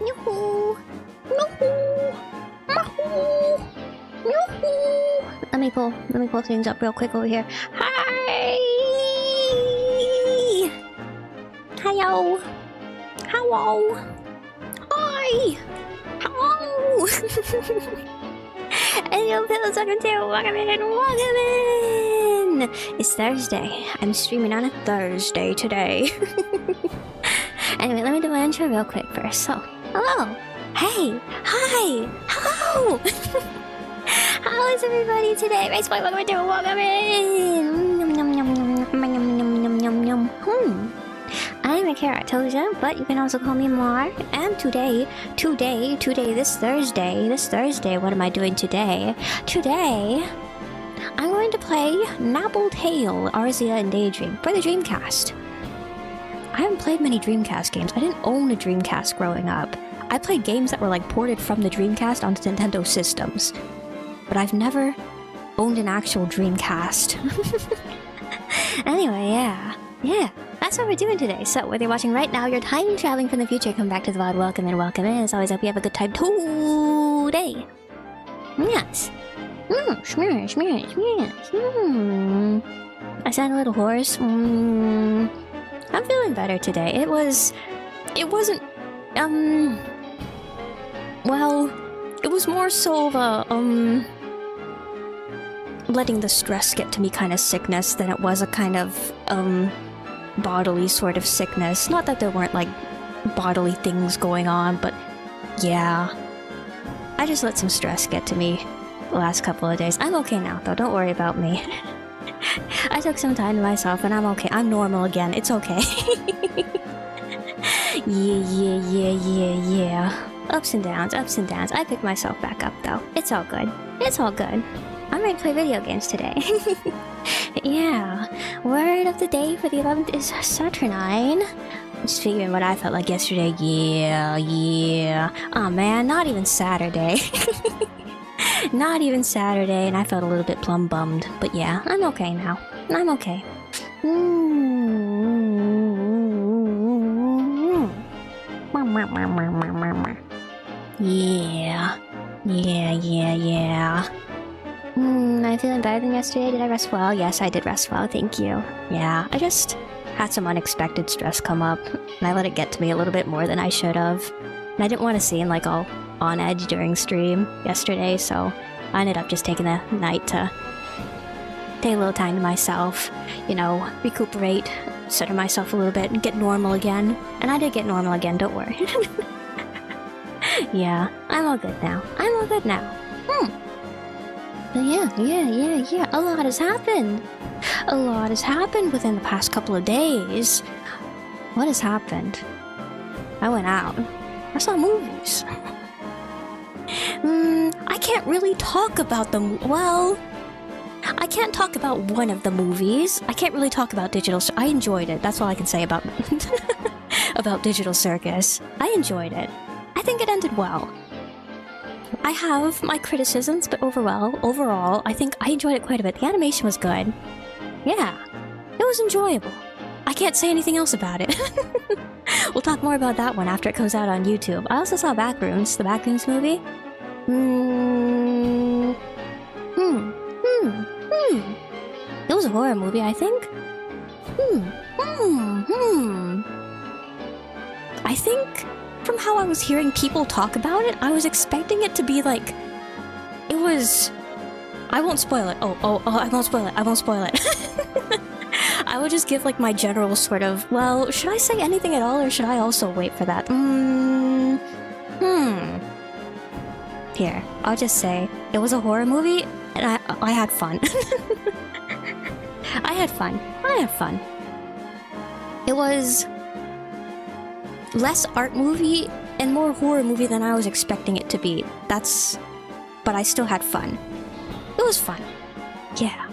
Yoo-hoo! Yoo-hoo! Mahoo! Yoo-hoo! Let me pull things up real quick over here. Hi! Hello! Hello! Hi! Hello! And you fellas, welcome in! It's Thursday. I'm streaming on a Thursday today. Anyway, let me do my intro real quick first. So, hello! Hey! Hi! Hello! How is everybody today? Race boy, welcome in! Yum, yum, yum, yum, yum, yum, yum, yum. I'm a Curioser, but you can also call me Mar. And today, this Thursday, what am I doing today? Today, I'm going to play Napple, ARSIA, and Daydream for the Dreamcast. I haven't played many Dreamcast games. I didn't own a Dreamcast growing up. I played games that were like ported from the Dreamcast onto Nintendo systems. But I've never owned an actual Dreamcast. Anyway, yeah. That's what we're doing today. So, whether you're watching right now, you're time traveling from the future, come back to the VOD, welcome in. As always, I hope you have a good time today. Yes. Smash. I sound a little hoarse. I'm feeling better today. It wasn't, well, it was more so of a, letting the stress get to me kind of sickness than it was a kind of, bodily sort of sickness. Not that there weren't, like, bodily things going on, but yeah. I just let some stress get to me the last couple of days. I'm okay now, though. Don't worry about me. I took some time to myself, and I'm okay. I'm normal again. It's okay. Yeah. Ups and downs. I picked myself back up, though. It's all good. I'm ready to play video games today. Yeah. Word of the day for the 11th is Saturnine. I'm just figuring what I felt like yesterday. Yeah. Oh man, not even Saturday. Not even Saturday, and I felt a little bit plum bummed. But yeah, I'm okay now. I'm okay. Yeah. I'm feeling better than yesterday. Did I rest well? Yes, I did rest well, thank you. Yeah, I just had some unexpected stress come up, and I let it get to me a little bit more than I should have. And I didn't want to seem like all on edge during stream yesterday, so I ended up just taking the night to take a little time to myself, you know, recuperate, center myself a little bit, and get normal again. And I did get normal again, don't worry. Yeah, I'm all good now. But yeah. A lot has happened. Within the past couple of days. What has happened? I went out. I saw movies. I can't really talk about them. Well, I can't talk about one of the movies. I can't really talk about Digital I enjoyed it. That's all I can say about about Digital Circus. I enjoyed it. I think it ended well. I have my criticisms, but overall, I think I enjoyed it quite a bit. The animation was good. Yeah, it was enjoyable. I can't say anything else about it. We'll talk more about that one after it comes out on YouTube. I also saw Backrooms, the Backrooms movie. It was a horror movie, I think. I think, from how I was hearing people talk about it, I was expecting it to be like... It was... I won't spoil it. Oh, I won't spoil it. I would just give, like, my general sort of... Well, should I say anything at all, or should I also wait for that? Here, I'll just say, it was a horror movie, and I had fun. I had fun. It was... less art movie and more horror movie than I was expecting it to be. But I still had fun. It was fun. Yeah.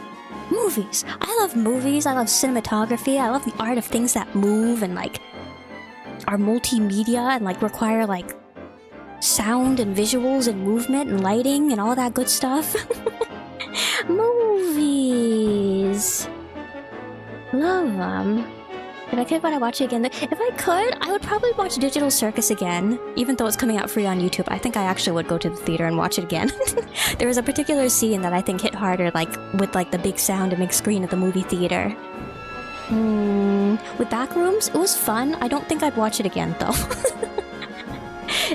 Movies. I love movies. I love cinematography. I love the art of things that move and, like, are multimedia and, like, require, like, sound and visuals and movement and lighting and all that good stuff. Movies. Love them. If I could, would I watch it again? If I could, I would probably watch Digital Circus again, even though it's coming out free on YouTube. I think I actually would go to the theater and watch it again. There was a particular scene that I think hit harder, like, with, like, the big sound and big screen at the movie theater. With Backrooms, it was fun. I don't think I'd watch it again, though.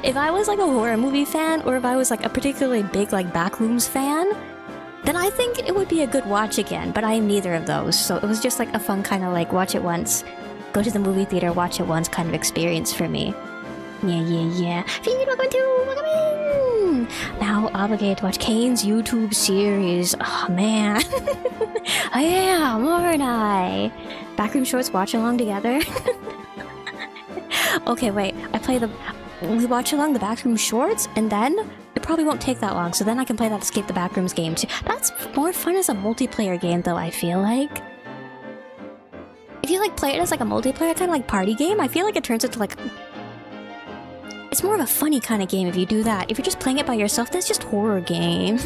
If I was, like, a horror movie fan, or if I was, like, a particularly big, like, Backrooms fan, then I think it would be a good watch again, but I am neither of those, so it was just, like, a fun kind of, like, watch it once, go to the movie theater, watch it once kind of experience for me. Yeah. Feed, welcome in! Now obligated to watch Kane's YouTube series. Oh, man. I am, aren't I? Backroom Shorts watch along together? Okay, wait, we watch along the Backroom Shorts, and then it probably won't take that long, so then I can play that Escape the Backrooms game too. That's more fun as a multiplayer game, though, I feel like. If you, like, play it as, like, a multiplayer kind of, like, party game, I feel like it turns into, like... It's more of a funny kind of game if you do that. If you're just playing it by yourself, that's just horror game.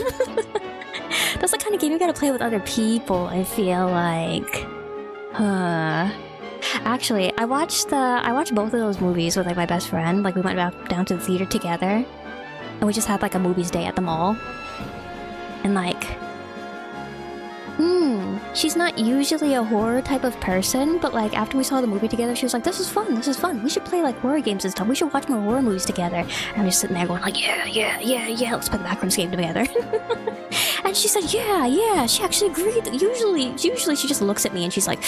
That's the kind of game you gotta play with other people, I feel like. Actually, I watched both of those movies with, like, my best friend. Like, we went down to the theater together. And we just had, like, a movies day at the mall. And, like... she's not usually a horror type of person, but, like, after we saw the movie together, she was like, this is fun, we should play, like, horror games and stuff, we should watch more horror movies together. And I'm just sitting there going, like, yeah, let's play the Backrooms game together. And she said, yeah, she actually agreed. Usually she just looks at me and she's like,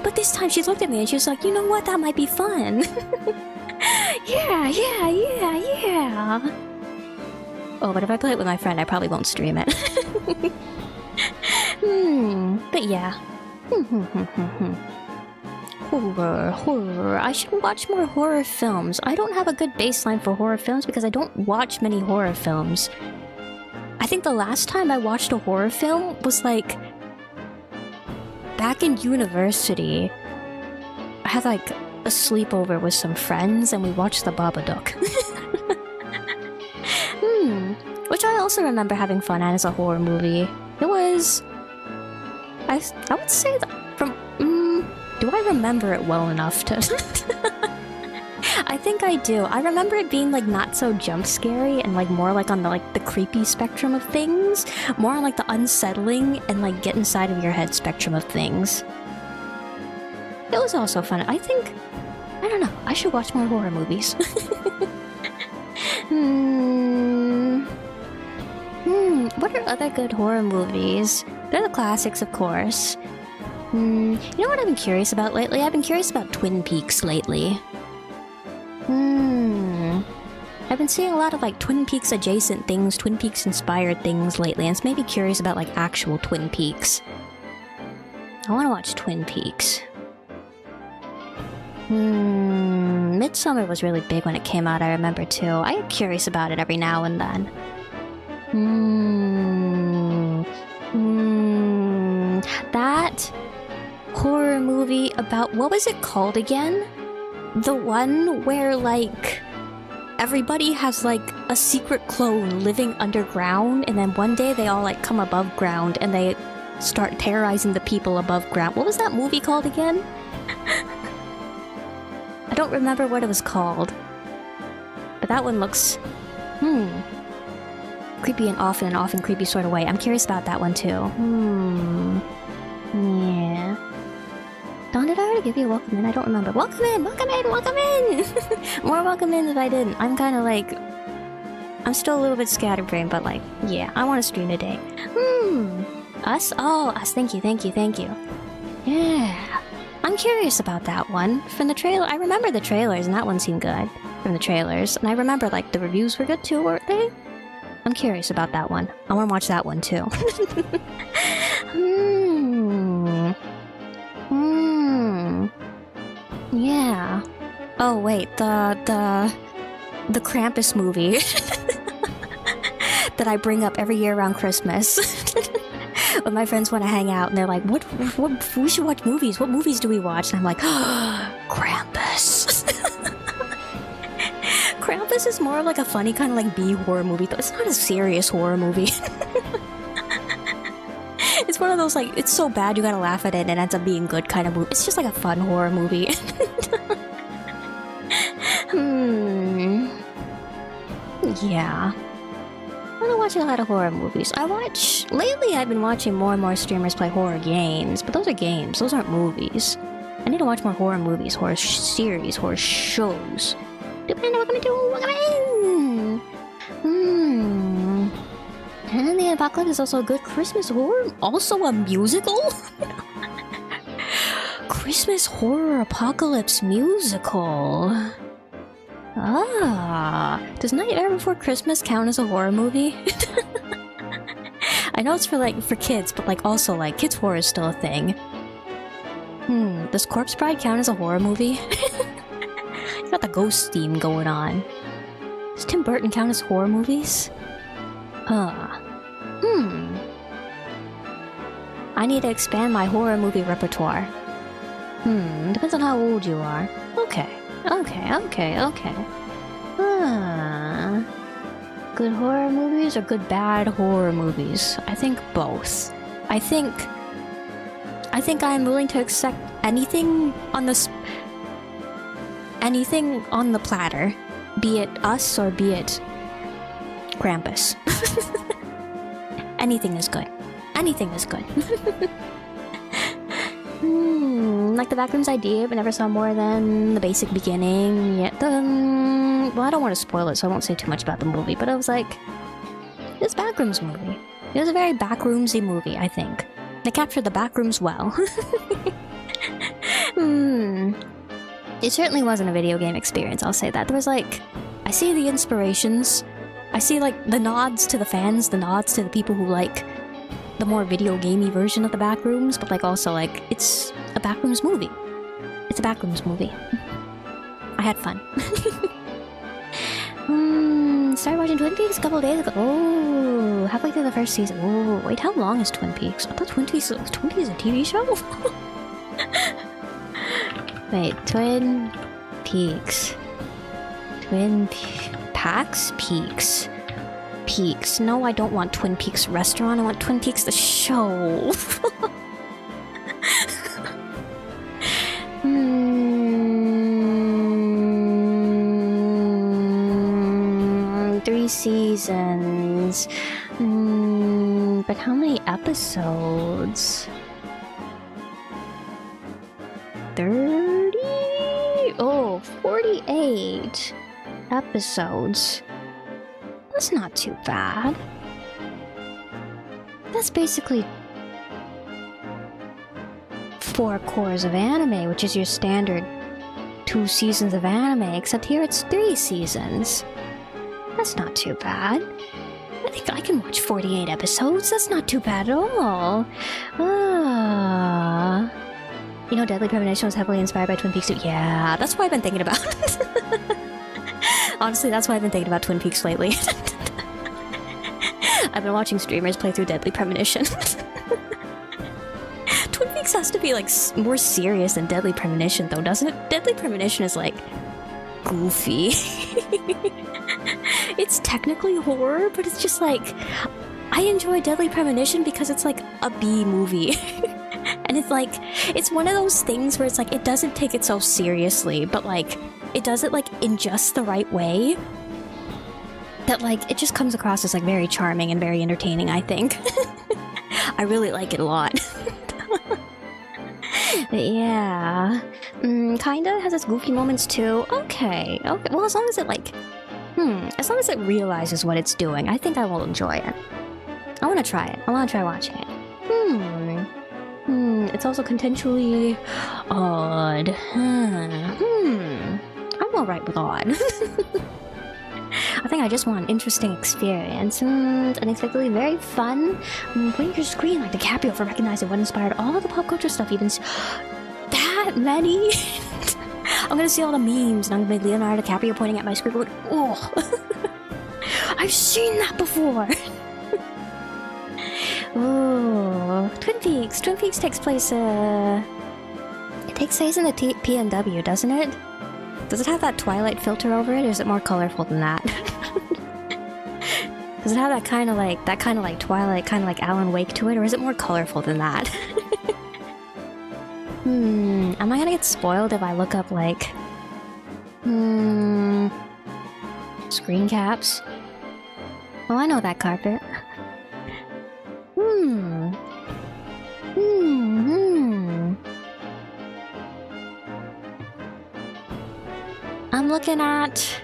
But this time she looked at me and she was like, you know what, that might be fun. Yeah. Oh, but if I play it with my friend, I probably won't stream it. But yeah. Horror. I should watch more horror films. I don't have a good baseline for horror films because I don't watch many horror films. I think the last time I watched a horror film was, like, back in university. I had, like, a sleepover with some friends and we watched The Babadook. Which I also remember having fun at as a horror movie. It was... I would say that from... do I remember it well enough to... I think I do. I remember it being, like, not so jump scary and, like, more, like, on the, like, the creepy spectrum of things. More on, like, the unsettling and, like, get inside of your head spectrum of things. It was also fun. I think... I don't know. I should watch more horror movies. What are other good horror movies? They're the classics, of course. You know what I've been curious about lately? I've been curious about Twin Peaks lately. I've been seeing a lot of, like, Twin Peaks adjacent things, Twin Peaks inspired things lately, and it's made me curious about, like, actual Twin Peaks. I want to watch Twin Peaks. Midsummer was really big when it came out, I remember too. I get curious about it every now and then. That horror movie about... what was it called again? The one where, like, everybody has, like, a secret clone living underground, and then one day they all, like, come above ground and they start terrorizing the people above ground. What was that movie called again? I don't remember what it was called. But that one looks... creepy and often creepy sort of way. I'm curious about that one too. Yeah. Don, did I already give you a welcome in? I don't remember. Welcome in! More welcome in if I didn't. I'm kind of like... I'm still a little bit scatterbrained, but like, yeah, I want to stream today. Us? Oh, us. Thank you. Yeah. I'm curious about that one. From the trailer, I remember the trailers, and that one seemed good. From the trailers. And I remember, like, the reviews were good too, weren't they? I'm curious about that one. I want to watch that one too. Yeah. Oh wait, the Krampus movie that I bring up every year around Christmas. When my friends want to hang out and they're like, what we should watch movies. What movies do we watch? And I'm like, Krampus. Krampus is more like a funny kind of like B horror movie, though. It's not a serious horror movie. It's one of those, like, it's so bad you gotta laugh at it and it ends up being good kind of movie. It's just like a fun horror movie. Yeah. I've been watching a lot of horror movies. Lately I've been watching more and more streamers play horror games, but those are games, those aren't movies. I need to watch more horror movies, horror series, horror shows. Depending on what I'm gonna do. And then The Apocalypse is also a good Christmas horror. Also a musical? Christmas horror apocalypse musical. Ah, does Nightmare Before Christmas count as a horror movie? I know it's for kids, but like also like kids horror is still a thing. Does Corpse Bride count as a horror movie? You got the ghost theme going on. Does Tim Burton count as horror movies? I need to expand my horror movie repertoire. Depends on how old you are. Okay. Good horror movies or good bad horror movies? I think both. I think I'm willing to accept anything on the platter, be it us or be it Krampus. Anything is good. Anything is good. Like the Backrooms idea, but never saw more than the basic beginning. Yet well, I don't want to spoil it, so I won't say too much about the movie. But I was like, this Backrooms movie. It was a very backroomsy movie, I think. They captured the backrooms well. It certainly wasn't a video game experience, I'll say that. There was like, I see the inspirations. I see like the nods to the fans, the nods to the people who like the more video gamey version of the Backrooms, but like also like, it's a Backrooms movie. It's a Backrooms movie. I had fun. Started watching Twin Peaks a couple days ago. Oh, halfway through the first season. Oh, wait, how long is Twin Peaks? I thought Twin Peaks is a TV show? Wait, Twin Peaks. Peaks. Peaks. No, I don't want Twin Peaks restaurant. I want Twin Peaks the show. 3 seasons. But how many episodes? 30? Oh, 48 episodes. That's not too bad. That's basically 4 cores of anime, which is your standard 2 seasons of anime, except here it's 3 seasons. That's not too bad. I think I can watch 48 episodes. That's not too bad at all. You know, Deadly Premonition was heavily inspired by Twin Peaks too. Yeah, that's what I've been thinking about. Honestly, that's why I've been thinking about Twin Peaks lately. I've been watching streamers play through Deadly Premonition. Twin Peaks has to be like more serious than Deadly Premonition though, doesn't it? Deadly Premonition is like goofy. It's technically horror, but it's just like, I enjoy Deadly Premonition because it's like a B movie. And it's like, it's one of those things where it's like, it doesn't take itself seriously, but like, it does it like in just the right way. That like, it just comes across as like very charming and very entertaining, I think. I really like it a lot. But yeah. Kinda has its goofy moments too. Okay. Well, as long as it like, as long as it realizes what it's doing, I think I will enjoy it. I want to try it. I want to try watching it. It's also contextually odd. I'm alright with odd. I think I just want an interesting experience. Unexpectedly very fun. Putting your screen like DiCaprio for recognizing what inspired all of the pop culture stuff, even that many. I'm gonna see all the memes and I'm gonna be Leonardo DiCaprio pointing at my screen going, oh, I've seen that before. Oh, Twin Peaks. Twin Peaks takes place, it takes place in the PNW, doesn't it? Does it have that Twilight filter over it, or is it more colorful than that? Does it have that kind of like Twilight, kind of like Alan Wake to it, or is it more colorful than that? Am I gonna get spoiled if I look up like screen caps? Oh, I know that carpet. I'm looking at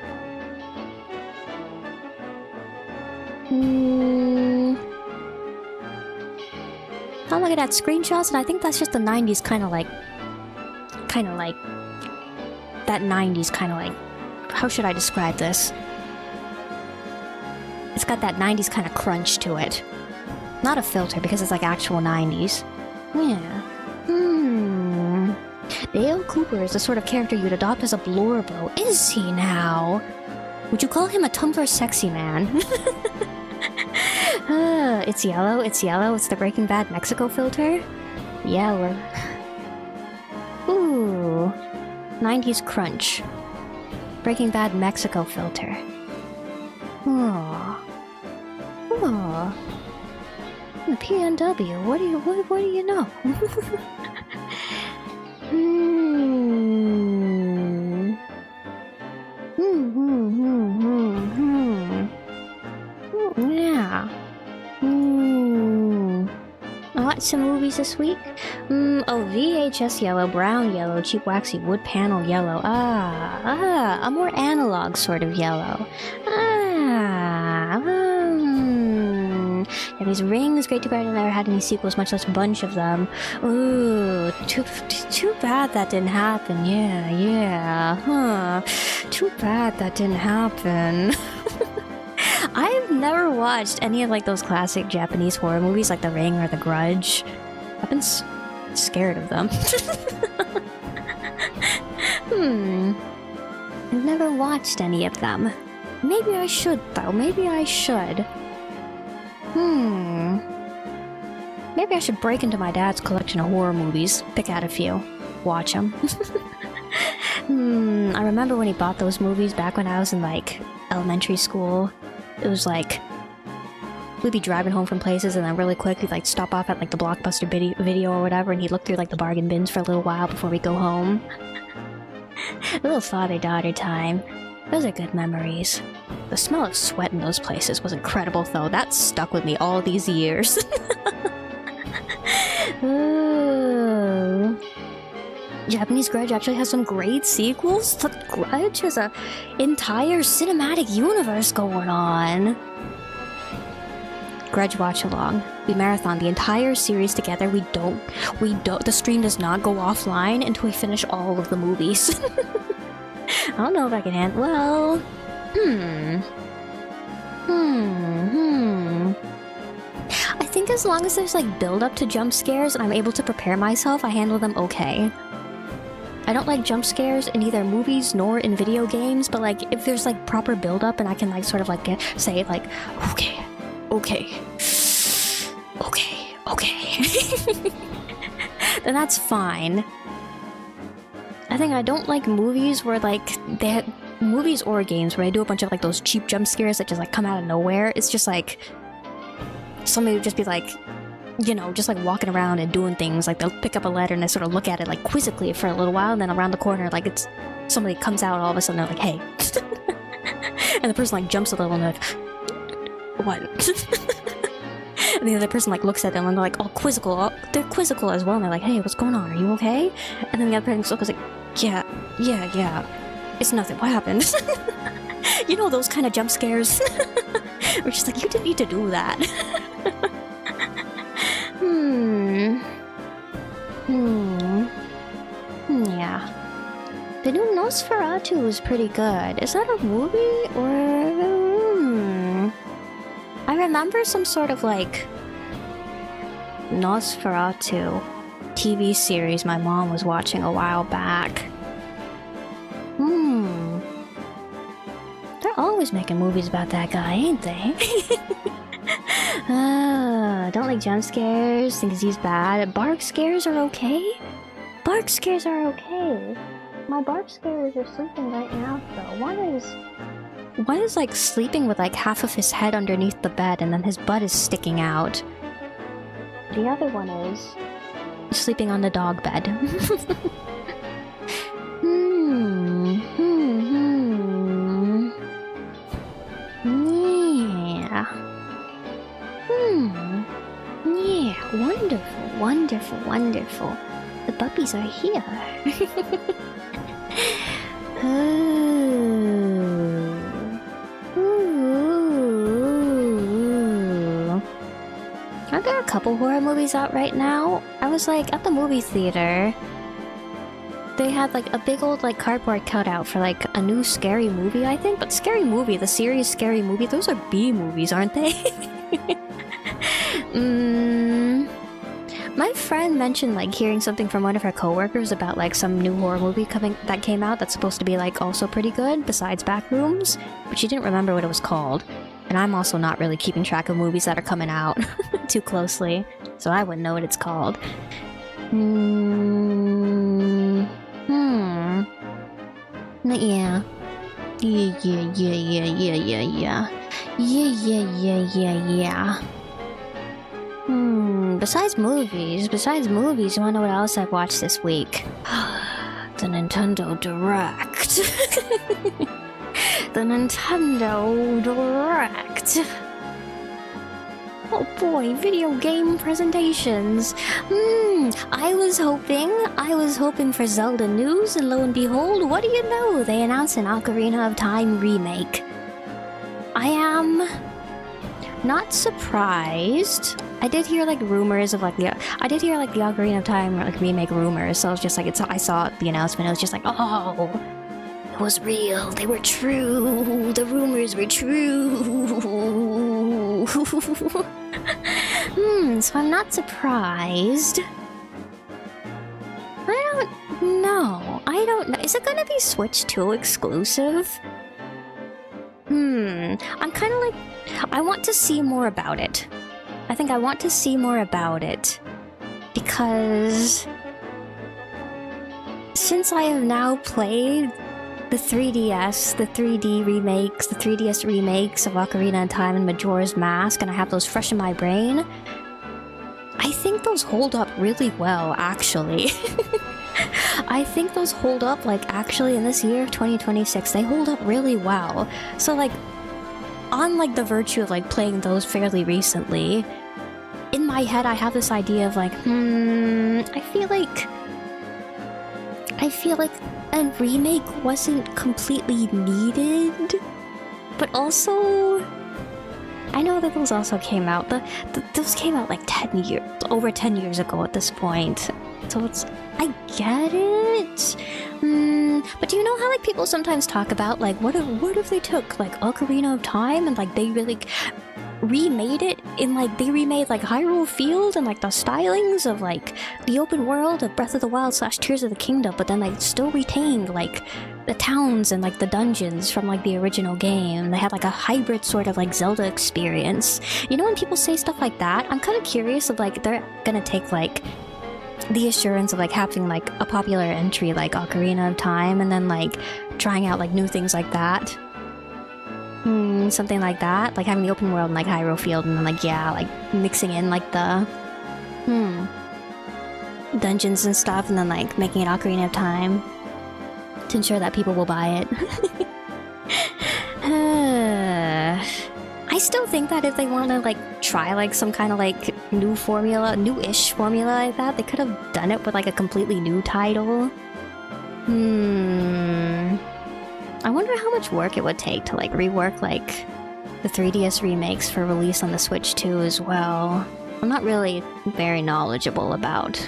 I'm looking at screenshots, and I think that's just the 90s kind of like that 90s kind of like, how should I describe this? It's got that 90s kind of crunch to it. Not a filter, because it's like actual 90s. Yeah. Dale Cooper is the sort of character you'd adopt as a blorbo. Is he now? Would you call him a Tumblr sexy man? It's yellow, it's yellow, it's the Breaking Bad Mexico filter. Yellow. Ooh. 90s crunch. Breaking Bad Mexico filter. Oh. Oh. The PNW, what do you know? Yeah. I watched some movies this week. Oh, VHS yellow, brown yellow, cheap waxy wood panel yellow. A more analog sort of yellow. Japanese rings, great too bad I never had any sequels, much less a bunch of them. Ooh, too bad that didn't happen. Yeah. Too bad that didn't happen. I've never watched any of like those classic Japanese horror movies like The Ring or The Grudge. I've been scared of them. I've never watched any of them. Maybe I should though, maybe I should. Maybe I should break into my dad's collection of horror movies, pick out a few, watch them. I remember when he bought those movies back when I was in like elementary school. It was like we'd be driving home from places, and then really quick we'd like stop off at like the Blockbuster video or whatever, and he'd look through like the bargain bins for a little while before we go home. A little father-daughter time. Those are good memories. The smell of sweat in those places was incredible though. That stuck with me all these years. Ooh. Japanese Grudge actually has some great sequels. The Grudge has an entire cinematic universe going on. Grudge watch along. We marathon the entire series together. We don't. The stream does not go offline until we finish all of the movies. I don't know if I can handle. Well, I think as long as there's like build up to jump scares and I'm able to prepare myself, I handle them okay. I don't like jump scares in either movies nor in video games, but like if there's like proper build up and I can like sort of like say like okay. Then that's fine. I think I don't like movies where like movies or games where they do a bunch of like those cheap jump scares that just like come out of nowhere. It's just like somebody would just be like, you know, just like walking around and doing things. Like they'll pick up a letter and they sort of look at it like quizzically for a little while, and then around the corner like it's somebody comes out all of a sudden, they're like, hey. And the person like jumps a little and they're like, what? And the other person like looks at them and they're like all quizzical. They're quizzical as well, and they're like, hey, what's going on? Are you okay? And then the other person looks like, yeah. It's nothing. What happened? You know those kind of jump scares? We're just like, you didn't need to do that. Yeah. The new Nosferatu is pretty good. Is that a movie or... I remember some sort of like Nosferatu TV series my mom was watching a while back. They're always making movies about that guy, ain't they? Don't like jump scares, think he's bad. Bark scares are okay? Bark scares are okay. My bark scares are sleeping right now though. one is like sleeping with like half of his head underneath the bed and then his butt is sticking out. The other one is sleeping on the dog bed. Yeah. Yeah, wonderful, wonderful, wonderful. The puppies are here. Ooh. Aren't there a couple horror movies out right now? I was like at the movie theater. They had like a big old like cardboard cutout for like a new Scary Movie, I think. But Scary Movie, the series Scary Movie, those are B movies, aren't they? My friend mentioned like hearing something from one of her coworkers about like some new horror movie that came out that's supposed to be like also pretty good besides Backrooms, but she didn't remember what it was called. And I'm also not really keeping track of movies that are coming out too closely, so I wouldn't know what it's called. Yeah. Besides movies, you wanna know what else I've watched this week? The Nintendo Direct. The Nintendo Direct. Oh boy, video game presentations. I was hoping for Zelda news, and lo and behold, what do you know? They announced an Ocarina of Time remake. I am not surprised. I did hear like rumors of like the Ocarina of Time like remake rumors, so I was just like, I saw the announcement, I was just like, oh, it was real, they were true, the rumors were true. So I'm not surprised. I don't know. Is it gonna be Switch 2 exclusive? I'm kind of like, I want to see more about it. I think I want to see more about it because since I have now played the 3DS, the 3D remakes, the 3DS remakes of Ocarina of Time and Majora's Mask, and I have those fresh in my brain, I think those hold up really well, actually. I think those hold up, like, actually in this year of 2026, they hold up really well. So, like, on, like, the virtue of, like, playing those fairly recently, in my head I have this idea of, like, I feel like a remake wasn't completely needed, but also, I know that those also came out, those came out like over 10 years ago at this point, so it's, I get it, but do you know how like people sometimes talk about like, what if they took like Ocarina of Time and like they really remade it in like, they remade like Hyrule Field and like the stylings of like the open world of Breath of the Wild / Tears of the Kingdom, but then like still retained like the towns and like the dungeons from like the original game. They had like a hybrid sort of like Zelda experience. You know, when people say stuff like that, I'm kind of curious of like, they're gonna take like the assurance of like having like a popular entry like Ocarina of Time and then like trying out like new things like that. Something like that, like having the open world in like Hyrule Field and then like, yeah, like mixing in like the dungeons and stuff and then like making it Ocarina of Time to ensure that people will buy it. I still think that if they want to like try like some kind of like new-ish formula like that, they could have done it with like a completely new title. I wonder how much work it would take to like rework like the 3DS remakes for release on the Switch 2 as well. I'm not really very knowledgeable about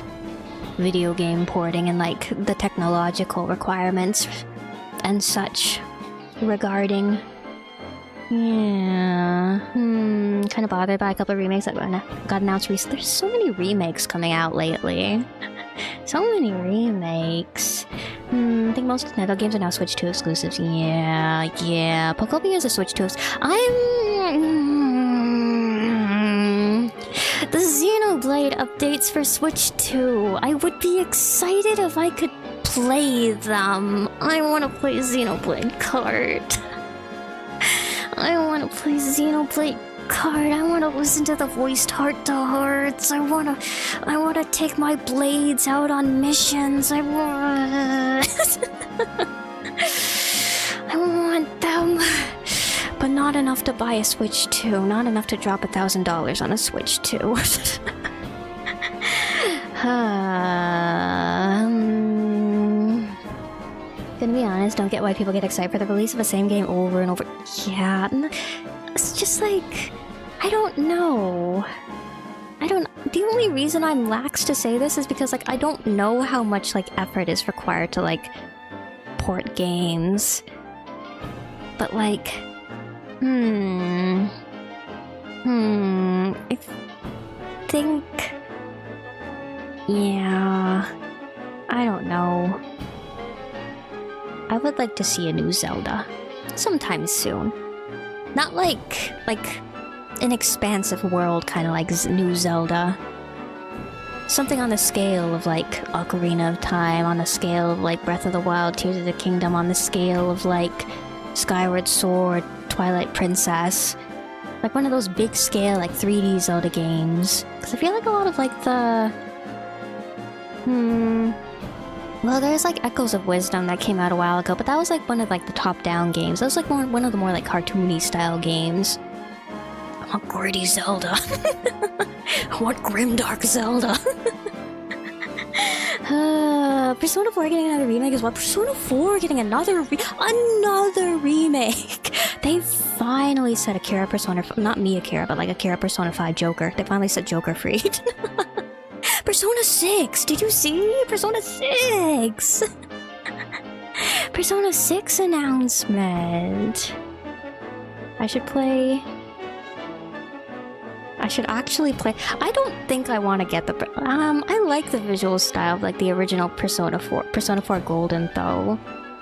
video game porting and like the technological requirements and such regarding. Yeah, kind of bothered by a couple of remakes that got announced recently. There's so many remakes coming out lately. So many remakes. I think most Nintendo games are now Switch 2 exclusives. Yeah. Pokopia is a Switch 2 the Xenoblade updates for Switch 2. I would be excited if I could play them. I want to play Xenoblade Kart. I want to play Xenoblade Card. I want to listen to the voiced heart-to-hearts. I want to take my blades out on missions. I want them. But not enough to buy a Switch 2. Not enough to drop $1,000 on a Switch 2. Gonna be honest, don't get why people get excited for the release of the same game over and over. Yeah, it's just like, I don't know. The only reason I'm lax to say this is because like I don't know how much like effort is required to like port games. But like, I think, yeah, I don't know. I would like to see a new Zelda sometime soon. Not like an expansive world kind of like new Zelda. Something on the scale of like Ocarina of Time, on the scale of like Breath of the Wild, Tears of the Kingdom, on the scale of like Skyward Sword, Twilight Princess. Like one of those big scale like 3D Zelda games. Because I feel like a lot of like the... Well, there's like Echoes of Wisdom that came out a while ago, but that was like one of like the top-down games. That was like one of the more like cartoony style games. I want gritty Zelda. I want grimdark Zelda. Persona 4 getting another remake is what? Persona 4 getting another remake. They finally set Akira Persona, not me Akira, but like Akira Persona 5 Joker. They finally set Joker free. Persona 6! Did you see? Persona 6! Persona 6 announcement. I should actually play. I don't think I want to get the... I like the visual style of like the original Persona 4 Golden though.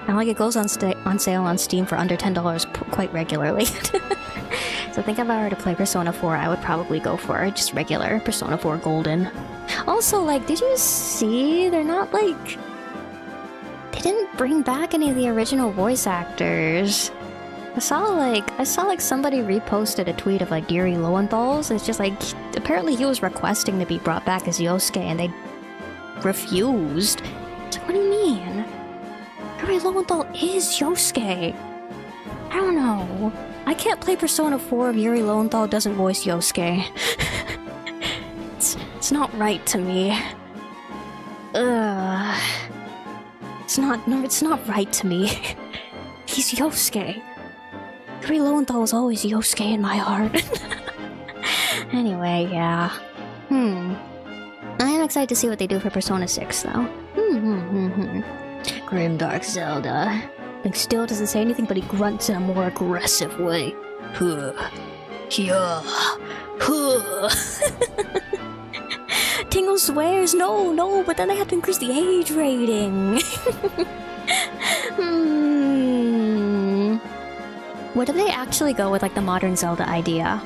And like it goes on sale on Steam for under $10 quite regularly. So I think if I were to play Persona 4, I would probably go for just regular Persona 4 Golden. Also, like, did you see? They're not like... They didn't bring back any of the original voice actors. I saw like somebody reposted a tweet of like Yuri Lowenthal's. It's just like, apparently he was requesting to be brought back as Yosuke and they refused. It's like, what do you mean? Yuri Lowenthal is Yosuke. I don't know. I can't play Persona 4 if Yuri Lowenthal doesn't voice Yosuke. It's not right to me. It's not right to me. He's Yosuke. Yuri Lowenthal was always Yosuke in my heart. Anyway, yeah. I am excited to see what they do for Persona 6, though. Grimdark Zelda. Like, still doesn't say anything, but he grunts in a more aggressive way. Tingle swears, no, but then they have to increase the age rating. What if they actually go with like the modern Zelda idea?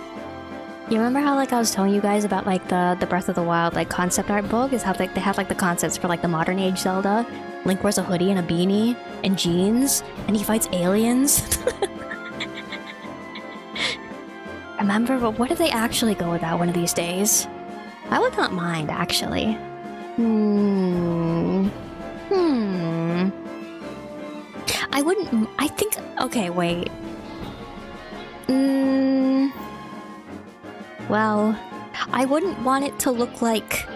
You remember how like I was telling you guys about like the Breath of the Wild like concept art book is how like they have like the concepts for like the modern age Zelda. Link wears a hoodie and a beanie and jeans and he fights aliens. Remember, but what if they actually go with that one of these days? I would not mind actually. I wouldn't. I think. Okay, wait. Well, I wouldn't want it to look like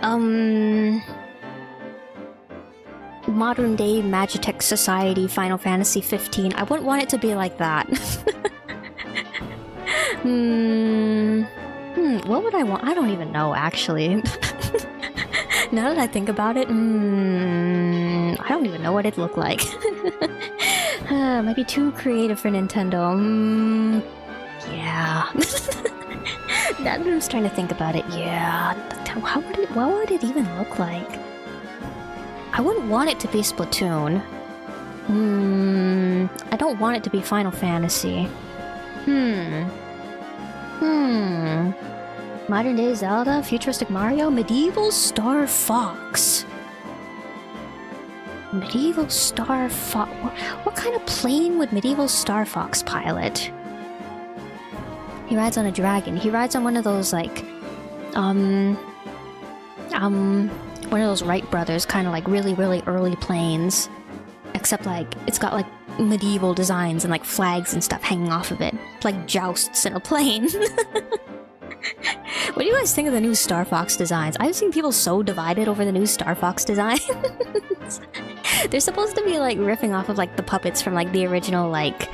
modern day Magitech Society Final Fantasy 15. I wouldn't want it to be like that. What would I want? I don't even know, actually. Now that I think about it, I don't even know what it'd look like. Might be too creative for Nintendo. Yeah. Now that I'm just trying to think about it, yeah. What would it even look like? I wouldn't want it to be Splatoon. I don't want it to be Final Fantasy. Modern day Zelda, futuristic Mario, medieval Star Fox. Medieval Star Fox. What kind of plane would Medieval Star Fox pilot? He rides on a dragon. He rides on one of those, like, one of those Wright brothers kind of like really, really early planes. Except, like, it's got, like, medieval designs and, like, flags and stuff hanging off of it. Like jousts in a plane. What do you guys think of the new Star Fox designs? I've seen people so divided over the new Star Fox designs. They're supposed to be, like, riffing off of, like, the puppets from, like, the original, like,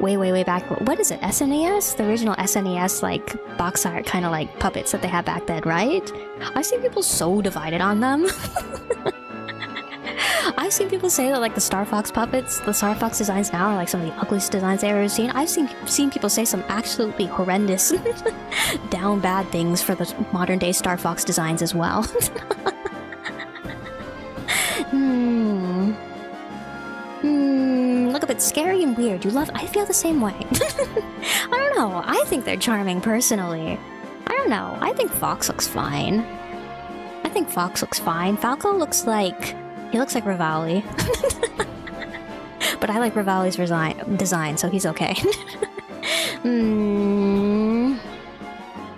way back. What is it? SNES? The original SNES, like, box art kind of, like, puppets that they had back then, right? I've seen people so divided on them. I've seen people say that, like, the Star Fox puppets, the Star Fox designs now are, like, some of the ugliest designs I've ever seen. I've seen people say some absolutely horrendous, down bad things for the modern-day Star Fox designs as well. Look a bit scary and weird. I feel the same way. I don't know. I think they're charming, personally. I don't know. I think Fox looks fine. Falco looks like... He looks like Rivali. But I like Rivali's design, so he's okay.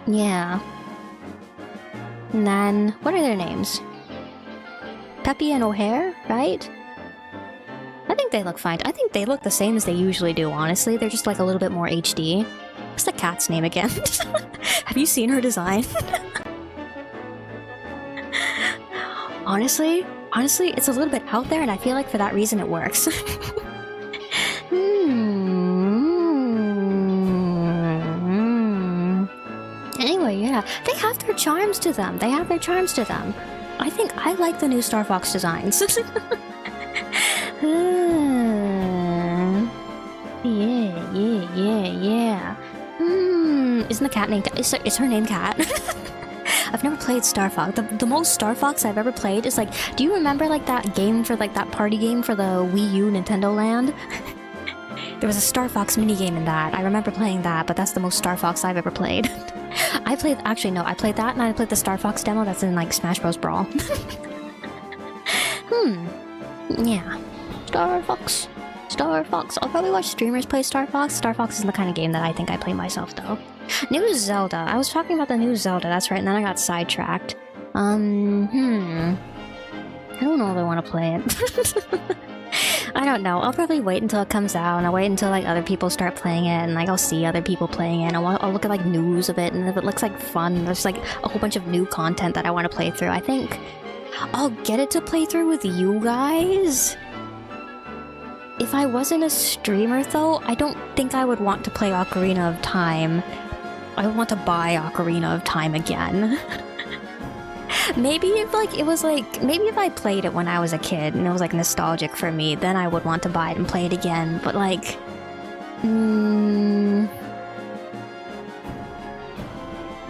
Yeah. And then, what are their names? Peppy and O'Hare, right? I think they look fine. I think they look the same as they usually do, honestly. They're just like a little bit more HD. What's the cat's name again? Have you seen her design? Honestly, it's a little bit out there, and I feel like for that reason it works. Anyway, yeah, they have their charms to them. I think I like the new Star Fox designs. Yeah. Isn't the cat named... Is her name Cat? I've never played Star Fox. The most Star Fox I've ever played is like... Do you remember like that game for like that party game for the Wii U Nintendo Land? There was a Star Fox minigame in that. I remember playing that, but that's the most Star Fox I've ever played. I played that and I played the Star Fox demo that's in like Smash Bros. Brawl. Yeah. Star Fox. I'll probably watch streamers play Star Fox. Star Fox isn't the kind of game that I think I play myself, though. New Zelda. I was talking about the new Zelda, that's right, and then I got sidetracked. I don't know if I want to play it. I don't know. I'll probably wait until it comes out, and I'll wait until, like, other people start playing it, and, like, I'll see other people playing it, and I'll look at, like, news of it, and if it looks like fun, there's, like, a whole bunch of new content that I want to play through. I think I'll get it to play through with you guys. If I wasn't a streamer, though, I don't think I would want to play Ocarina of Time. I would want to buy Ocarina of Time again. Maybe if, like, it was, like... Maybe if I played it when I was a kid and it was, like, nostalgic for me, then I would want to buy it and play it again. But, like...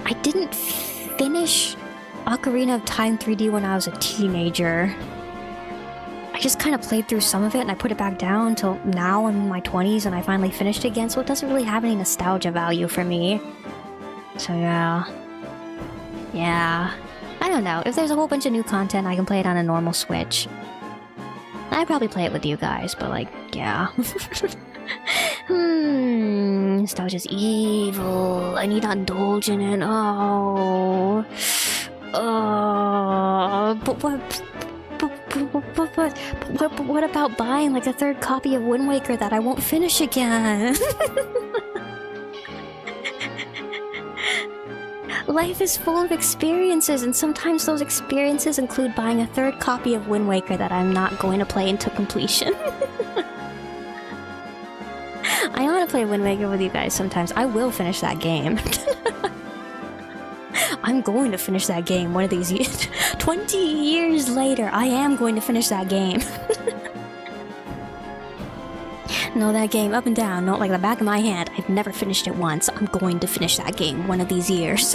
I didn't finish Ocarina of Time 3D when I was a teenager. I just kind of played through some of it and I put it back down until now I'm in my 20s and I finally finished it again, so it doesn't really have any nostalgia value for me. So yeah. I don't know. If there's a whole bunch of new content, I can play it on a normal Switch. I'd probably play it with you guys, but like, yeah. Nostalgia's evil. I need to indulge in it. But what about buying like a third copy of Wind Waker that I won't finish again? Life is full of experiences, and sometimes those experiences include buying a third copy of Wind Waker that I'm not going to play into completion. I want to play Wind Waker with you guys sometimes. I will finish that game. I'm going to finish that game one of these years. 20 years later, I am going to finish that game. No, that game, up and down, not like the back of my hand. I've never finished it once. I'm going to finish that game one of these years.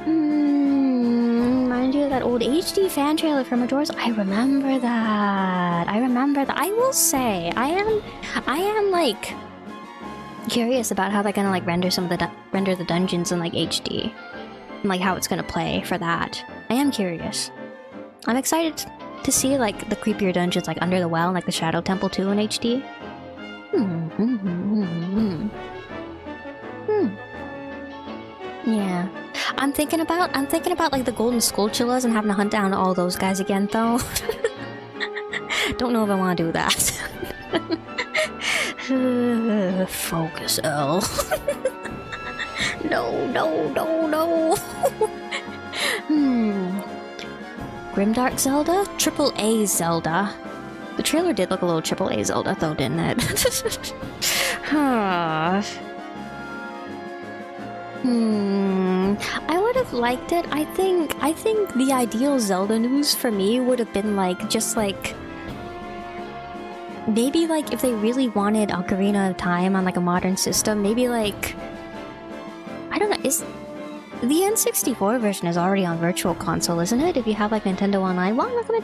Remind you of that old HD fan trailer from Majora's? I remember that. I will say, I am like curious about how they're gonna like render the dungeons in like HD, and like how it's gonna play for that. I am curious. I'm excited to see like the creepier dungeons like Under the Well and like the Shadow Temple 2 in HD. Yeah. I'm thinking about like the Golden Skulltulas and having to hunt down all those guys again though. Don't know if I want to do that. Focus, L. No. Grimdark Zelda? AAA Zelda. The trailer did look a little AAA Zelda though, didn't it? I would have liked it. I think the ideal Zelda news for me would have been like just like maybe like if they really wanted Ocarina of Time on like a modern system, maybe like I don't know, is the N64 version is already on Virtual Console, isn't it? If you have like Nintendo Online, welcome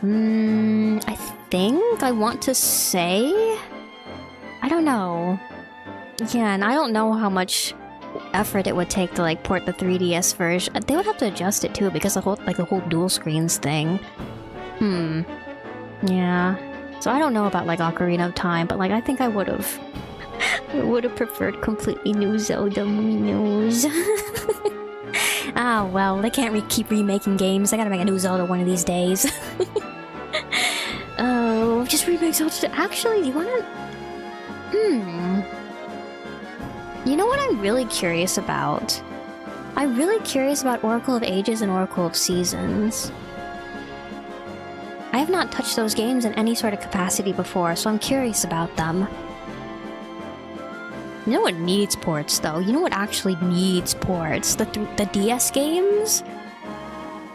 in. I think I want to say I don't know. Yeah, and I don't know how much effort it would take to like port the 3DS version. They would have to adjust it too because the whole dual screens thing. Yeah. So I don't know about like Ocarina of Time, but like I think I would have preferred completely new Zelda news. Ah well, they can't keep remaking games. I gotta make a new Zelda one of these days. Oh, just remake Zelda. Actually, do you wanna? You know what I'm really curious about? I'm really curious about Oracle of Ages and Oracle of Seasons. I have not touched those games in any sort of capacity before, so I'm curious about them. You know what needs ports, though? You know what actually needs ports? The DS games?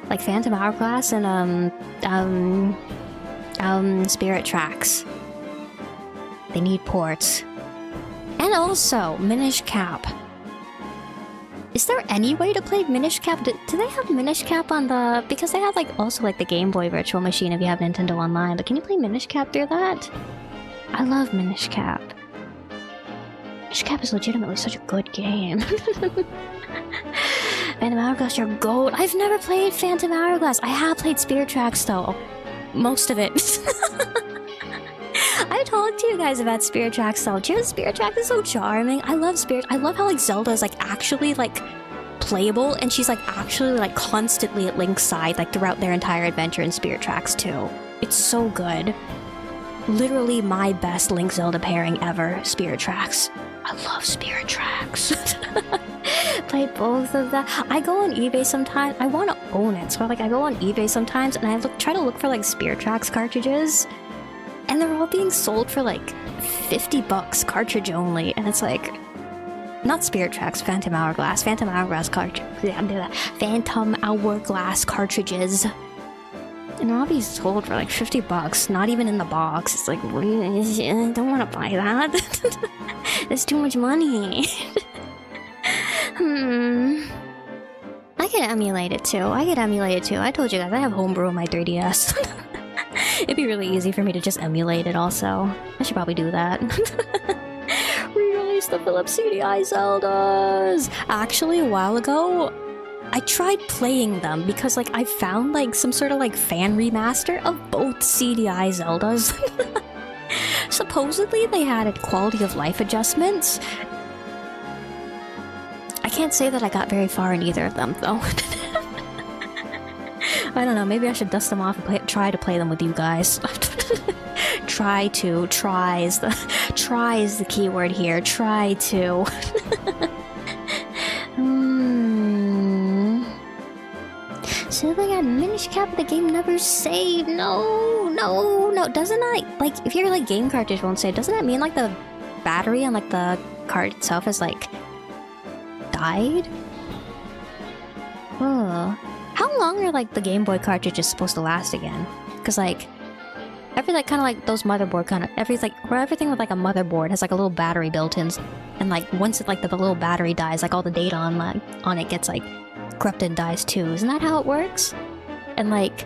Like Phantom Hourglass and, Spirit Tracks. They need ports. And also, Minish Cap. Is there any way to play Minish Cap? Do they have Minish Cap on the... Because they have, like, also, like, the Game Boy Virtual Machine if you have Nintendo Online. But can you play Minish Cap through that? I love Minish Cap. Minish Cap is legitimately such a good game. Phantom Hourglass, you're gold. I've never played Phantom Hourglass. I have played Spirit Tracks, though. Most of it. I've talked to you guys about Spirit Tracks though. Spirit Tracks is so charming. I love how like Zelda is like actually like playable and she's like actually like constantly at Link's side like throughout their entire adventure in Spirit Tracks 2. It's so good. Literally my best Link Zelda pairing ever, Spirit Tracks. I love Spirit Tracks. Played both of them. I go on eBay sometimes. I want to own it, so like I go on eBay sometimes and I try to look for like Spirit Tracks cartridges. And they're all being sold for like $50 cartridge only, and it's like not Spirit Tracks, Phantom Hourglass cartridges, and they're all being sold for like $50, not even in the box. It's like I don't want to buy that. There's too much money. I can emulate it too. I told you guys I have homebrew on my 3DS. It'd be really easy for me to just emulate it also. I should probably do that. Re-release the Philips CDI Zeldas! Actually, a while ago, I tried playing them because like I found like some sort of like fan remaster of both CDI Zeldas. Supposedly they had quality of life adjustments. I can't say that I got very far in either of them though. I don't know, maybe I should dust them off and try to play them with you guys. Try is the keyword here. Try to. So they got Minish Cap, the game never saved. No. Doesn't that, like, if your like game cartridge won't save, doesn't that mean like the battery on like the card itself has like died? How long are like the Game Boy cartridges supposed to last again? Because like everything with like a motherboard has like a little battery built in, and like once it like the little battery dies, like all the data on it gets like corrupted and dies too. Isn't that how it works? And like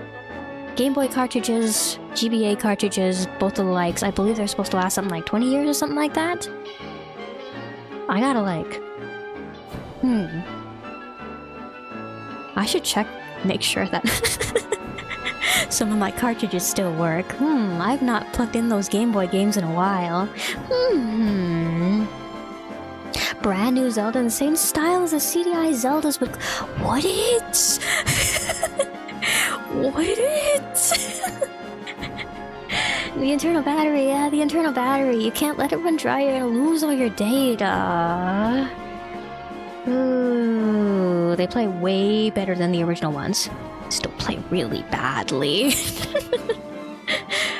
Game Boy cartridges, GBA cartridges, both of the likes, I believe they're supposed to last something like 20 years or something like that. I gotta like I should check make sure that some of my cartridges still work. I've not plugged in those Game Boy games in a while. Brand new Zelda in the same style as the CDI Zeldas, but what it? What it? The internal battery, yeah, the internal battery. You can't let it run dry, you're gonna lose all your data. Ooh, they play way better than the original ones. Still play really badly.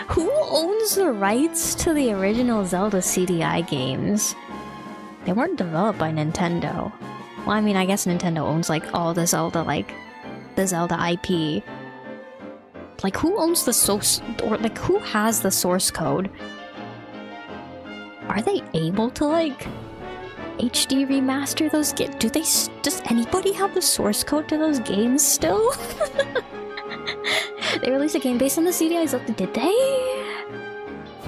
Who owns the rights to the original Zelda CDI games? They weren't developed by Nintendo. Well, I mean, I guess Nintendo owns, like, all the Zelda, like, the Zelda IP. Like, who owns the source, or, like, who has the source code? Are they able to, like, HD remaster those games? Does anybody have the source code to those games still? They released a game based on the CDI Zelda, did they?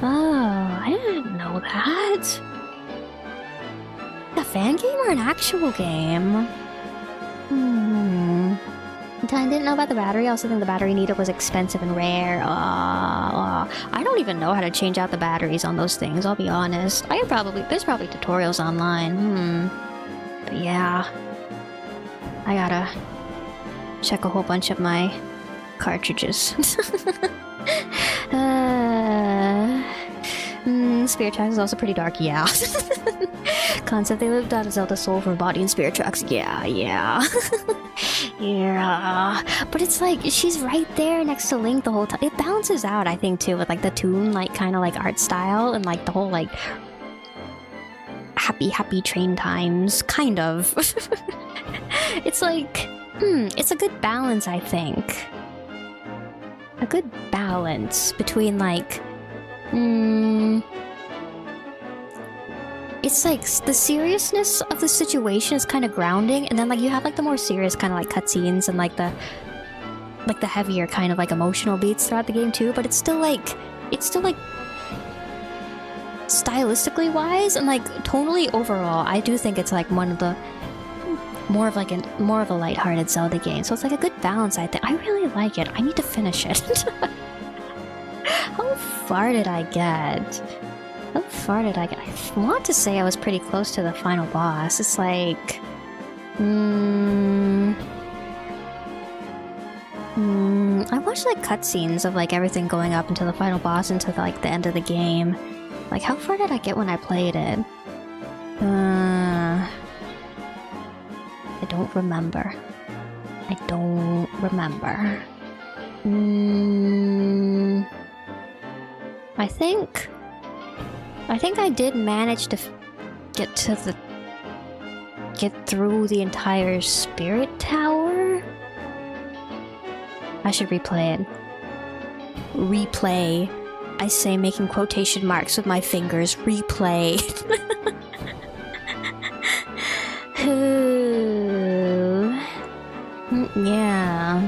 Oh, I didn't know that. A fan game or an actual game? I didn't know about the battery. I also think the battery needle was expensive and rare. I don't even know how to change out the batteries on those things, I'll be honest. There's probably tutorials online. But yeah. I gotta check a whole bunch of my cartridges. Spirit Tracks is also pretty dark, yeah. Concept, they lived out of Zelda's soul from body and Spirit Tracks, yeah. Yeah. But it's like, she's right there next to Link the whole time. It balances out, I think, too, with like the Toon, like, kind of like art style and like the whole like happy train times, kind of. It's like, it's a good balance, I think. A good balance between like, it's like the seriousness of the situation is kind of grounding, and then like you have like the more serious kind of like cutscenes and like the heavier kind of like emotional beats throughout the game too. But it's still like stylistically wise and like tonally overall, I do think it's like one of the more of a lighthearted Zelda game. So it's like a good balance. I think I really like it. I need to finish it. How far did I get? I want to say I was pretty close to the final boss. It's like... I watched like cutscenes of like everything going up until the final boss, until like the end of the game. Like, how far did I get when I played it? I don't remember. I think I did manage to get through the entire Spirit Tower. I should replay it. Replay. I say, making quotation marks with my fingers. Replay. Yeah.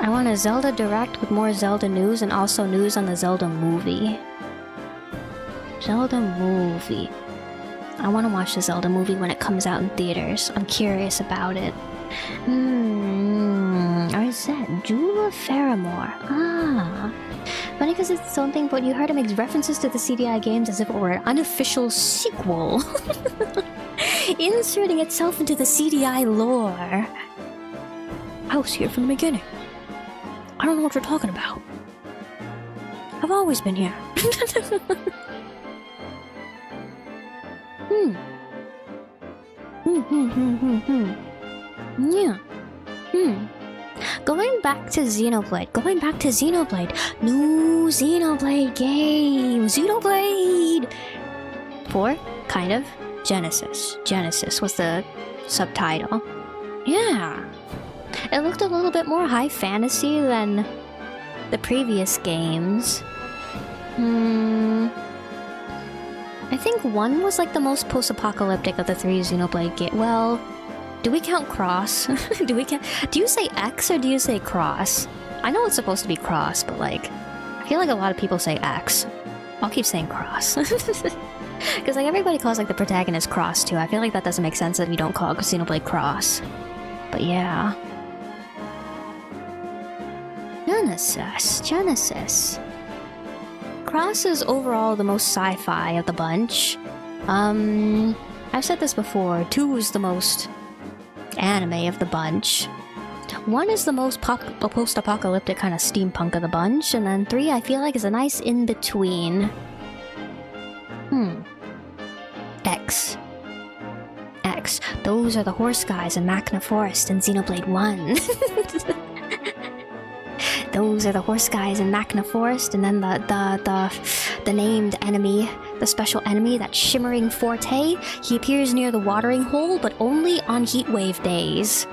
I want a Zelda Direct with more Zelda news and also news on the Zelda movie. I want to watch the Zelda movie when it comes out in theaters. I'm curious about it. Or is that Jula Faramore? Funny because it's its own thing, but you heard it makes references to the CDI games as if it were an unofficial sequel. Inserting itself into the CDI lore. I was here from the beginning. I don't know what you're talking about. I've always been here. Yeah. Going back to Xenoblade. New Xenoblade game. Xenoblade 4, kind of. Genesis was the subtitle. Yeah. It looked a little bit more high fantasy than the previous games. I think 1 was like the most post-apocalyptic of the 3 Xenoblade games. Well, do we count Cross? Do you say X or do you say Cross? I know it's supposed to be Cross, but like, I feel like a lot of people say X. I'll keep saying cross. Because like everybody calls like the protagonist Cross too. I feel like that doesn't make sense if you don't call Xenoblade Cross. But yeah. Genesis. Cross is overall the most sci-fi of the bunch. I've said this before, 2 is the most anime of the bunch. 1 is the most post-apocalyptic kind of steampunk of the bunch, and then 3 I feel like is a nice in-between. X. Those are the horse guys in Machina Forest in Xenoblade 1. Those are the horse guys in Machina Forest, and then the named enemy, the special enemy, that shimmering Forte. He appears near the watering hole, but only on heatwave days.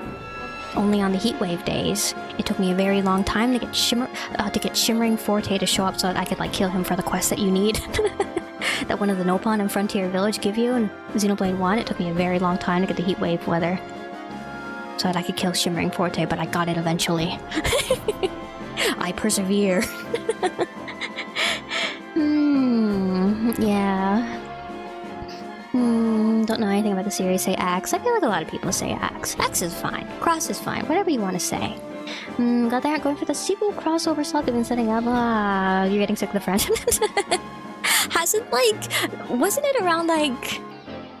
Only on the heatwave days. It took me a very long time to get shimmering Forte to show up so that I could like kill him for the quest that you need. That one of the Nopon and Frontier Village give you in Xenoblade 1. It took me a very long time to get the heatwave weather so that I could kill shimmering Forte, but I got it eventually. I persevere. Yeah. Don't know anything about the series. Say Axe. I feel like a lot of people say Axe. Axe is fine. Cross is fine. Whatever you want to say. Glad they aren't going for the sequel crossover slot they've been setting up. You're getting sick of the French. Hasn't wasn't it around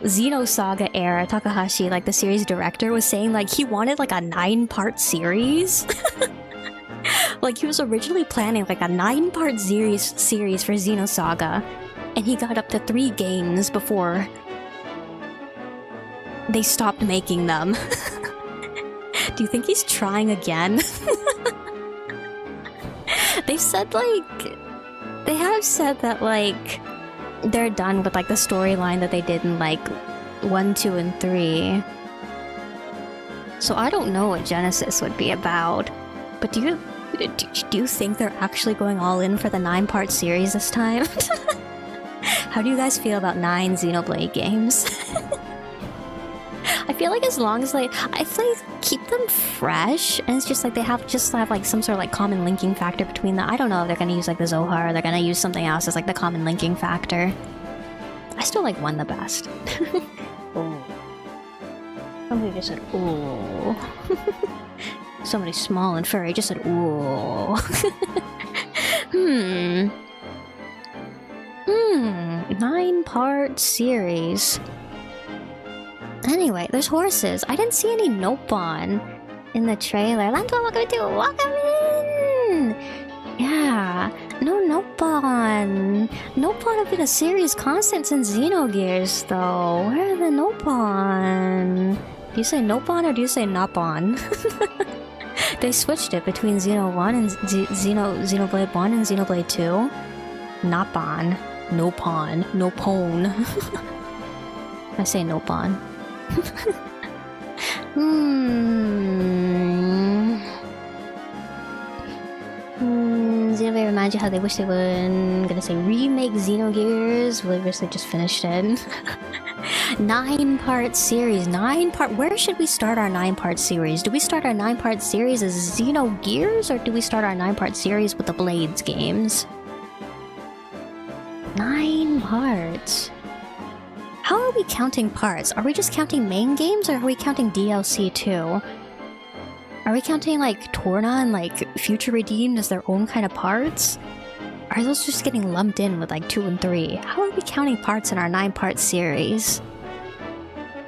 Xenosaga era, Takahashi, like the series director, was saying like he wanted like a 9-part series? Like he was originally planning like a 9-part series for Xenosaga, and he got up to 3 games before they stopped making them. Do you think he's trying again? They said they have said that like they're done with like the storyline that they did in like 1, 2, and 3. So I don't know what Genesis would be about. But do you think they're actually going all in for the 9-part series this time? How do you guys feel about 9 Xenoblade games? I feel like as long as I feel like keep them fresh, and it's just like they have like some sort of like common linking factor between them. I don't know if they're gonna use like the Zohar or they're gonna use something else as like the common linking factor. I still like 1 the best. Oh. Somebody just said ooh. Somebody small and furry just said ooh. 9-part series. Anyway, there's horses. I didn't see any Nopon in the trailer. Welcome in! Yeah, no Nopon. Nopon have been a series constant since Xenogears, though. Where are the Nopon? Do you say Nopon or do you say Napon? They switched it between Xeno 1 and Xenoblade 1 and Xenoblade 2. Napon. Nopon. Nopone. I say Nopon. Xenoblade reminds you how they wish they would. I'm gonna say remake Xenogears. Well, I guess they just finished it. 9-part series. 9-part. Where should we start our 9-part series? Do we start our 9-part series as Xenogears, or do we start our 9-part series with the Blades games? 9 parts. How are we counting parts? Are we just counting main games, or are we counting DLC too? Are we counting like Torna and like Future Redeemed as their own kind of parts? Are those just getting lumped in with like 2 and 3? How are we counting parts in our 9-part series?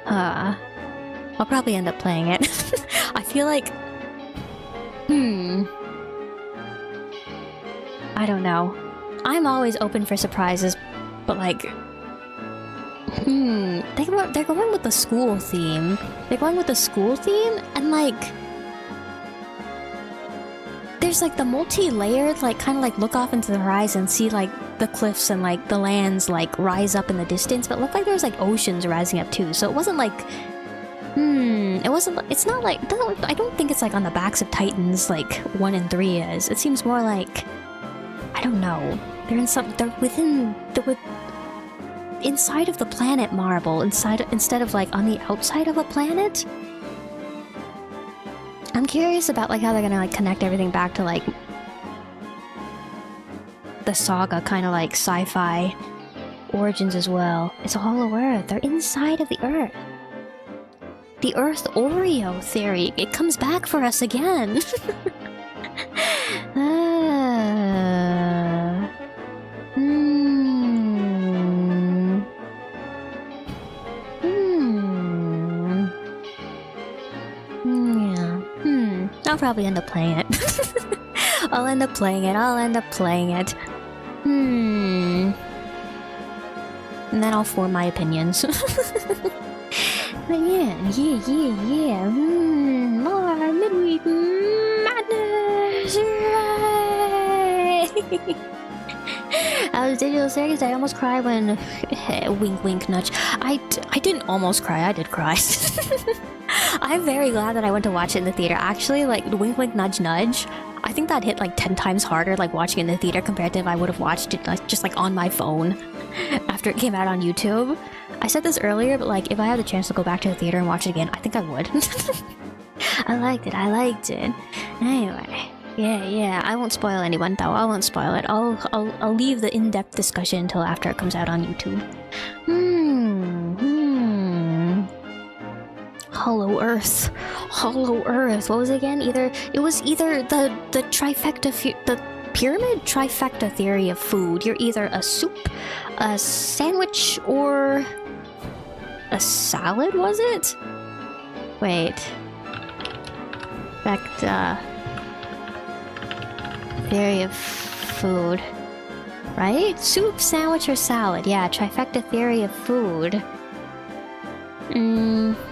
I'll probably end up playing it. I feel like... I don't know. I'm always open for surprises, but like... They're going with the school theme. They're going with the school theme, and like... There's like the multi-layered, like kind of like look off into the horizon, see like the cliffs and like the lands like rise up in the distance, but it looked like there's like oceans rising up too. So it wasn't like, it's not like, I don't think it's like on the backs of Titans like 1 and 3 is. It seems more like, I don't know. They're inside of the planet Marble, instead of like on the outside of a planet. I'm curious about like how they're gonna like connect everything back to like the saga kind of like sci-fi origins as well. It's a hollow earth. They're inside of the earth. The Earth Oreo theory. It comes back for us again. I'll probably end up playing it. I'll end up playing it. And then I'll form my opinions. But yeah. More midweek madness! Hooray! I was digital series. I almost cried when wink wink nudge. I didn't almost cry. I did cry. I'm very glad that I went to watch it in the theater. Actually, like wink wink nudge nudge. I think that hit like 10 times harder like watching it in the theater compared to if I would have watched it like just like on my phone after it came out on YouTube. I said this earlier, but like if I had the chance to go back to the theater and watch it again, I think I would. I liked it. Anyway, yeah. I won't spoil anyone though. I won't spoil it. I'll leave the in-depth discussion until after it comes out on YouTube. Hollow Earth. What was it again? It was either the trifecta, the pyramid trifecta theory of food. You're either a soup, a sandwich, or a salad, was it? Wait. Theory of food. Right? Soup, sandwich, or salad. Yeah, trifecta theory of food.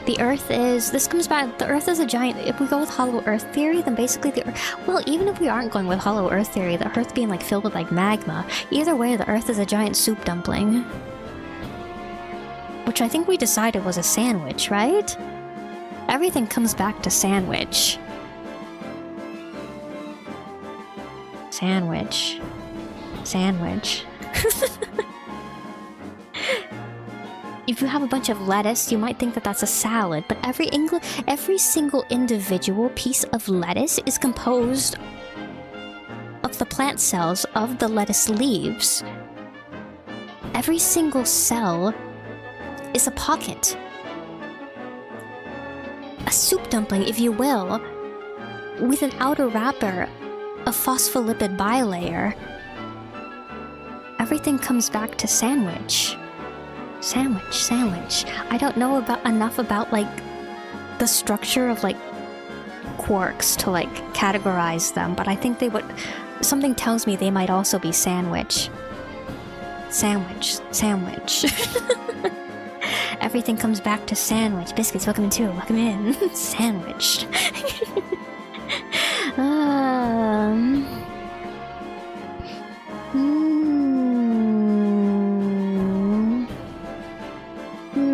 The Earth is... This comes back... The Earth is a giant... If we go with Hollow Earth theory, then basically the Earth... Well, even if we aren't going with Hollow Earth theory, the Earth being like filled with like magma, either way, the Earth is a giant soup dumpling. Which I think we decided was a sandwich, right? Everything comes back to sandwich. Sandwich. If you have a bunch of lettuce, you might think that that's a salad, but every single individual piece of lettuce is composed of the plant cells of the lettuce leaves. Every single cell is a pocket. A soup dumpling, if you will, with an outer wrapper of phospholipid bilayer. Everything comes back to sandwich. Sandwich. I don't know enough about like the structure of like quarks to like categorize them, but I think they would. Something tells me they might also be sandwich. Everything comes back to sandwich. Biscuits, welcome in. Sandwiched.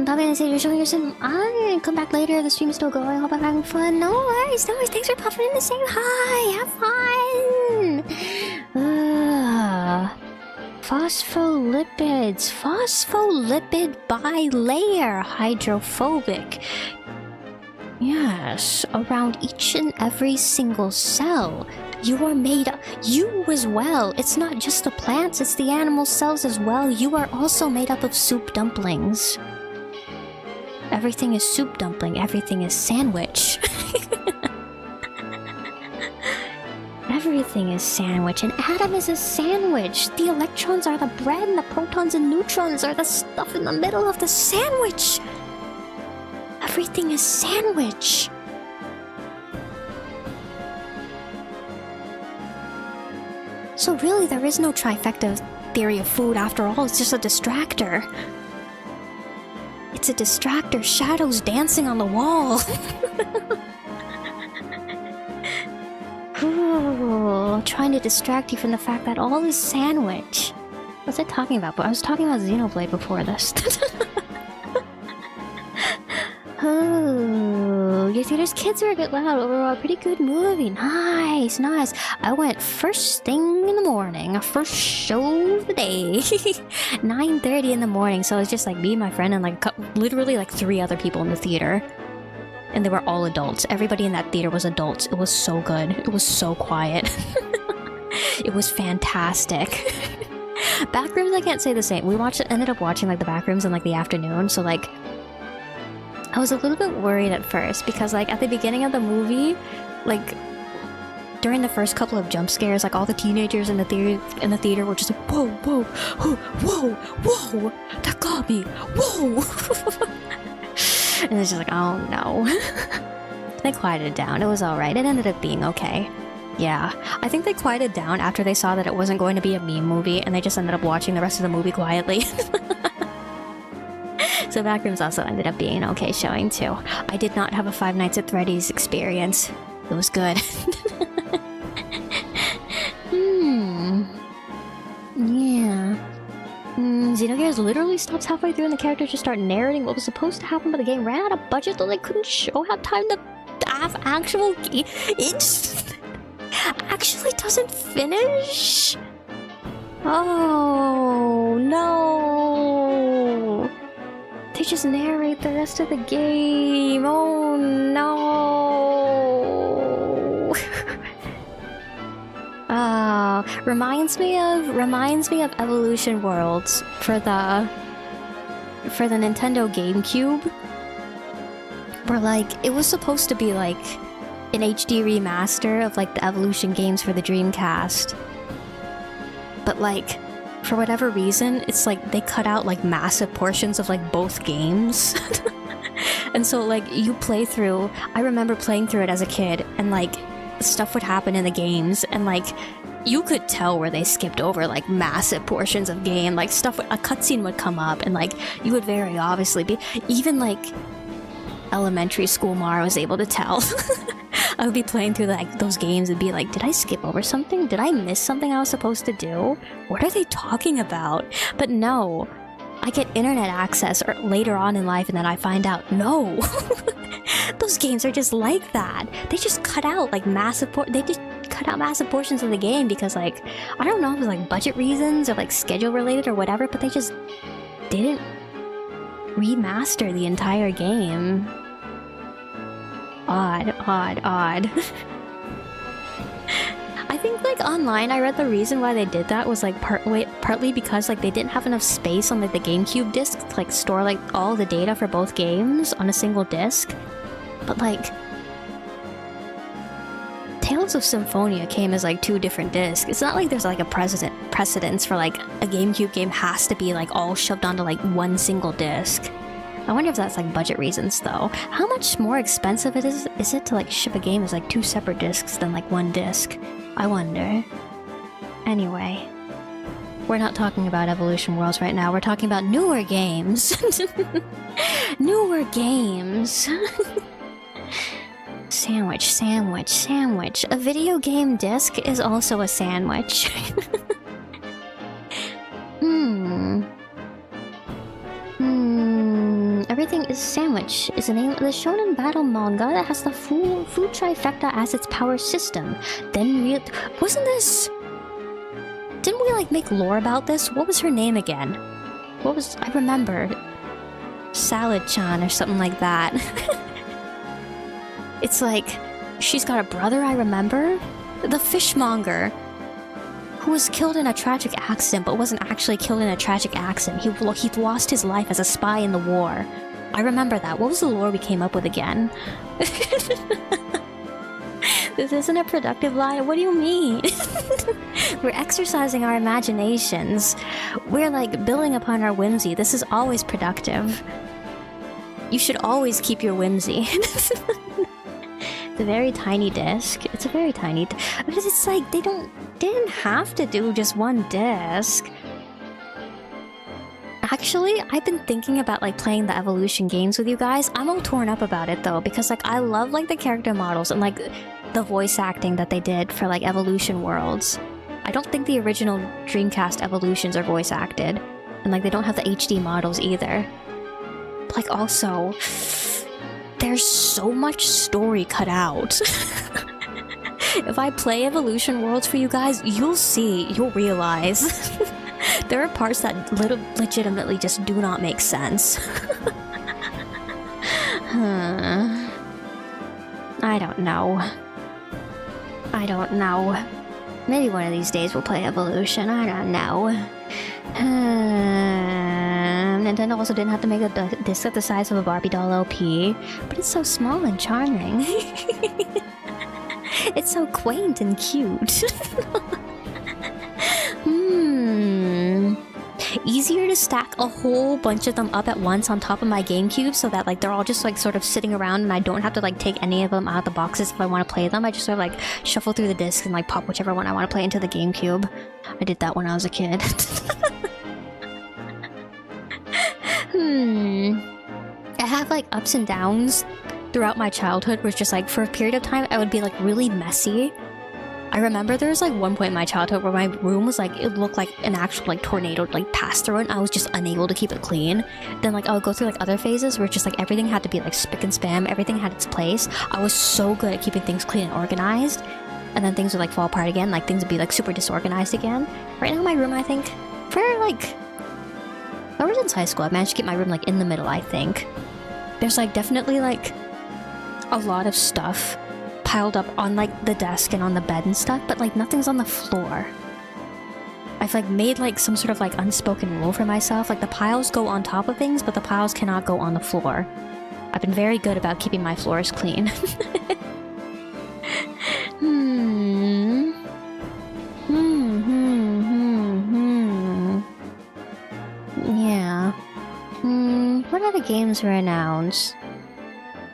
Probably gonna say you're showing your sim. I come back later. The stream is still going. Hope I'm having fun. No worries. Thanks for popping in to say hi. Have fun. Phospholipids. Phospholipid bilayer. Hydrophobic. Yes, around each and every single cell. You are made up. You as well. It's not just the plants, it's the animal cells as well. You are also made up of soup dumplings. Everything is soup dumpling. Everything is sandwich. Everything is sandwich. An atom is a sandwich. The electrons are the bread and the protons and neutrons are the stuff in the middle of the sandwich. Everything is sandwich. So really, there is no trifecta theory of food after all. It's just a distractor. It's a distractor. Shadows dancing on the wall. Ooh, trying to distract you from the fact that all is sandwich. What's I talking about? But I was talking about Xenoblade before this. Oh, your theater's kids are a bit loud. Overall, pretty good movie. Nice. I went first thing in the morning. First show of the day. 9:30 in the morning. So it was just like me, my friend, and like literally like 3 other people in the theater. And they were all adults. Everybody in that theater was adults. It was so good. It was so quiet. It was fantastic. Backrooms, I can't say the same. We ended up watching like the Backrooms in like the afternoon, so like I was a little bit worried at first because like at the beginning of the movie, like during the first couple of jump scares, like all the teenagers in the theater were just like, whoa, whoa, whoa, whoa, whoa, that got me, whoa. And it's just like, oh no. They quieted it down. It was alright. It ended up being okay. Yeah, I think they quieted down after they saw that it wasn't going to be a meme movie, and they just ended up watching the rest of the movie quietly. So Backrooms also ended up being an okay showing too. I did not have a Five Nights at Freddy's experience. It was good. Yeah. Xenogears literally stops halfway through and the characters just start narrating what was supposed to happen, but the game ran out of budget, though they couldn't have time to have actual it just actually doesn't finish. Oh no. They just narrate the rest of the game. Oh no. Reminds me of Evolution Worlds for the Nintendo GameCube, where like it was supposed to be like an HD remaster of like the Evolution games for the Dreamcast, but like for whatever reason it's like they cut out like massive portions of like both games. And so like you play through, I remember playing through it as a kid, and like stuff would happen in the games, and like you could tell where they skipped over like massive portions of game, like stuff, a cutscene would come up and like you would very obviously be, even like elementary school Mara was able to tell. I would be playing through like those games and be like, did I skip over something? Did I miss something I was supposed to do? What are they talking about? But no, I get internet access or later on in life and then I find out, no. Those games are just like that. They just cut out like massive portions of the game because like, I don't know if it was like budget reasons or like schedule related or whatever, but they just didn't remaster the entire game. Odd. I think like online I read the reason why they did that was like partly because like they didn't have enough space on like the GameCube disc to like store like all the data for both games on a single disc. But like Tales of Symphonia came as like 2 different discs. It's not like there's like a precedence for like a GameCube game has to be like all shoved onto like one single disc. I wonder if that's like budget reasons though. How much more expensive is it to like ship a game as like 2 separate discs than like 1 disc? I wonder. Anyway, we're not talking about Evolution Worlds right now. We're talking about newer games. Newer games. Sandwich. A video game disc is also a sandwich. Everything is Sandwich is the name of the shonen battle manga that has the food trifecta as its power system. Didn't we like make lore about this? What was her name again? I remember Salad-chan or something like that. It's like she's got a brother, I remember, the fishmonger, who was killed in a tragic accident but wasn't actually killed in a tragic accident. He lost his life as a spy in the war. I remember that. What was the lore we came up with again? This isn't a productive line. What do you mean? We're exercising our imaginations. We're like building upon our whimsy. This is always productive. You should always keep your whimsy. It's a very tiny disc. It's a very tiny... Because it's like, they didn't have to do just one disc. Actually, I've been thinking about like playing the Evolution games with you guys. I'm all torn up about it though, because like I love like the character models and like the voice acting that they did for like Evolution Worlds. I don't think the original Dreamcast Evolutions are voice acted, and like they don't have the HD models either. But like also, there's so much story cut out. If I play Evolution Worlds for you guys, you'll realize. There are parts that legitimately just do not make sense. I don't know. Maybe one of these days we'll play Evolution. I don't know. Nintendo also didn't have to make a disc at the size of a Barbie doll LP, but it's so small and charming. It's so quaint and cute. Easier to stack a whole bunch of them up at once on top of my GameCube so that like they're all just like sort of sitting around and I don't have to like take any of them out of the boxes if I want to play them. I just sort of like shuffle through the discs and like pop whichever one I want to play into the GameCube. I did that when I was a kid. I have like ups and downs throughout my childhood where it's just like for a period of time I would be like really messy. I remember there was like one point in my childhood where my room was like, it looked like an actual like tornado like passed through it and I was just unable to keep it clean. Then like I would go through like other phases where it's just like everything had to be like spick and span, everything had its place. I was so good at keeping things clean and organized. And then things would like fall apart again, like things would be like super disorganized again. Right now my room, I think, for like, ever since high school, I've managed to keep my room like in the middle, I think. There's like definitely like a lot of stuff piled up on like the desk and on the bed and stuff, but like nothing's on the floor. I've like made like some sort of like unspoken rule for myself, like the piles go on top of things, but the piles cannot go on the floor. I've been very good about keeping my floors clean. Yeah. What other games were announced?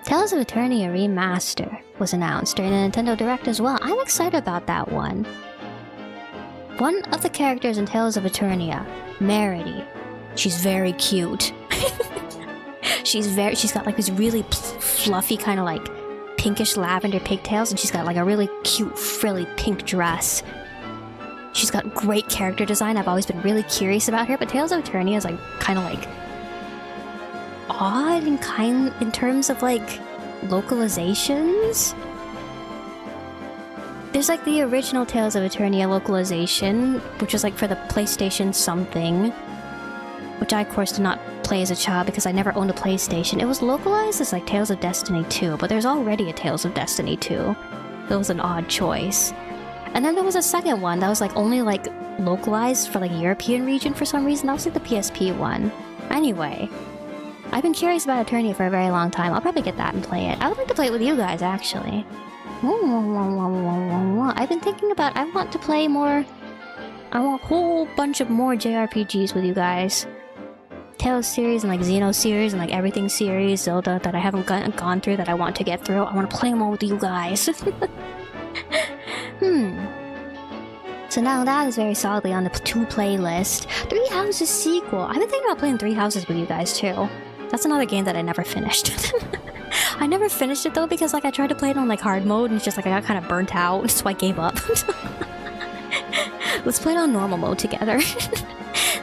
Tales of Eternia Remaster was announced during the Nintendo Direct as well. I'm excited about that one. One of the characters in Tales of Eternia, Merity, she's very cute. She's got like these really fluffy kind of like pinkish lavender pigtails, and she's got like a really cute frilly pink dress. She's got great character design. I've always been really curious about her, but Tales of Eternia is like kind of like odd and kind in terms of like localizations. There's like the original Tales of Eternia localization, which was like for the PlayStation something, which I of course did not play as a child because I never owned a PlayStation. It was localized as like Tales of Destiny 2, but there's already a Tales of Destiny 2. It was an odd choice. And then there was a second one that was like only like localized for like European region for some reason. That was like the PSP one. Anyway, I've been curious about Eternia for a very long time. I'll probably get that and play it. I would like to play it with you guys, actually. I've been thinking about, I want to play more, I want a whole bunch of more JRPGs with you guys. Tales series and like Xeno series and like everything series, Zelda that I haven't gone through that I want to get through. I want to play them all with you guys. So now that is very solidly on the to-play list. Three Houses sequel. I've been thinking about playing Three Houses with you guys too. That's another game that I never finished. I never finished it though because like I tried to play it on like hard mode and it's just like I got kind of burnt out, so I gave up. Let's play it on normal mode together.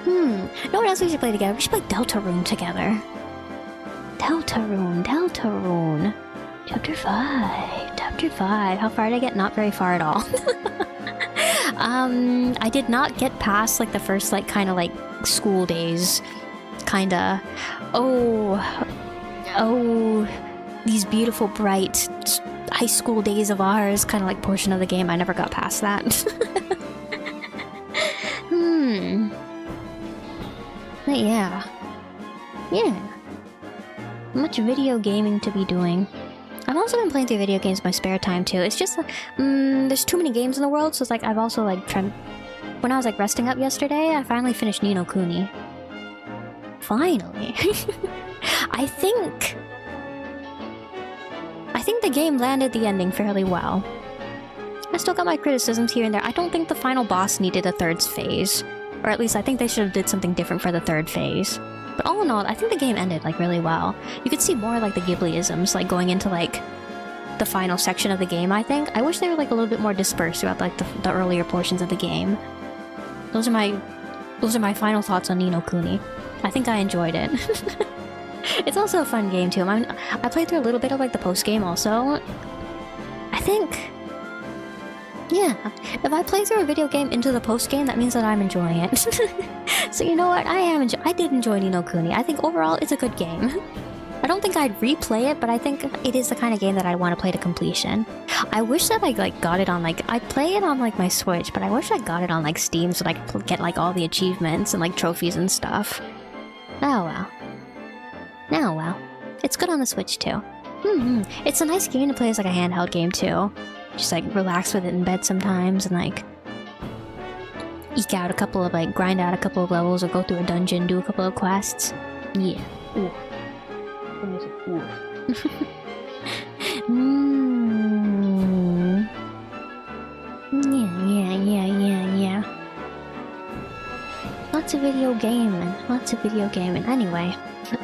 You know what else we should play together? We should play Deltarune together. Deltarune. Chapter 5. Chapter 5. How far did I get? Not very far at all. I did not get past like the first like kind of like school days. Kinda. Oh, these beautiful, bright high school days of ours kind of like portion of the game. I never got past that. But yeah. Much video gaming to be doing. I've also been playing through video games in my spare time too. It's just there's too many games in the world, so it's like I've also like tried. When I was like resting up yesterday, I finally finished Ni no Kuni. Finally. I think the game landed the ending fairly well. I still got my criticisms here and there. I don't think the final boss needed a third phase. Or at least I think they should have did something different for the third phase. But all in all, I think the game ended like really well. You could see more like the Ghibli-isms like going into like the final section of the game, I think. I wish they were like a little bit more dispersed throughout like the earlier portions of the game. Those are my final thoughts on Ni no Kuni. I think I enjoyed it. It's also a fun game too. I played through a little bit of like the post-game also. I think... yeah, if I play through a video game into the post-game, that means that I'm enjoying it. So you know what? I did enjoy Ni no Kuni. I think overall it's a good game. I don't think I'd replay it, but I think it is the kind of game that I'd want to play to completion. I wish that I like got it on like I play it on like my Switch, but I wish I got it on like Steam so I could get like all the achievements and like trophies and stuff. Oh well. Oh well. It's good on the Switch too. It's a nice game to play as like a handheld game too. Just like relax with it in bed sometimes and like eke out a couple of like grind out a couple of levels or go through a dungeon, do a couple of quests. Yeah. Ooh. Yeah. Lots of video gaming. Anyway,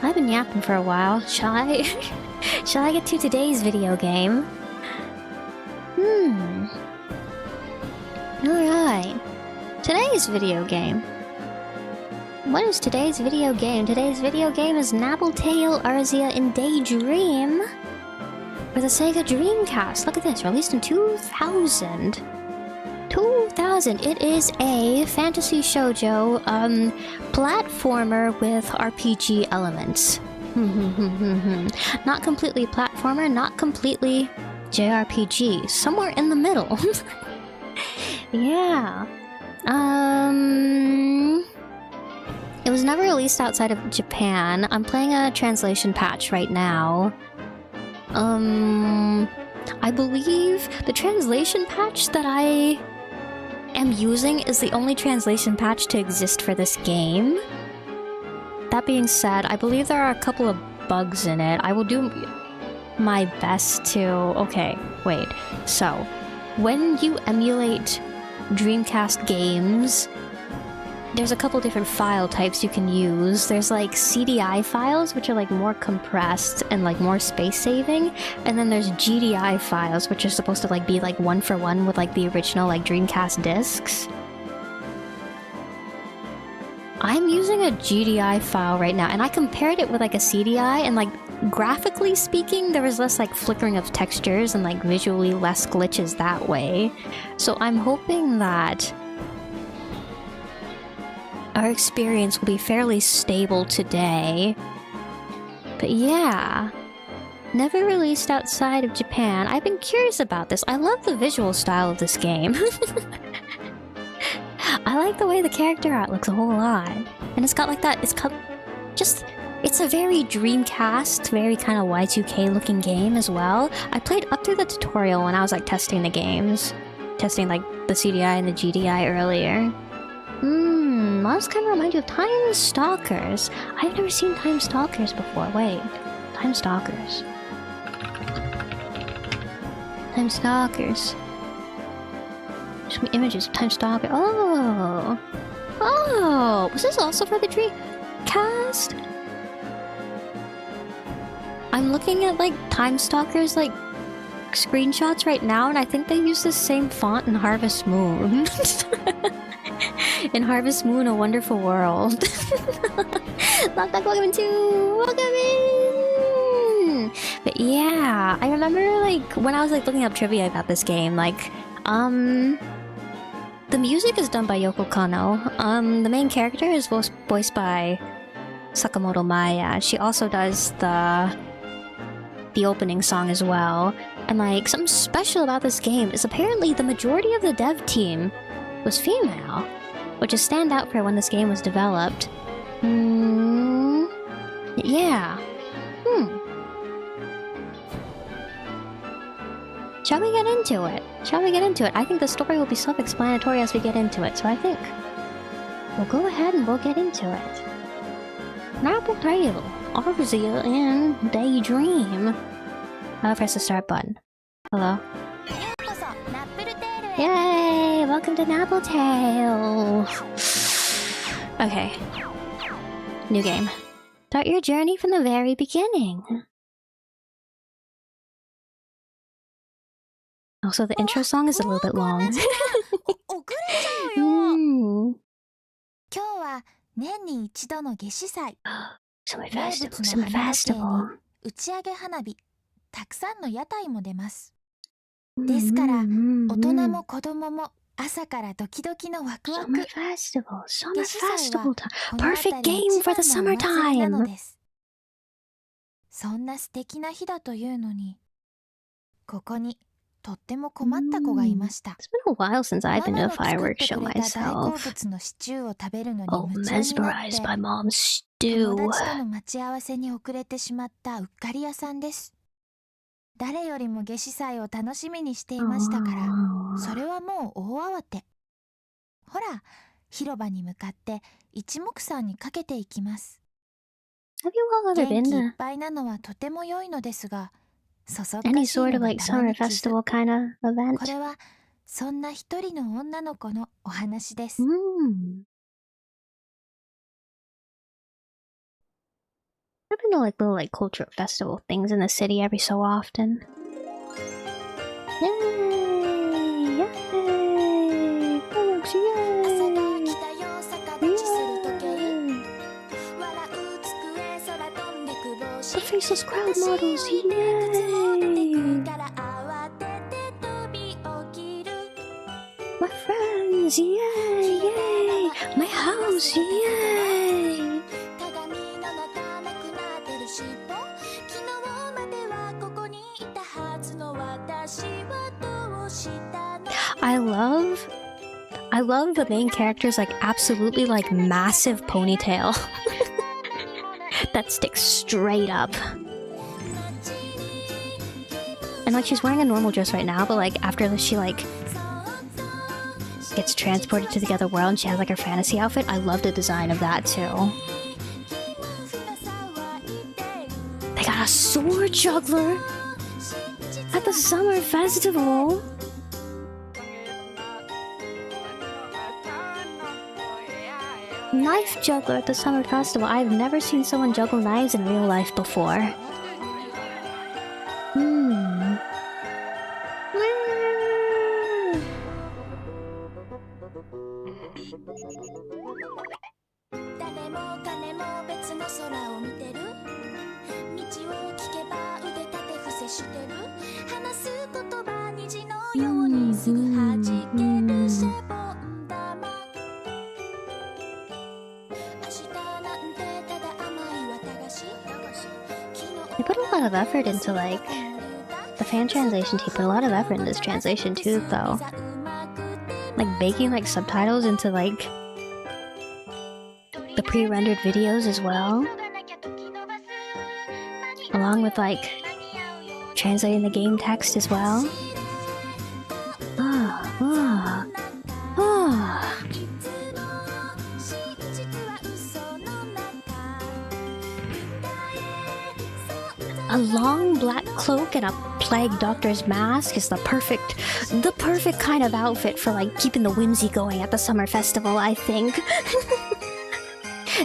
I've been yapping for a while. Shall I? Shall I get to today's video game? Alright. Today's video game. What is today's video game? Today's video game is Napple, ARSIA, and DAYDREAM for the Sega Dreamcast. Look at this, released in 2000. 2000. It is a fantasy shoujo platformer with RPG elements. Not completely platformer, not completely JRPG. Somewhere in the middle. Yeah. It was never released outside of Japan. I'm playing a translation patch right now. I believe the translation patch that I am using is the only translation patch to exist for this game. That being said, I believe there are a couple of bugs in it. I will do my best to... Okay, wait. So, when you emulate Dreamcast games, there's a couple different file types you can use. There's like CDI files, which are like more compressed and like more space saving, and then there's GDI files, which are supposed to like be like one for one with like the original like Dreamcast discs. I'm using a GDI file right now, and I compared it with like a CDI, and like graphically speaking, there was less like flickering of textures and like visually less glitches that way. So I'm hoping that our experience will be fairly stable today. But yeah, never released outside of Japan. I've been curious about this. I love the visual style of this game. I like the way the character art looks a whole lot. And it's got like that, it's a very Dreamcast, very kind of Y2K looking game as well. I played up through the tutorial when I was like testing the games. Testing like the CDI and the GDI earlier. Well, this kind of reminds you of Time Stalkers. I've never seen Time Stalkers before. Wait. Time Stalkers. Time Stalkers. Show me images of Time Stalker. Oh! Oh! Was this also for the Dreamcast? I'm looking at like Time Stalkers like screenshots right now, and I think they use the same font in Harvest Moon. In Harvest Moon, A Wonderful World. Welcome in! But yeah, I remember like when I was like looking up trivia about this game, like the music is done by Yoko Kanno. The main character is voiced by Sakamoto Maya. She also does the opening song as well. And like something special about this game is apparently the majority of the dev team was female, which is standout for when this game was developed. Yeah. Shall we get into it? I think the story will be self-explanatory as we get into it, so I think we'll go ahead and we'll get into it. Napple, ARSIA, and DAYDREAM. I'll press the start button. Hello? Yay! Welcome to Napple Tale! Okay. New game. Start your journey from the very beginning. Also, the intro song is a little bit long. Summer festival. ですから、大人も子供も朝からドキドキのワクワク。Summer festival time. Perfect game for the summertime. そんな素敵な日だというのに、ここにとっても困った子がいました。 It's been a while since I've マ been マ to a の作っ fireworks て show くれた大好 myself. 物のシチューを食べるのに Oh, 夢中になって、 mesmerized by mom's 友 stew. 達との待ち合わせに遅れてしまったうっかり屋さんです。誰よりも夏至祭を楽しみにしていましたから、それはもう大慌て。ほら、広場に向かって一目散にかけていきます。 Have you all ever 元 been 気いっ to ぱいなのはとても良いのですが、そそっ any かしい sort の of が like たま summer に傷。 festival kind of こ event? れはそんな一人の女の子のお話です。 I've been to like little like cultural festival things in the city every so often. Yay! Yay! Fireworks! 朝が Yay! 来たよ逆立ちする時計、 Yay! 笑う机空飛んでく帽子、 The faceless crowd 私 models! を見て靴も出てく Yay! から慌てて飛び起きる。 My friends! Yay! Yay! My house! Yay! 鏡の中なくなってる尻尾、昨日まではここにいたはずの私はどうしたの。 I love the main character's like absolutely like massive ponytail that sticks straight up. And like she's wearing a normal dress right now, but like after she like gets transported to the other world and she has like her fantasy outfit, I love the design of that too. They got a sword juggler at the summer festival. Knife juggler at the summer festival. I've never seen someone juggle knives in real life before. Hmm. 誰も彼も別の空を見てる、道を聞けば腕立て伏せしてる、話す言葉虹のようにすぐ弾けるシャボン玉、明日なんてただ甘い綿菓子。 They put a lot of effort into like the fan translation team put a lot of effort in this translation too though. Like baking like subtitles into like the pre-rendered videos as well. Along with like translating the game text as well. A long black cloak and a plague doctor's mask is the perfect kind of outfit for like keeping the whimsy going at the summer festival, I think.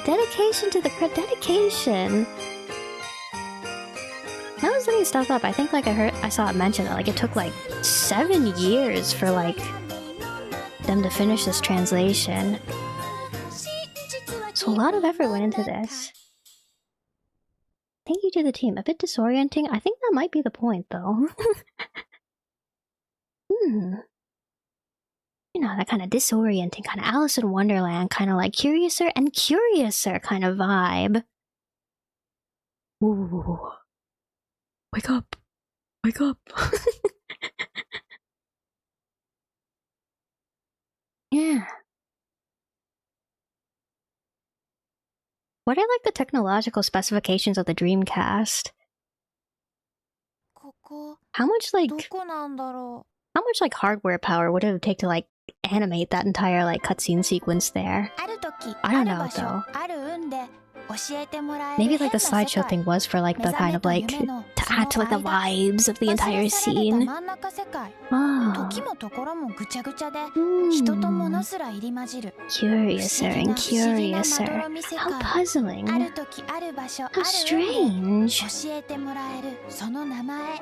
Dedication to the dedication. Now I was looking stuff up. I think like I saw it mentioned that like it took like 7 years for like them to finish this translation. So a lot of effort went into this. Thank you to the team. A bit disorienting. I think that might be the point though. You know, that kind of disorienting, kind of Alice in Wonderland, kind of like Curioser and Curiouser kind of vibe. Ooh. Wake up. Wake up. Yeah. What are like the technological specifications of the Dreamcast? ここ How much どこなんだろ how much like hardware power would it take to like animate that entire like cutscene sequence there? う。ある時 I don't ある know 場所 though. ある運で教えてもらえる Maybe 変 like な the 世 slideshow 界。 thing was for like the kind of like to add to like the vibes of the 忘 entire れ去られた scene. 真ん中世界。 Oh. 時もところもぐちゃぐちゃで、人と物すら入り混じる。 Curiouser and Curiouser. How puzzling. ある時ある場所あ How る運で strange. 教えてもらえるその名前。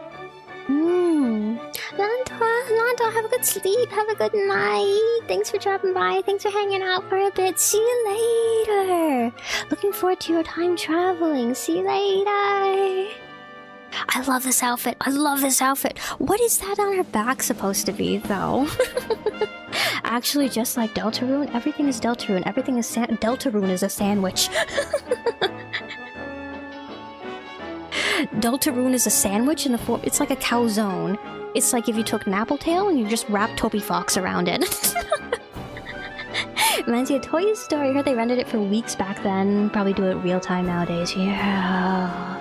Lando, have a good sleep. Have a good night. Thanks for dropping by. Thanks for hanging out for a bit. See you later. Looking forward to your time traveling. See you later. I love this outfit. I love this outfit. What is that on her back supposed to be, though? Actually, just like Deltarune, everything is Deltarune. Everything is Deltarune is a sandwich. Deltarune is a sandwich in the form. It's like a calzone. It's like if you took Napple tail and you just wrapped Toby Fox around it. Reminds me of Toy Story. I heard they rendered it for weeks back then. Probably do it real time nowadays. Yeah.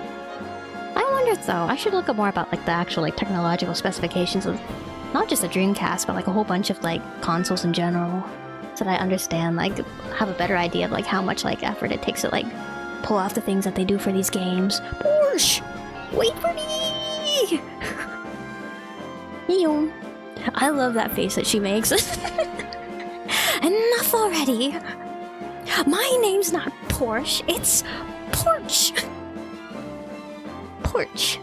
I wonder though. I should look up more about like the actual like technological specifications of not just the Dreamcast, but like a whole bunch of like consoles in general, so that I understand, like, have a better idea of like how much like effort it takes to like pull off the things that they do for these games. Porsche, wait for me. Ew. I love that face that she makes. Enough already. My name's not Porsche, it's Porch. Porch.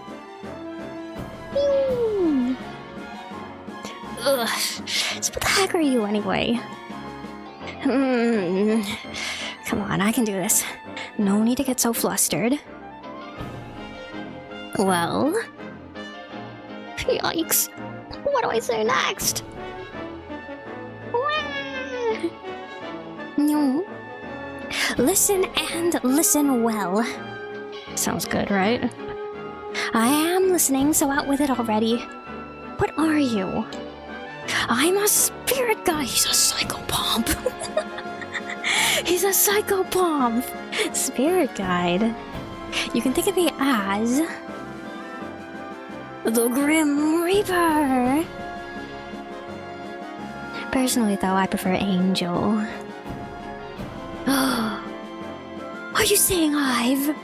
Ew. Ugh. So what the heck are you anyway? Come on, I can do this. No need to get so flustered. Well... Yikes. What do I say next? No. Listen and listen well. Sounds good, right? I am listening, so out with it already. What are you? I'm a spirit guy. He's a psychopomp. He's a psychopomp. Spirit guide. You can think of me as... the Grim Reaper. Personally, though, I prefer Angel. Are you saying I've...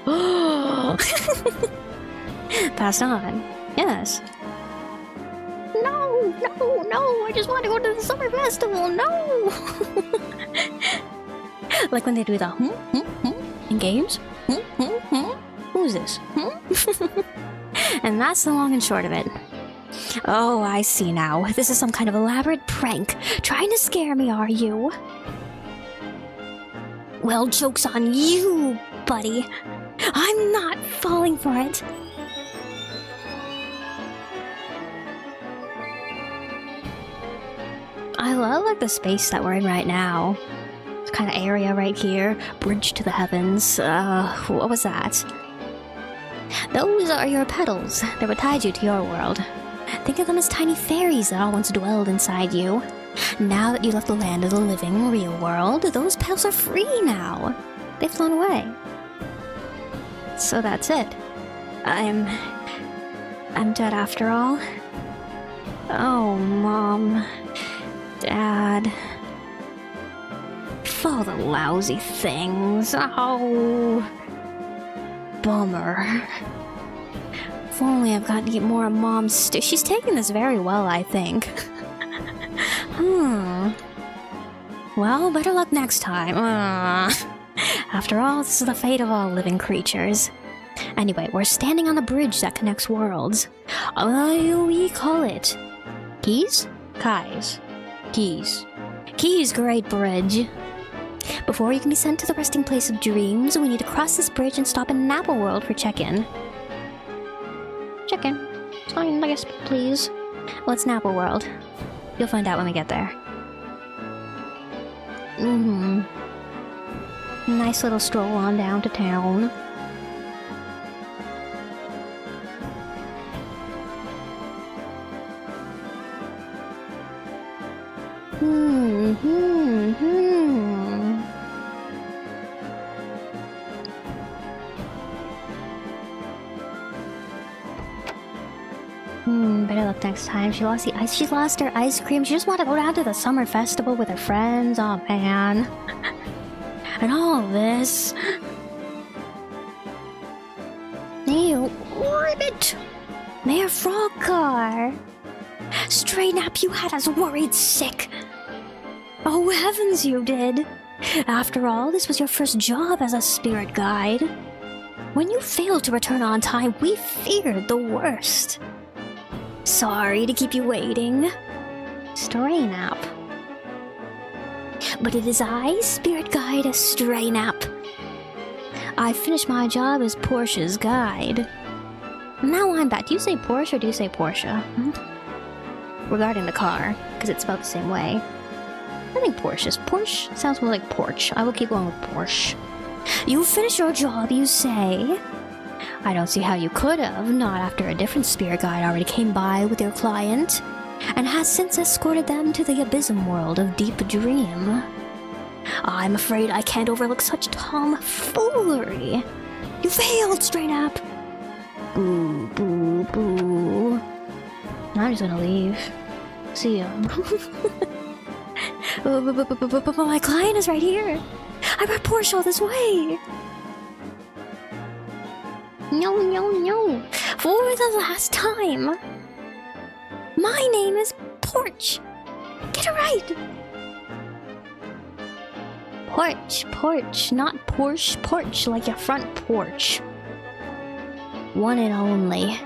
passed on? Yes. No, I just want to go to the summer festival, no! Like when they do the in games? Who's this? And that's the long and short of it. Oh, I see now. This is some kind of elaborate prank. Trying to scare me, are you? Well, joke's on you, buddy. I'm not falling for it. I love like the space that we're in right now. This kind of area right here. Bridge to the heavens. What was that? Those are your petals that would tide you to your world. Think of them as tiny fairies that all once dwelled inside you. Now that you left the land of the living, real world, those petals are free now. They've flown away. So that's it. I'm dead after all. Oh, Mom. Dad. For the lousy things. Oh. Bummer. If only I've got to get more of Mom's she's taking this very well, I think. Well, better luck next time. After all, this is the fate of all living creatures. Anyway, we're standing on the bridge that connects worlds. We call it... Keys? Kais. Keys. Keys, great bridge. Before you can be sent to the resting place of dreams, we need to cross this bridge and stop in Napple World for check-in. Check-in. Fine, I guess, please. What's Napple World? You'll find out when we get there. Nice little stroll on down to town. Better luck next time. She lost the ice. She's lost her ice cream. She just wanted to go down to the summer festival with her friends. Oh man. And all of this. Ew. Ribbit! Mayor Frog Car! Stray Nap, you had us worried sick. Oh heavens, you did. After all, this was your first job as a spirit guide. When you failed to return on time, we feared the worst. Sorry to keep you waiting. Stray Nap. But it is I, Spirit Guide Stray Nap. I finished my job as Portia's guide. Now I'm back. Do you say Porsche or do you say Portia? Regarding the car, because it's spelled the same way. I think Porsche's. Porsche sounds more like porch. I will keep going with Porsche. You finished your job, you say? I don't see how you could have, not after a different spirit guide already came by with your client, and has since escorted them to the abysm world of Deep Dream. I'm afraid I can't overlook such tomfoolery. You failed, Stray Nap! Boo, boo, boo. I'm just gonna leave. See ya. But my client is right here! I brought Porsche all this way! No, no, no! For the last time! My name is Porch! Get it right! Porch, not Porsche, porch, like your front porch. One and only.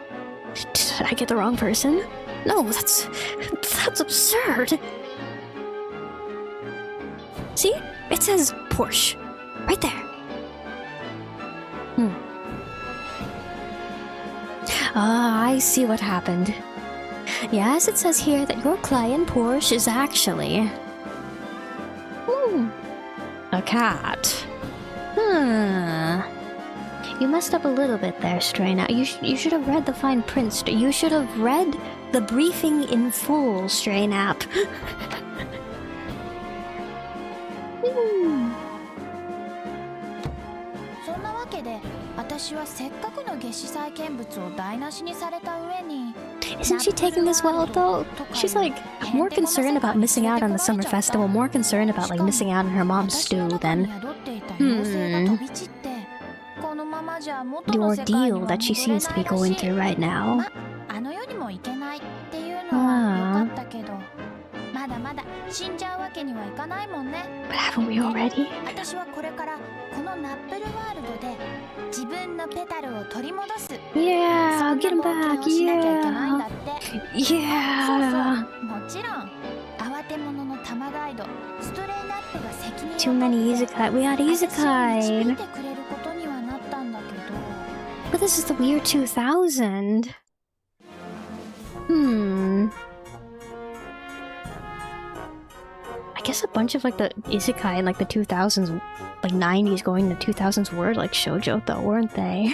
Did I get the wrong person? No, that's absurd! See? It says Porsche. Right there. I see what happened. Yes, it says here that your client Porsche is actually... a cat. You messed up a little bit there, Stray. Now, you should have read the fine print. You should have read the briefing in full, Stray Nap. そんなわけで、私はせっかくの夏至祭見物を台無しにされた上に。 Isn't she taking this well, though? She's like more concerned about missing out on the summer festival, more concerned about like missing out on her mom's stew than the ordeal that she seems to be going through right now. But haven't we already? Yeah, get him back, yeah. Yeah. Too many isekai. We got isekai. But this is the year 2000. I guess a bunch of like the isekai in like the 2000s, like 90s going to 2000s were like shoujo though, weren't they?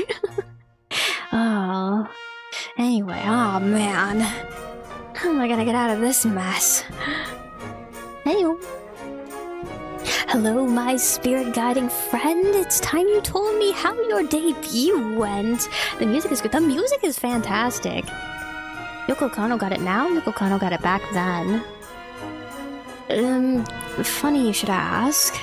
Oh. Anyway, oh man. How am I gonna get out of this mess? Anyway. Hello, my spirit guiding friend. It's time you told me how your debut went. The music is good. The music is fantastic. Yoko Kanno got it now, Yoko Kanno got it back then. Funny you should ask.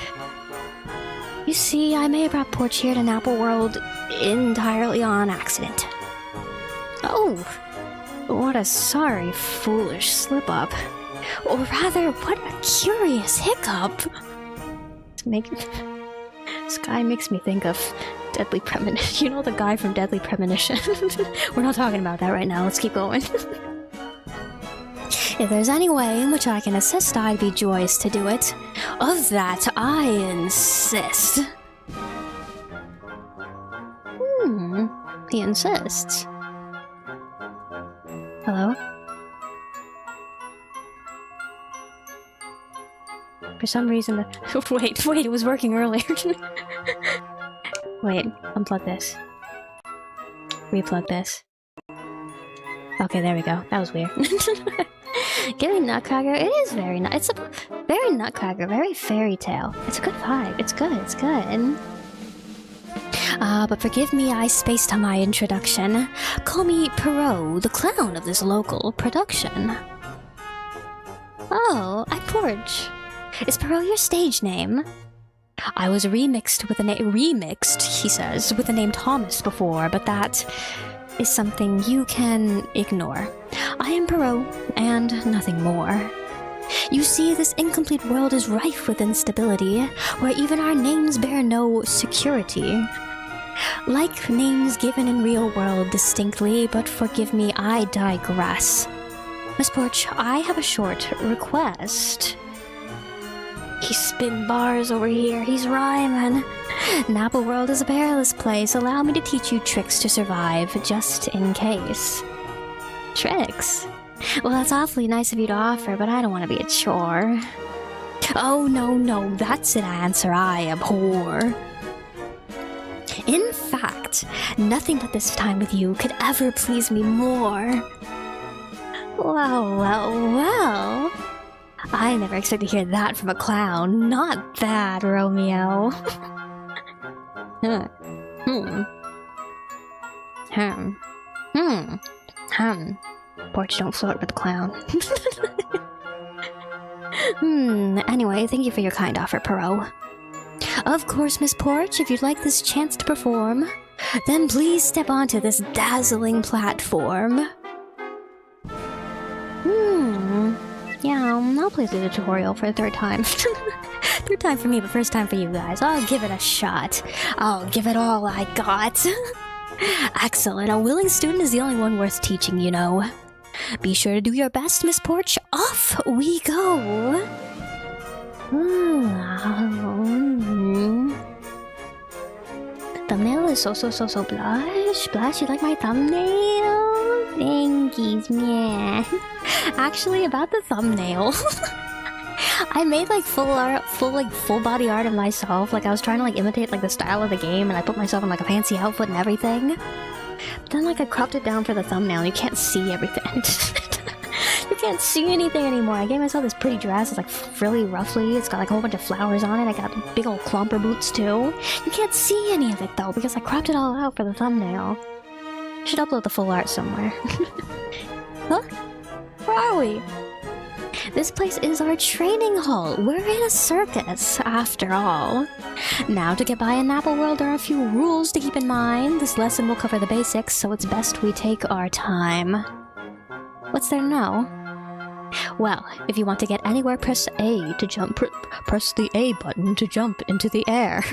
You see, I may have brought Porch here to Napple World entirely on accident. Oh, what a sorry, foolish slip-up. Or rather, what a curious hiccup. This guy makes me think of Deadly Premonition. You know the guy from Deadly Premonition? We're not talking about that right now, let's keep going. If there's any way in which I can assist, I'd be joyous to do it. Of that, I insist. He insists. Hello? For some reason the... wait, it was working earlier. Wait, unplug this. Replug this. Okay, there we go. That was weird. Giving Nutcracker, it is very it's a very Nutcracker, very fairy tale. It's a good vibe. It's good, it's good. But forgive me, I spaced on my introduction. Call me Perot, the clown of this local production. Oh, I'm Porch. Is Perot your stage name? I was remixed with the name he says, with the name Thomas before, but that is something you can ignore. I am Perot, and nothing more. You see, this incomplete world is rife with instability, where even our names bear no security. Like names given in real world distinctly, but forgive me, I digress. Miss Porch, I have a short request. He's spitting bars over here, he's rhyming. Napple World is a perilous place. Allow me to teach you tricks to survive, just in case. Tricks? Well, that's awfully nice of you to offer, but I don't want to be a chore. Oh, no, that's an answer I abhor. In fact, that. Nothing but this time with you could ever please me more. Well, well, well. I never expected to hear that from a clown. Not bad, Romeo. Porch, don't flirt with the clown. Anyway, thank you for your kind offer, Perot. Of course, Miss Porch, if you'd like this chance to perform, then please step onto this dazzling platform. Yeah, I'll play through the tutorial for the third time. Third time for me, but first time for you guys. I'll give it a shot. I'll give it all I got. Excellent. A willing student is the only one worth teaching, you know. Be sure to do your best, Miss Porch. Off we go. Thumbnail is so blush. Blush, you like my thumbnail? Thank you, man. Actually, about the thumbnail, I made like full body art of myself. Like I was trying to like imitate like the style of the game, and I put myself in like a fancy outfit and everything. But then like I cropped it down for the thumbnail, and you can't see everything. You can't see anything anymore. I gave myself this pretty dress. It's like frilly, ruffly. It's got like a whole bunch of flowers on it. I got big old clomper boots too. You can't see any of it though because I cropped it all out for the thumbnail. Should upload the full art somewhere. Huh? Where are we? This place is our training hall. We're in a circus, after all. Now, to get by in Napple World, there are a few rules to keep in mind. This lesson will cover the basics, so it's best we take our time. What's there now? Well, if you want to get anywhere, press A to jump. Press the A button to jump into the air.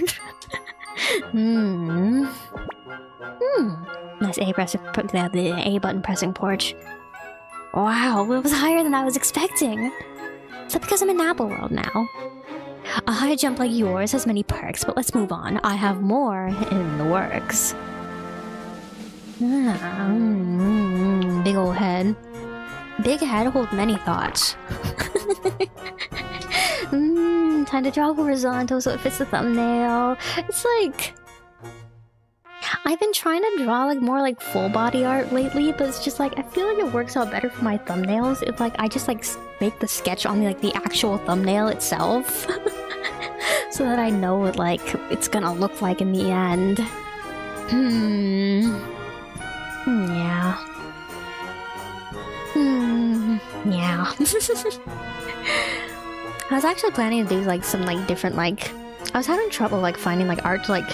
Nice the A button pressing, Porch. Wow, it was higher than I was expecting. Is that because I'm in Napple World now? A high jump like yours has many perks, but let's move on. I have more in the works. Big ol' head. Big head holds many thoughts. Time to draw horizontal so it fits the thumbnail. It's like... I've been trying to draw like more like full body art lately, but it's just like I feel like it works out better for my thumbnails if like I just like make the sketch on like the actual thumbnail itself. So that I know what like it's gonna look like in the end. Yeah. Yeah. I was actually planning to do like some like different like... I was having trouble like finding like art to like...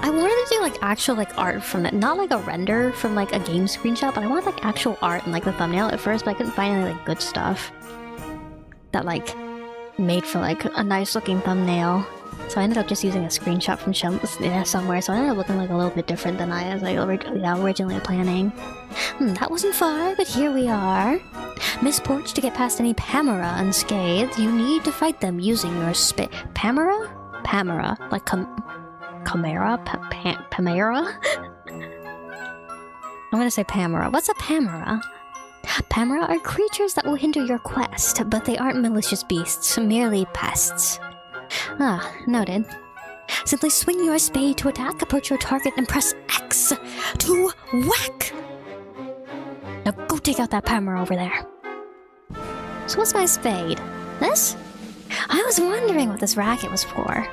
I wanted to do like actual like art from it, not like a render from like a game screenshot, but I wanted like actual art in like the thumbnail at first, but I couldn't find any like good stuff that like made for like a nice looking thumbnail. So I ended up just using a screenshot from somewhere, so I ended up looking like a little bit different than I was like originally planning. That wasn't far, but here we are. Miss Porch, to get past any Pamera unscathed, you need to fight them using your Pamera? Pamera. Like Chimera? Pamera? I'm gonna say Pamera. What's a Pamera? Pamera are creatures that will hinder your quest, but they aren't malicious beasts, merely pests. Ah, noted. Simply swing your spade to attack, approach your target, and press X to whack! Now go take out that Pamera over there. So what's my spade? This? I was wondering what this racket was for.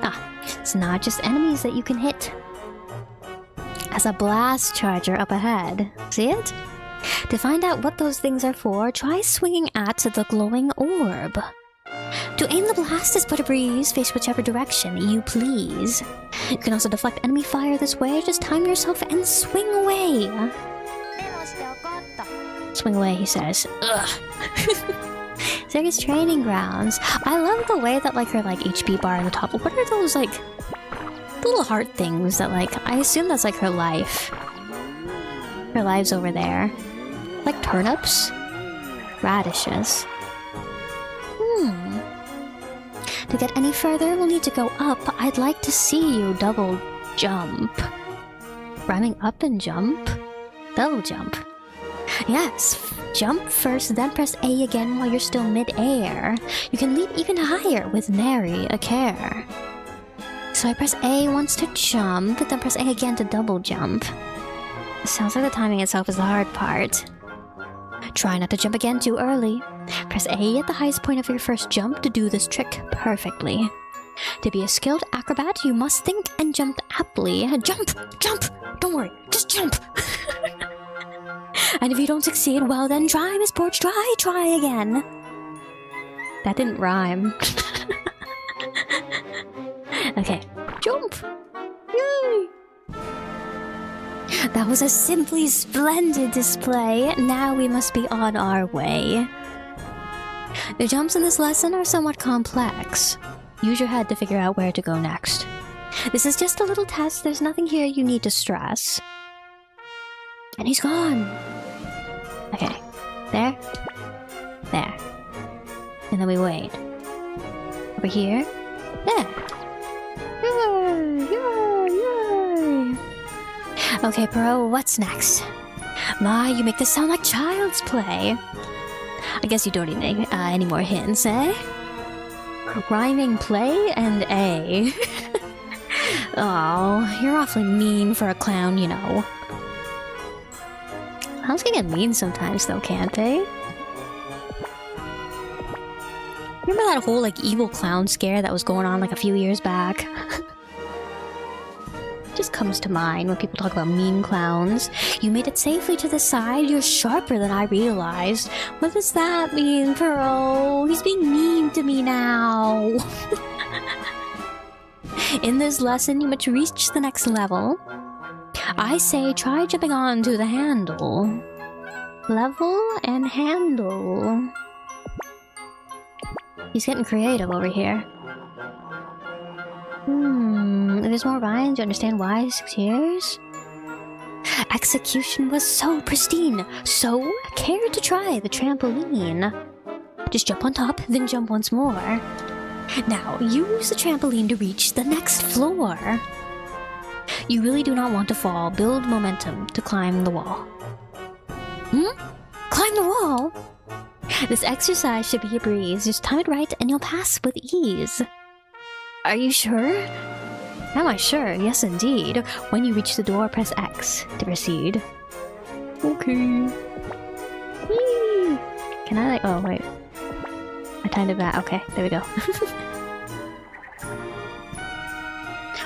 Ah, it's not just enemies that you can hit. As a blast charger up ahead. See it? To find out what those things are for, try swinging at the glowing orb. To aim the blast is but a breeze, face whichever direction you please. You can also deflect enemy fire this way, just time yourself and swing away. Swing away, he says. Ugh. Circus training grounds. I love the way that like her like HP bar on the top. What are those like little heart things that like I assume that's like her life. Her life's over there. Like turnips? Radishes. To get any further, we'll need to go up. I'd like to see you double jump. Rhyming up and jump? Double jump. Yes, jump first, then press A again while you're still mid-air. You can leap even higher with nary a care. So I press A once to jump, then press A again to double jump. Sounds like the timing itself is the hard part. Try not to jump again too early. Press A at the highest point of your first jump to do this trick perfectly. To be a skilled acrobat, you must think and jump aptly. Jump! Jump! Don't worry, just jump! And if you don't succeed, well then try, Miss Porch, try again. That didn't rhyme. Okay, jump! Yay! That was a simply splendid display. Now we must be on our way. The jumps in this lesson are somewhat complex. Use your head to figure out where to go next. This is just a little test. There's nothing here you need to stress. And he's gone. Okay. There. There. And then we wait. Over here. There. Yay! Yay! Yay! Okay, Pro, what's next? My, you make this sound like child's play. I guess you don't need any more hints, eh? Rhyming play and A. Oh, you're awfully mean for a clown, you know. Clowns can get mean sometimes, though, can't they? Remember that whole, like, evil clown scare that was going on, like, a few years back? Just comes to mind when people talk about mean clowns. You made it safely to the side. You're sharper than I realized. What does that mean, Pearl? He's being mean to me now. In this lesson, you must reach the next level. I say try jumping onto the handle. Level and handle. He's getting creative over here. There's more rhymes. You understand why 6 years? Execution was so pristine. So, care to try the trampoline. Just jump on top, then jump once more. Now, use the trampoline to reach the next floor. You really do not want to fall. Build momentum to climb the wall. Climb the wall? This exercise should be a breeze. Just time it right and you'll pass with ease. Are you sure? Am I sure? Yes, indeed. When you reach the door, press X to proceed. Okay. Whee! Can I, like... Oh, wait. I timed it back. Okay, there we go.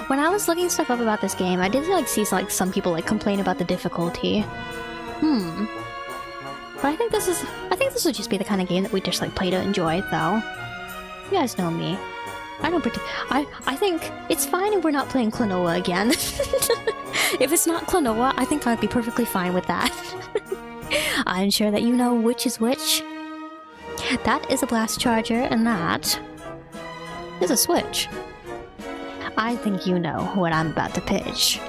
When I was looking stuff up about this game, I did, like, see some people, like, complain about the difficulty. But I think this would just be the kind of game that we just, like, play to enjoy, though. You guys know me. I don't I think it's fine if we're not playing Klonoa again. If it's not Klonoa, I think I'd be perfectly fine with that. I'm sure that you know which is which. That is a blast charger, and that is a switch. I think you know what I'm about to pitch.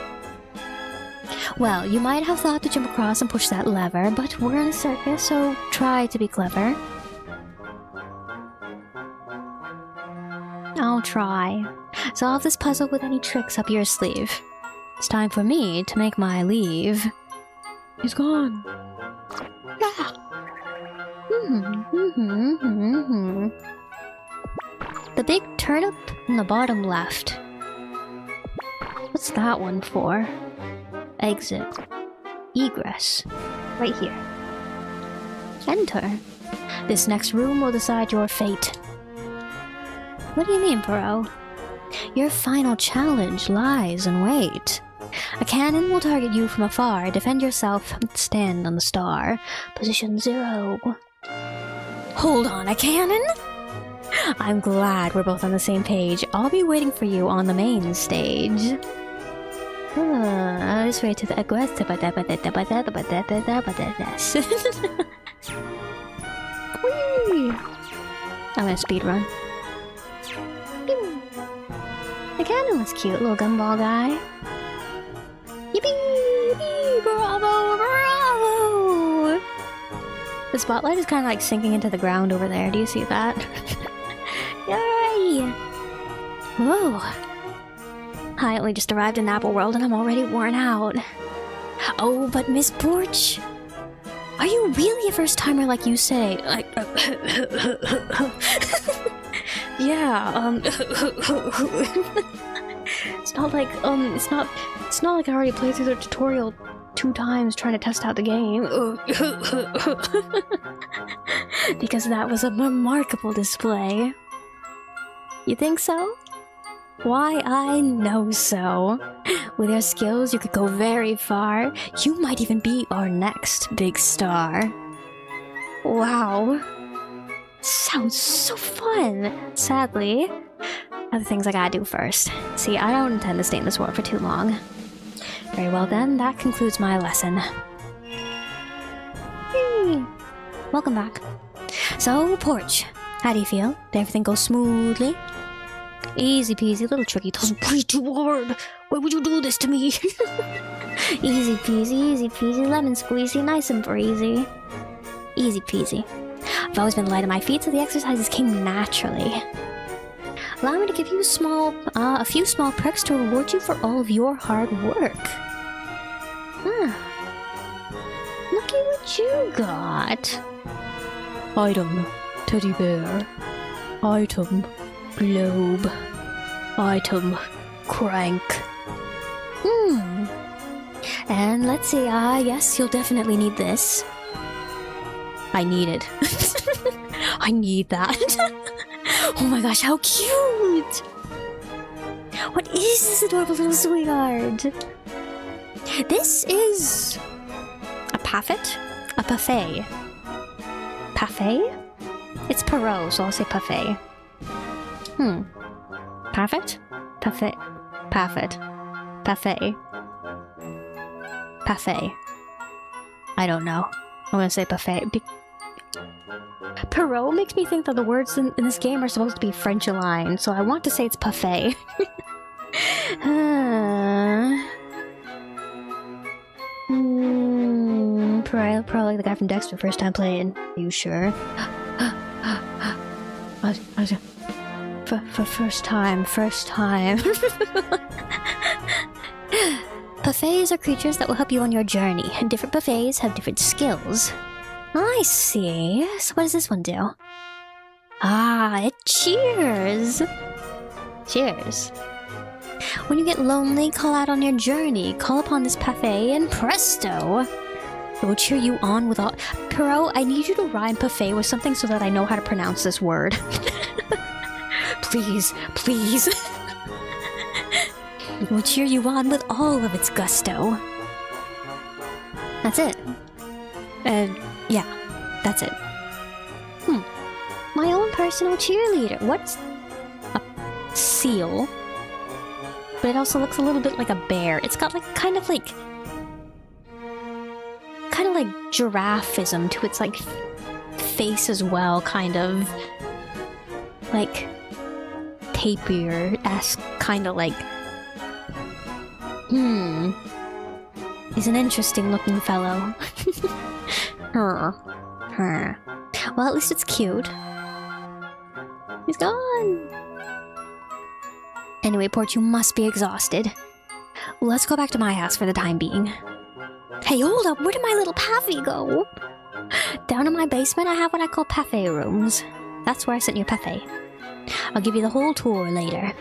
Well, you might have thought to jump across and push that lever, but we're in a circus, so try to be clever. I'll try. Solve this puzzle with any tricks up your sleeve. It's time for me to make my leave. He's gone. Yeah. The big turnip in the bottom left. What's that one for? Exit. Egress. Right here. Enter. This next room will decide your fate. What do you mean, Bro? Your final challenge lies in wait. A cannon will target you from afar. Defend yourself. Stand on the star. Position 0. Hold on, a cannon? I'm glad we're both on the same page. I'll be waiting for you on the main stage. This way to the quest. Whee! I'm gonna speedrun. The cannon was cute, little gumball guy. Yippee! Yippee! Bravo! Bravo! The spotlight is kind of like sinking into the ground over there. Do you see that? Yay! Whoa! I only just arrived in Napple World and I'm already worn out. Oh, but Miss Porch, are you really a first-timer like you say? Like, yeah, It's not like it's not like I already played through the tutorial 2 times trying to test out the game. Because that was a remarkable display. You think so? Why, I know so. With your skills, you could go very far. You might even be our next big star. Wow. Sounds so fun. Sadly, other things I gotta do first. See, I don't intend to stay in this world for too long. Very well then, that concludes my lesson. Hey. Welcome back. So, Porch, how do you feel? Did everything go smoothly? Easy peasy, little tricky. That was way too hard. Why would you do this to me? Easy peasy, lemon squeezy, nice and breezy. Easy peasy. I've always been light on my feet, so the exercises came naturally. Allow me to give you a few small perks to reward you for all of your hard work. Huh. Looky what you got. Item, teddy bear. Item, globe. Item, crank. And let's see, yes, you'll definitely need this. I need it. I need that. Oh my gosh, how cute! What is this adorable little sweetheart? This is a parfait? A parfait. Parfait? It's Perot, so I'll say parfait. Perfect? Parfait. Perfect. Parfait. Parfait. I don't know. I'm gonna say parfait. Perot makes me think that the words in this game are supposed to be French aligned, so I want to say it's parfait. Probably the guy from Dexter first time playing. Are you sure? First time. Parfaits are creatures that will help you on your journey, and different parfaits have different skills. I see. So what does this one do? It cheers! Cheers. When you get lonely, call out on your journey. Call upon this parfait, and presto! It will cheer you on with all— Perot, I need you to rhyme parfait with something so that I know how to pronounce this word. Please. It will cheer you on with all of its gusto. That's it. Yeah, that's it. My own personal cheerleader. What's a seal? But it also looks a little bit like a bear. It's got like kind of like giraffe-ism to its like face as well, kind of like tapir-esque, kind of like. He's an interesting looking fellow. Well, at least it's cute. He's gone! Anyway, Port, you must be exhausted. Let's go back to my house for the time being. Hey, hold up! Where did my little Paffy go? Down in my basement, I have what I call Paffy rooms. That's where I sent you Paffy. I'll give you the whole tour later.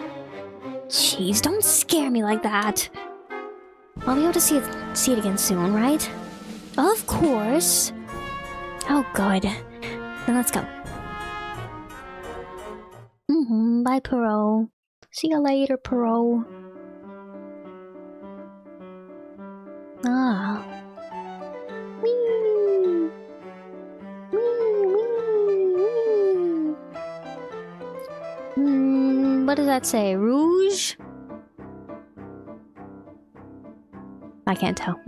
Jeez, don't scare me like that. I'll be able to see it again soon, right? Of course. Oh, good. Then let's go. Bye, Perot. See you later, Perot. Whee! What does that say? Rouge? I can't tell.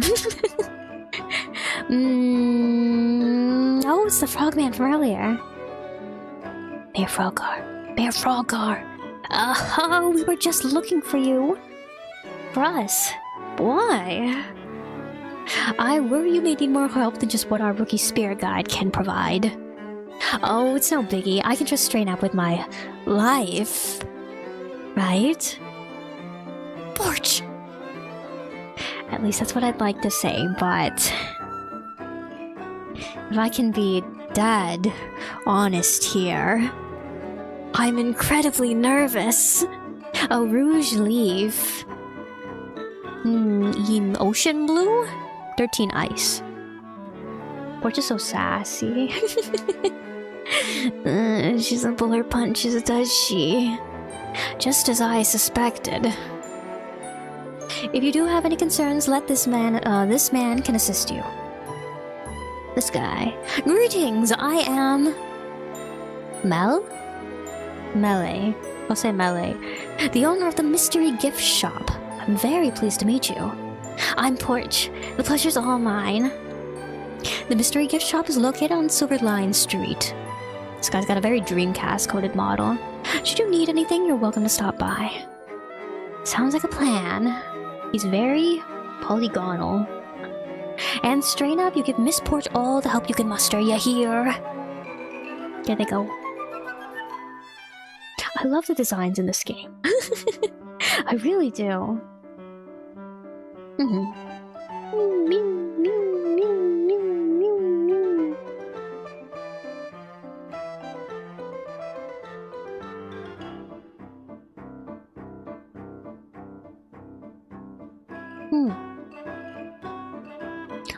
Oh, it's the frogman from earlier. Mayor Froggar. Oh, we were just looking for you. For us. Why? I worry you may need more help than just what our rookie spirit guide can provide. Oh, it's no biggie. I can just straighten up with my life. Right? Porch! At least that's what I'd like to say, but if I can be dead honest here, I'm incredibly nervous. Oh, Rouge Leaf. Ocean blue? 13 ice. Porch is so sassy. She's a pull her punches, does she? Just as I suspected. If you do have any concerns, let this man can assist you. This guy. Greetings, I am... Melee. I'll say Melee. The owner of the mystery gift shop. I'm very pleased to meet you. I'm Porch. The pleasure's all mine. The mystery gift shop is located on Silver Line Street. This guy's got a very Dreamcast coded model. Should you need anything, you're welcome to stop by. Sounds like a plan. He's very polygonal. And straight up, you give Miss Porch all the help you can muster, you hear? There they go. I love the designs in this game. I really do.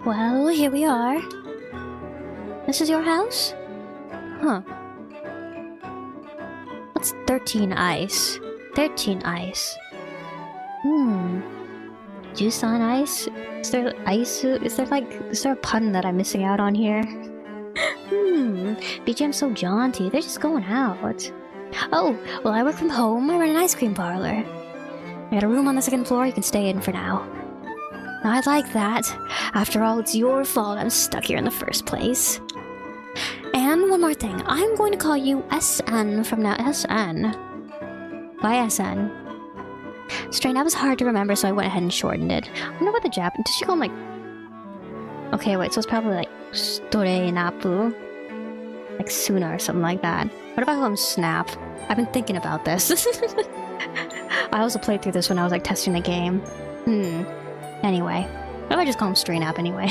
Well, here we are. This is your house? Huh. What's 13 ice? 13 ice. Juice on ice? Is there ice? Is there a pun that I'm missing out on here? BGM's so jaunty. They're just going out. Oh, well, I work from home. I run an ice cream parlor. I got a room on the 2nd floor you can stay in for now. I'd like that. After all, it's your fault I'm stuck here in the first place. And one more thing. I'm going to call you SN from now. SN. Why SN? Straight up was hard to remember, so I went ahead and shortened it. I wonder what the Japanese... Did she call him like... Okay, wait, so it's probably like... Store Napple. Like Suna or something like that. What if I call him Snap? I've been thinking about this. I also played through this when I was like testing the game. Anyway. What if I just call him Strain Up anyway?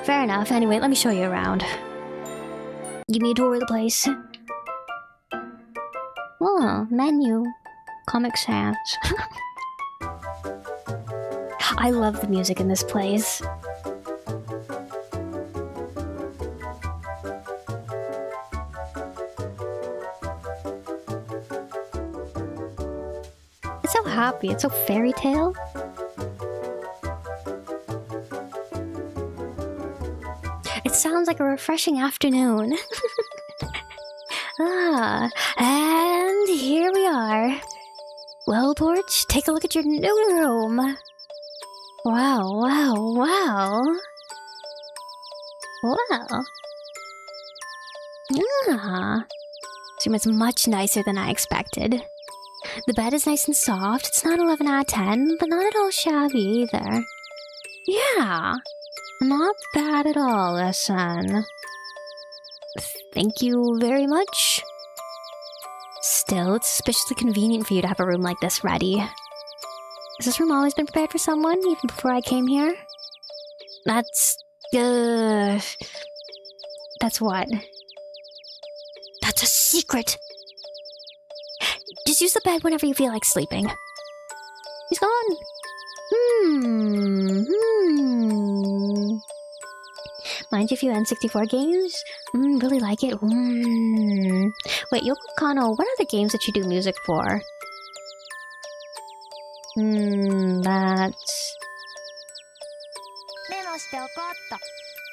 Fair enough. Anyway, let me show you around. Give me a tour of the place. Oh, menu. Comic Sans. I love the music in this place. It's so happy. It's so fairy tale. It sounds like a refreshing afternoon. And here we are. Well, Porch, take a look at your new room. Wow. Wow. This room is much nicer than I expected. The bed is nice and soft. It's not 11 out of 10, but not at all shabby either. Yeah. Not bad at all, SN. Thank you very much. Still, it's suspiciously convenient for you to have a room like this ready. Has this room always been prepared for someone, even before I came here? That's what? That's a secret! Just use the bed whenever you feel like sleeping. He's gone. Mind you, if you N64 games? Really like it. Wait, Yoko Kanno, what are the games that you do music for? That's...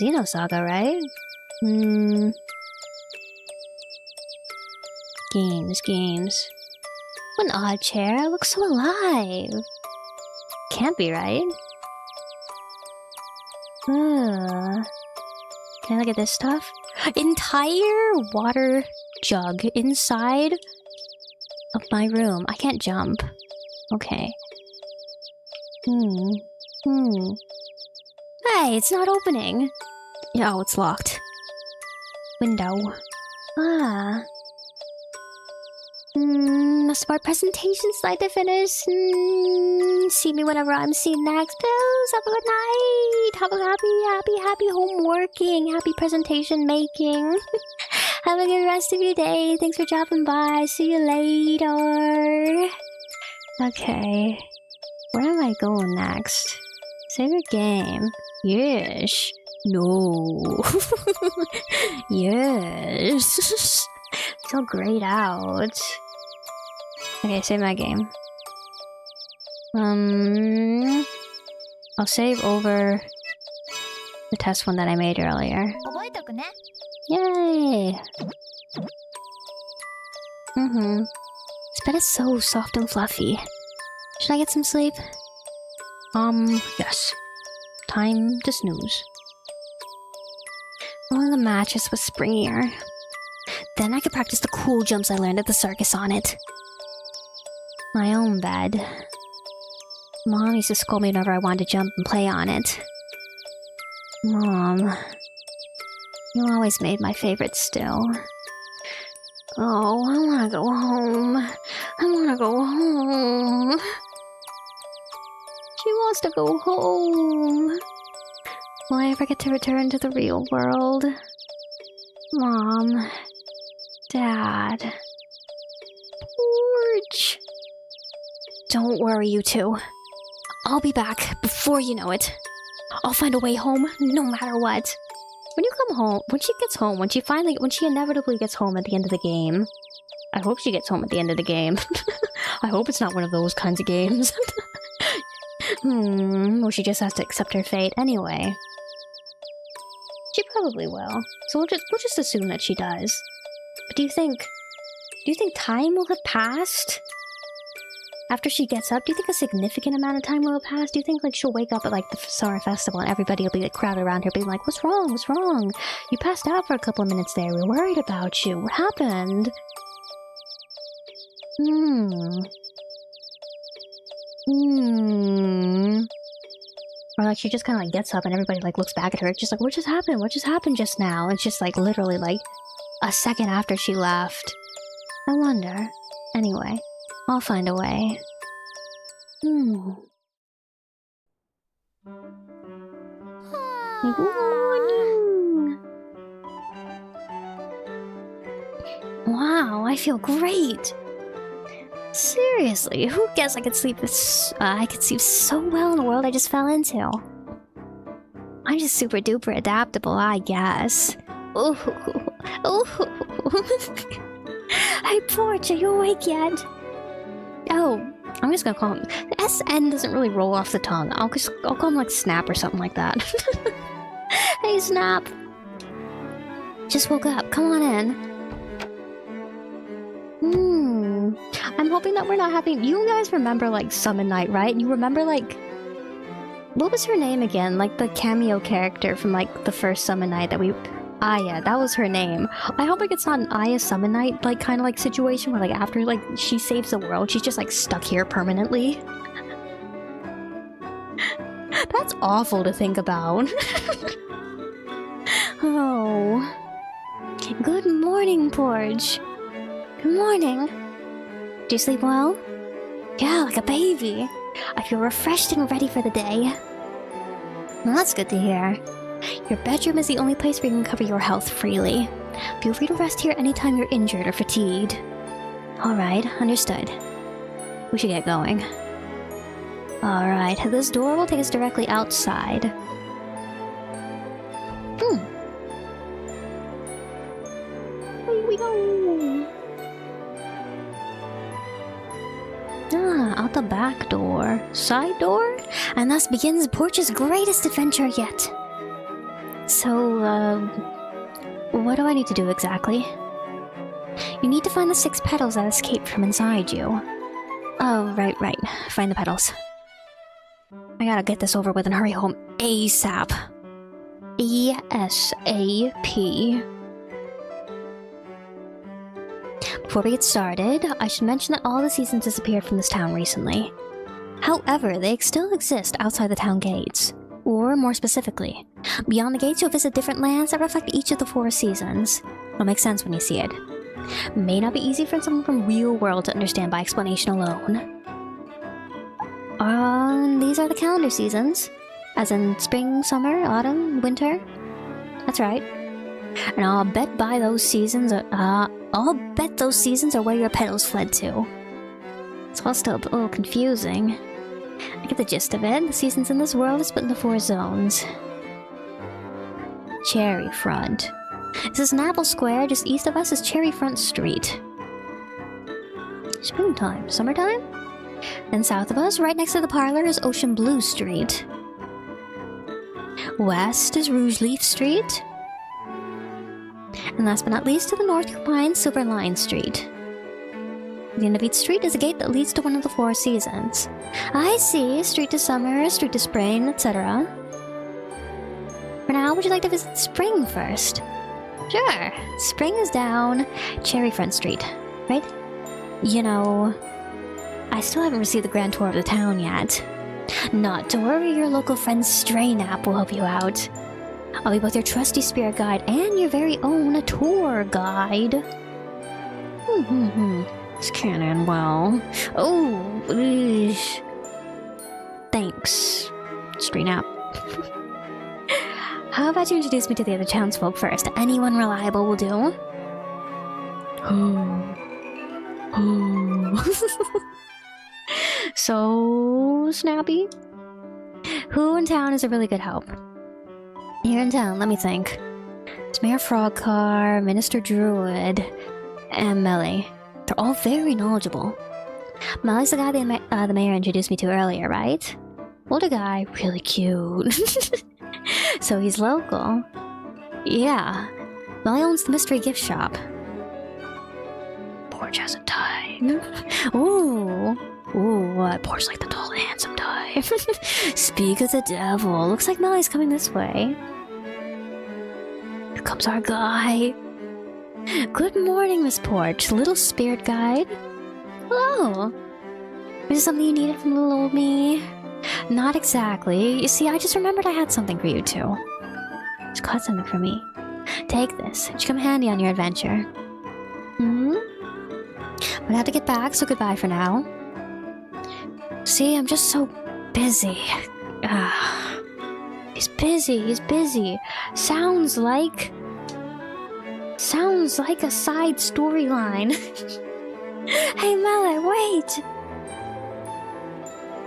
Xenosaga, right? Games. What an odd chair. It looks so alive. Can't be, right? Can I look at this stuff? Entire water jug inside of my room. I can't jump. Okay. Hey, it's not opening. Yeah, oh, it's locked. Window. A smart presentation slide to finish. See me whenever I'm seen next. Pills, have a good night. Have a happy homeworking. Happy presentation making. Have a good rest of your day. Thanks for dropping by. See you later. Okay. Where am I going next? Save your game. Yes. No. Yes. So grayed out. Okay, save my game. I'll save over the test one that I made earlier. 覚えとくね。 Yay! This bed is so soft and fluffy. Should I get some sleep? Yes. Time to snooze. Only the mattress was springier. Then I could practice the cool jumps I learned at the circus on it. My own bed. Mom used to scold me whenever I wanted to jump and play on it. Mom, you always made my favorite still. Oh, I wanna go home. I wanna go home. She wants to go home. Will I ever get to return to the real world? Mom. Dad. Porch. Don't worry, you two. I'll be back before you know it. I'll find a way home, no matter what. When you come home, when she inevitably gets home at the end of the game. I hope she gets home at the end of the game. I hope it's not one of those kinds of games. Well, she just has to accept her fate anyway. She probably will. So we'll just assume that she does. But do you think time will have passed? After she gets up, do you think a significant amount of time will have passed? Do you think, like, she'll wake up at, like, the summer festival and everybody will be, like, crowded around her being like, what's wrong? What's wrong? You passed out for a couple of minutes there. We were worried about you. What happened? Or, like, she just kind of, like, gets up and everybody, like, looks back at her. Just like, what just happened? What just happened just now? And it's just, like, literally, like, a second after she left. I wonder. Anyway. I'll find a way. Good morning! Wow, I feel great! Seriously, who guessed I could sleep so well in the world I just fell into? I'm just super duper adaptable, I guess. Ooh. Hey, Porch, are you awake yet? Oh, I'm just gonna call him. The SN doesn't really roll off the tongue. I'll call him like Snap or something like that. Hey, Snap. Just woke up. Come on in. I'm hoping that we're not having. You guys remember like Summon Night, right? You remember like. What was her name again? Like the cameo character from like the first Summon Night that we. Aya, that was her name. I hope like it's not an Aya Summon Night like kind of like situation where like after like she saves the world, she's just like stuck here permanently. That's awful to think about. Oh. Good morning, Porch. Good morning. Did you sleep well? Yeah, like a baby. I feel refreshed and ready for the day. Well, that's good to hear. Your bedroom is the only place where you can cover your health freely. Feel free to rest here anytime you're injured or fatigued. Alright, understood. We should get going. Alright, this door will take us directly outside. Here we go! Out the back door. Side door? And thus begins Porch's greatest adventure yet. So, what do I need to do exactly? You need to find the 6 petals that escaped from inside you. Oh, right. Find the petals. I gotta get this over with and hurry home ASAP. ASAP. Before we get started, I should mention that all the seasons disappeared from this town recently. However, they still exist outside the town gates. Or, more specifically, beyond the gates you'll visit different lands that reflect each of the 4 seasons. It'll make sense when you see it. May not be easy for someone from real world to understand by explanation alone. These are the calendar seasons. As in spring, summer, autumn, winter. That's right. And I'll bet those seasons are where your petals fled to. It's all still a little confusing. I get the gist of it. The seasons in this world are split into 4 zones. Cherry Front. This is Napple Square. Just east of us is Cherry Front Street. Springtime. Summertime? Then south of us, right next to the parlor, is Ocean Blue Street. West is Rouge Leaf Street. And last but not least, to the north you'll find Silver Line Street. At the end of each street is a gate that leads to one of the 4 seasons. I see. Street to summer, street to spring, etc. For now, would you like to visit spring first? Sure. Spring is down Cherry Front Street, right? You know, I still haven't received the grand tour of the town yet. Not to worry, your local friend Stray Nap will help you out. I'll be both your trusty spirit guide and your very own tour guide. This can't end well. Oh, eesh. Thanks, Stray Nap. How about you introduce me to the other townsfolk first? Anyone reliable will do. So snappy. Who in town is a really good help? Here in town, let me think. It's Mayor Frogcar, Minister Druid, and Melly. They're all very knowledgeable. Melly's the guy the mayor introduced me to earlier, right? Older guy, really cute. So he's local. Yeah. Melly owns the mystery gift shop. Porch has a tie. Ooh. Ooh, what? Porch like the tall and handsome tie. Speak of the devil. Looks like Melly's coming this way. Here comes our guy. Good morning, Miss Porch. Little spirit guide. Hello. Is there something you needed from little old me? Not exactly. You see, I just remembered I had something for you too. Just caught something for me. Take this. It should come handy on your adventure. But I have to get back, so goodbye for now. See, I'm just so busy. He's busy. Sounds like a side storyline. Hey, Mele, wait!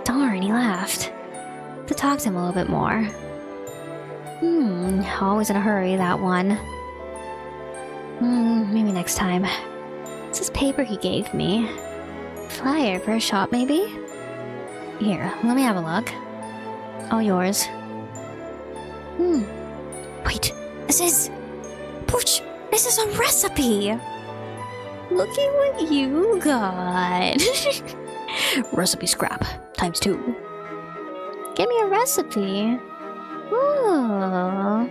Darn, he laughed. To talk to him a little bit more. Always in a hurry, that one. Maybe next time. What's this paper he gave me? Flyer for a shop, maybe? Here, let me have a look. All yours. Wait, this is... Porch, this is a recipe! Look at what you got! Recipe scrap, ×2. Give me a recipe. Ooh.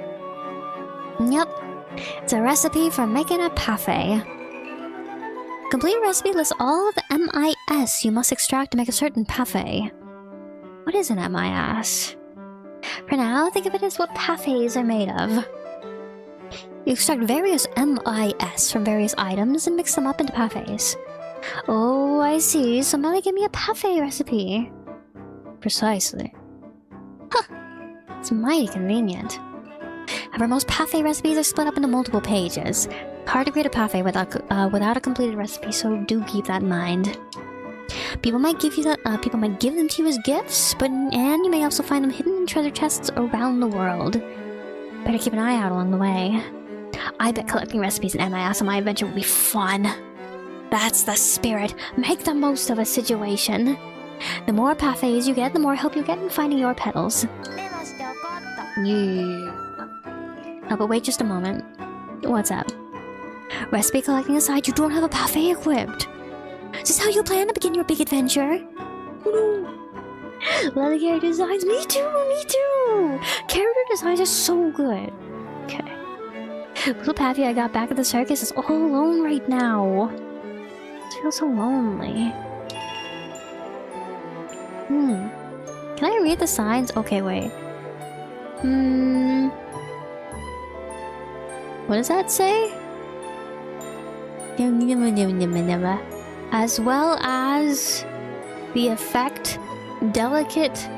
Yep, it's a recipe for making a parfait. Complete recipe lists all of the MIS you must extract to make a certain parfait. What is an MIS? For now, think of it as what parfaits are made of. You extract various MIS from various items and mix them up into parfaits. Oh, I see. So Melly gave me a parfait recipe. Precisely. Huh. It's mighty convenient. However, most parfait recipes are split up into multiple pages. Hard to create a parfait without a completed recipe, so do keep that in mind. People might give them to you as gifts, and you may also find them hidden in treasure chests around the world. Better keep an eye out along the way. I bet collecting recipes and MIS on my adventure will be fun. That's the spirit. Make the most of a situation. The more parfaits you get, the more help you get in finding your petals. Yeah. Oh, but wait just a moment. What's up? Recipe collecting aside, you don't have a parfait equipped. Is this how you plan to begin your big adventure? Leather character designs, me too! Character designs are so good. Okay. Little Paffy I got back at the circus is all alone right now. I feel so lonely. Can I read the signs? Okay, wait. What does that say? As well as the effect, delicate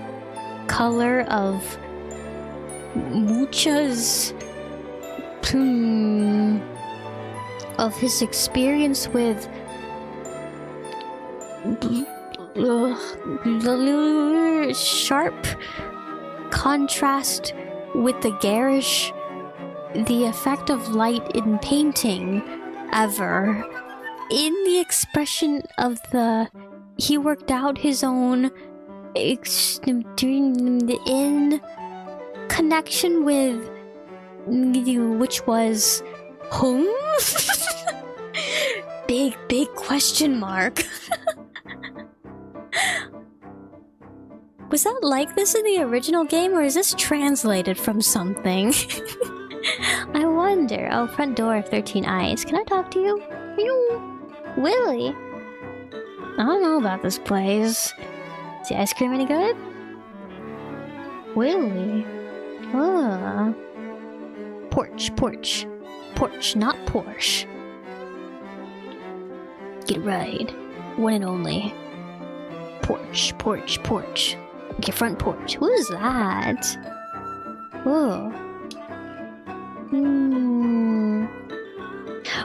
color of Mucha's of his experience with sharp contrast with the garish, the effect of light in painting ever, in the expression of the he worked out his own in connection with which was whom? big question mark. Was that like this in the original game, or is this translated from something? I wonder. Oh, front door of 13 eyes. Can I talk to you? Willie? I don't know about this place. Is the ice cream any good? Willie? Porch, not Porsche. Get it right. One and only. Porch. Okay, front porch. Who's that? Whoa.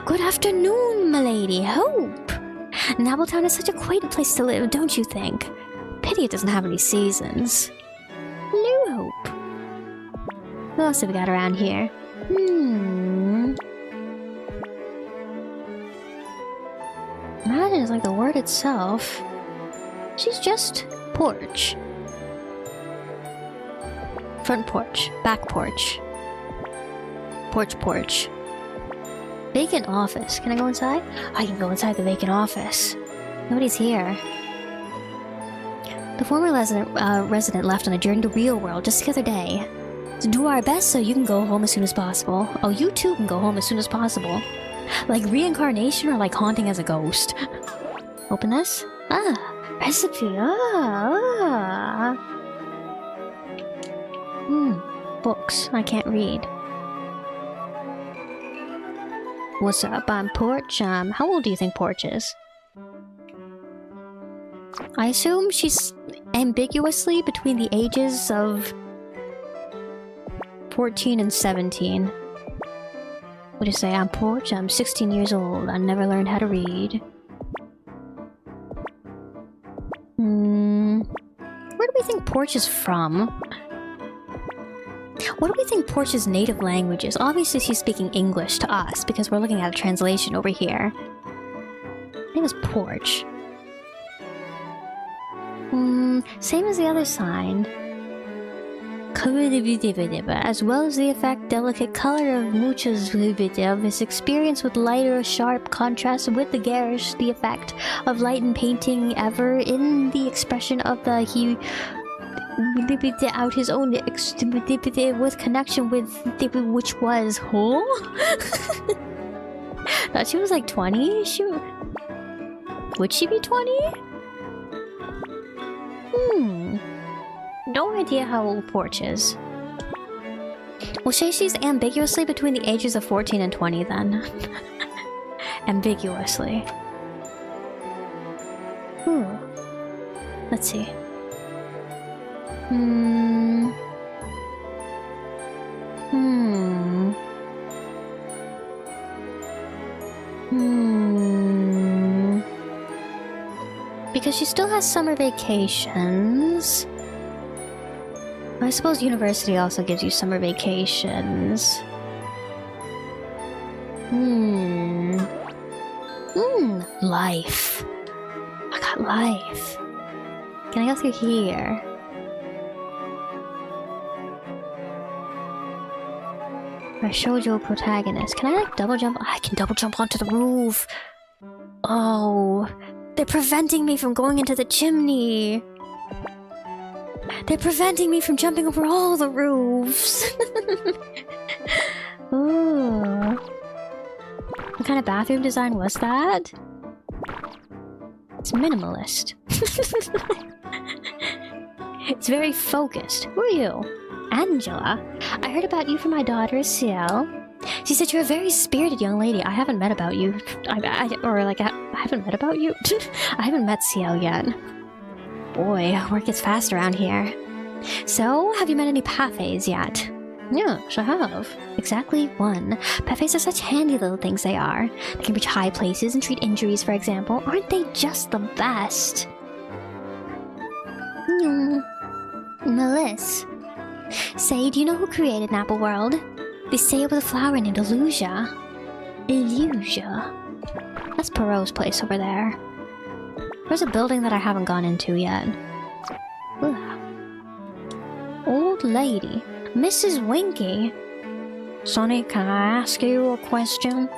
Good afternoon, milady. Hope. Nappletown is such a quaint place to live, don't you think? Pity it doesn't have any seasons. Hello, Hope. What else have we got around here? Imagine it's like the word itself. She's just porch. Front porch, back porch. Porch. Vacant office. Can I go inside? I can go inside the vacant office. Nobody's here. The former resident left on a journey to real world just the other day. To do our best so you can go home as soon as possible. Oh, you too can go home as soon as possible. Like reincarnation or like haunting as a ghost. Open this? Recipe. Books. I can't read. What's up? I'm Porch. How old do you think Porch is? I assume she's ambiguously between the ages of 14 and 17. What do you say? I'm Porch. I'm 16 years old. I never learned how to read. Where do we think Porch is from? What do we think Porch's native language is? Obviously she's speaking English to us because we're looking at a translation over here. I think it's Porch. Same as the other sign. As well as the effect delicate color of muchos of his experience with lighter sharp contrast with the garish, the effect of light and painting ever in the expression of the he out his own with connection with which was who? Thought she was like 20? Would she be 20? No idea how old Porch is. We'll say she's ambiguously between the ages of 14 and 20 then. Ambiguously. Let's see. Because she still has summer vacations. I suppose university also gives you summer vacations. Life. I got life. Can I go through here? My shoujo protagonist. Can I like double jump? I can double jump onto the roof. Oh, they're preventing me from going into the chimney. They're preventing me from jumping over all the roofs. Ooh. What kind of bathroom design was that? It's minimalist. It's very focused. Who are you? Angela. I heard about you from my daughter, Ciel. She said you're a very spirited young lady. I haven't met about you. I haven't met about you? I haven't met Ciel yet. Boy, work gets fast around here. So, have you met any Pathés yet? Yes, I have. Exactly one. Pathés are such handy little things they are. They can reach high places and treat injuries, for example. Aren't they just the best? Melissa. Say, do you know who created Napple World? They say it was a flower named Illusia. Illusia. That's Perot's place over there. There's a building that I haven't gone into yet. Ugh. Old lady. Mrs. Winky. Sonny, can I ask you a question?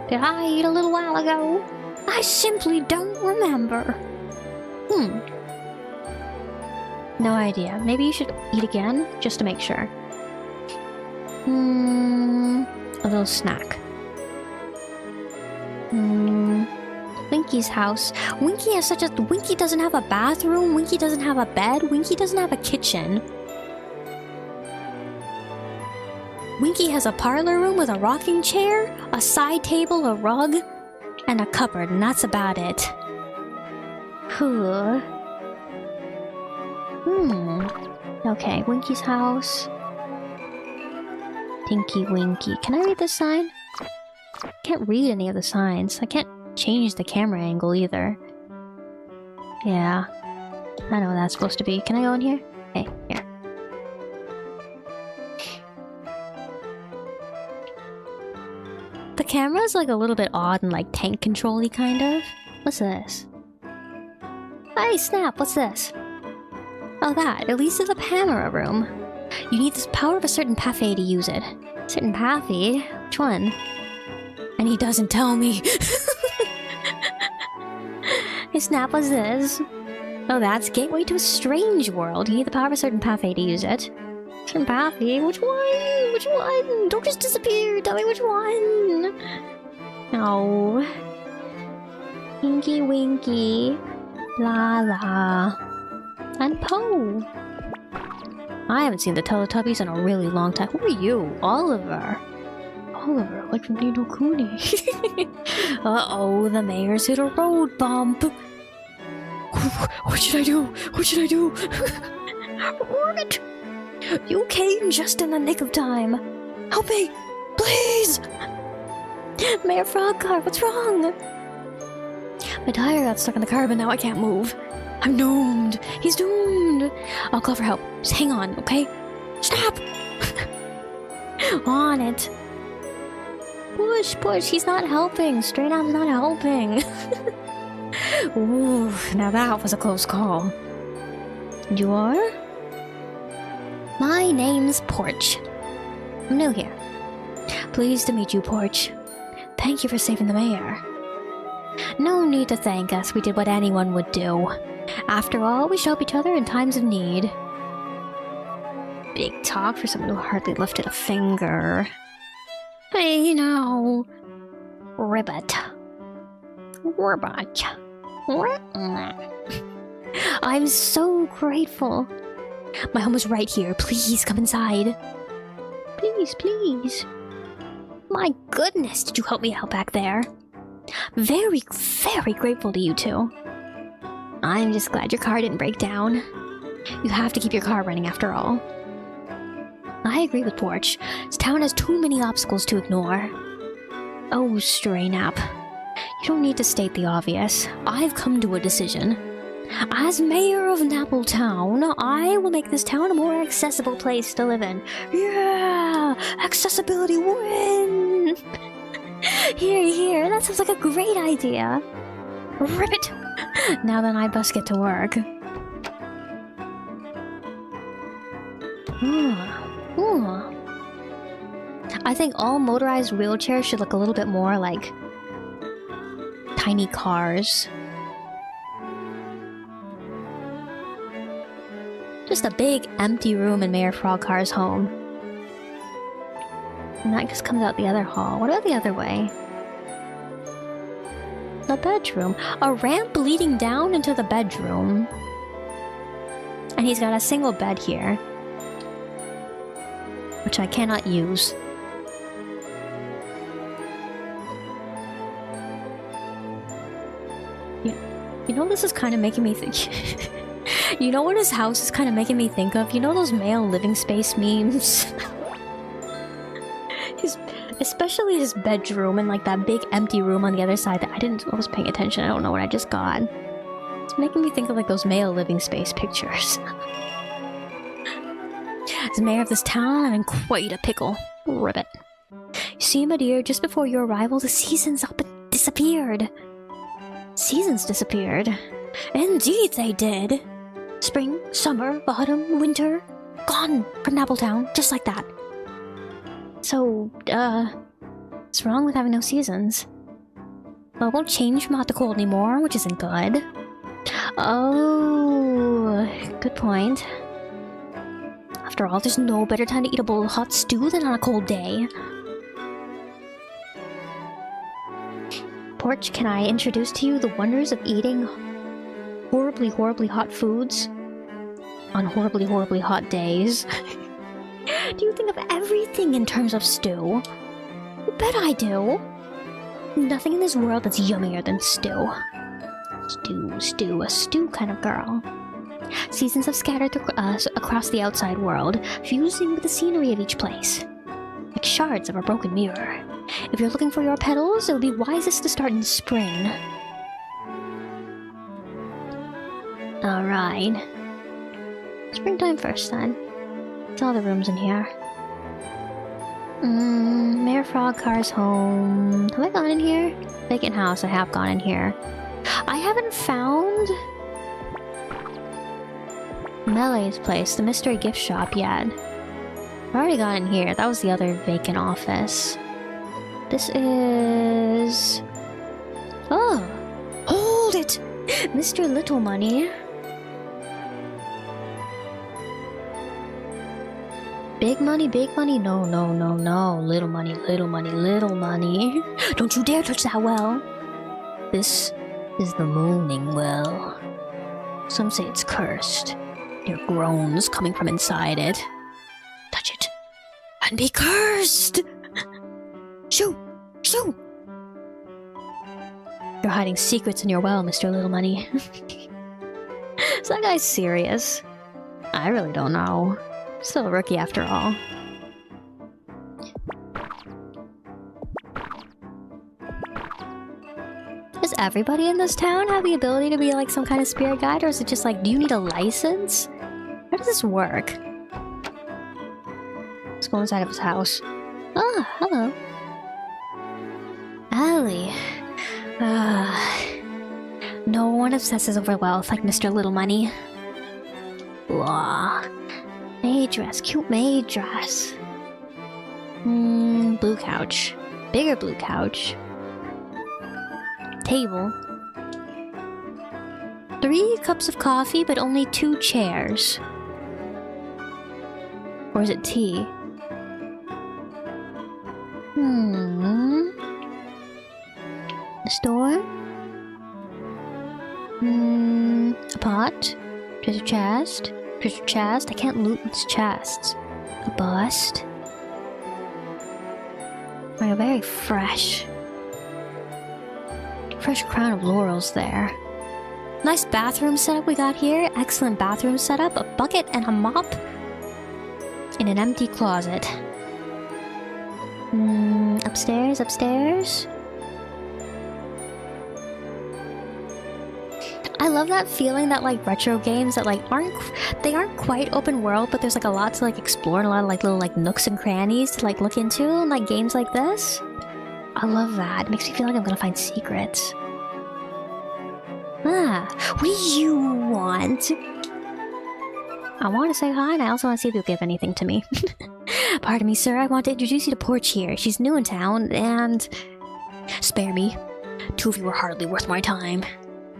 Did I eat a little while ago? I simply don't remember. No idea. Maybe you should eat again, just to make sure. A little snack. Winky's house. Winky has such a... Winky doesn't have a bathroom. Winky doesn't have a bed. Winky doesn't have a kitchen. Winky has a parlor room with a rocking chair, a side table, a rug, and a cupboard, and that's about it. Okay, Winky's house. Tinky Winky. Can I read this sign? I can't read any of the signs. I can't change the camera angle either. Yeah. I know what that's supposed to be. Can I go in here? Hey, here. The camera's like a little bit odd and like tank control-y kind of. What's this? Hey, snap, what's this? Oh, that. At least it's a camera room. You need this power of a certain pathy to use it. Certain pathy? Which one? And he doesn't tell me. Hey, snap, what's this? Oh, that's Gateway to a Strange World. You need the power of a certain pathy to use it. Certain pathy? Which one? Which one? Don't just disappear. Tell me which one. No. Winky Winky. La la. And Poe. I haven't seen the Teletubbies in a really long time. Who are you? Oliver. Oliver, like from Nino Cooney. Uh-oh, the mayor's hit a road bump. What should I do? What should I do? What? You came just in the nick of time. Help me, please! Mayor Frogcar, what's wrong? My tire got stuck in the curb and now I can't move. I'm doomed. He's doomed. I'll call for help. Just hang on, okay? Snap! On it. Push, push. He's not helping. Straight up's not helping. Ooh, now that was a close call. You are? My name's Porch. I'm new here. Pleased to meet you, Porch. Thank you for saving the mayor. No need to thank us. We did what anyone would do. After all, we help each other in times of need. Big talk for someone who hardly lifted a finger. Hey, now. Ribbit. Ribbit. I'm so grateful. My home is right here. Please come inside. Please, please. My goodness, did you help me out back there? Very, very grateful to you two. I'm just glad your car didn't break down. You have to keep your car running after all. I agree with Porch. This town has too many obstacles to ignore. Oh, Stray Nap. You don't need to state the obvious. I've come to a decision. As mayor of Napple Town, I will make this town a more accessible place to live in. Yeah! Accessibility win! Here, here, that sounds like a great idea. Ribbit! Now then, I best get to work. Ooh. I think all motorized wheelchairs should look a little bit more like tiny cars. Just a big empty room in Mayor Frogcar's home. And that just comes out the other hall. What about the other way? The bedroom. A ramp leading down into the bedroom. And he's got a single bed here, which I cannot use. You know, this is kind of making me think... You know what his house is kind of making me think of? You know those male living space memes? Especially his bedroom and like that big empty room on the other side that I wasn't paying attention. I don't know what I just got. It's making me think of like those male living space pictures. As mayor of this town, I'm in quite a pickle. Ribbit. You see, my dear, just before your arrival, the seasons up and disappeared. Seasons disappeared? Indeed they did. Spring, summer, autumn, winter, gone from Napple Town, just like that. So, what's wrong with having no seasons? Well, it won't change from hot to cold anymore, which isn't good. Oh, good point. After all, there's no better time to eat a bowl of hot stew than on a cold day. Porch, can I introduce to you the wonders of eating horribly, horribly hot foods on horribly, horribly hot days? Do you think of everything in terms of stew? You bet I do. Nothing in this world that's yummier than stew. Stew, a stew kind of girl. Seasons have scattered across the outside world, fusing with the scenery of each place, like shards of a broken mirror. If you're looking for your petals, it would be wisest to start in spring. Alright. Springtime first, then. It's all the rooms in here. Mayor Frog car's home. Have I gone in here? Vacant house, I have gone in here. I haven't found Melee's place, the mystery gift shop, yet. I've already gone in here. That was the other vacant office. This is... Oh! Hold it! Mr. Little Money. Big money, big money. No, no, no, no. Little money, little money, little money. Don't you dare touch that well. This is the moaning well. Some say it's cursed. There are groans coming from inside it. Touch it and be cursed! Shoo! Shoo! You're hiding secrets in your well, Mr. Little Money. Is that guy serious? I really don't know. Still a rookie after all. Does everybody in this town have the ability to be like some kind of spirit guide, or is it just like, do you need a license? How does this work? Let's go inside of his house. Ah, hello. Allie. No one obsesses over wealth like Mr. Little Money. Blah. Maid dress, cute maid dress. Blue couch. Bigger blue couch. Table. 3 cups of coffee, but only 2 chairs. Or is it tea? A store? A pot? Treasure chest? Treasure chest? I can't loot these chests. A bust? Like a very fresh crown of laurels there. Nice bathroom setup we got here. Excellent bathroom setup. A bucket and a mop. In an empty closet. Upstairs, upstairs. I love that feeling that like retro games that like aren't quite open world, but there's like a lot to like explore and a lot of like little like nooks and crannies to like look into in like games like this. I love that. It makes me feel like I'm gonna find secrets. What do you want? I want to say hi, and I also want to see if you'll give anything to me. Pardon me, sir. I want to introduce you to Porch here. She's new in town, and... Spare me. 2 of you are hardly worth my time.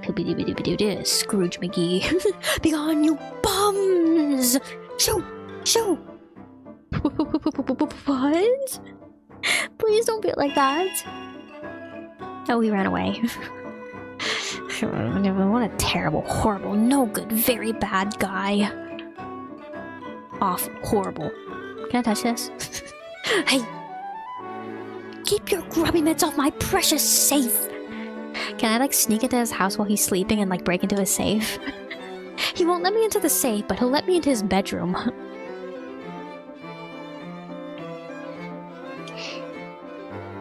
Scrooge McGee. Begone, you bums! Shoo! Shoo! What? Please don't be like that. Oh, he ran away. What a terrible, horrible, no good, very bad guy. Awful, horrible. Can I touch this? Hey! Keep your grubby mitts off my precious safe! Can I like sneak into his house while he's sleeping and like break into his safe? He won't let me into the safe, but he'll let me into his bedroom.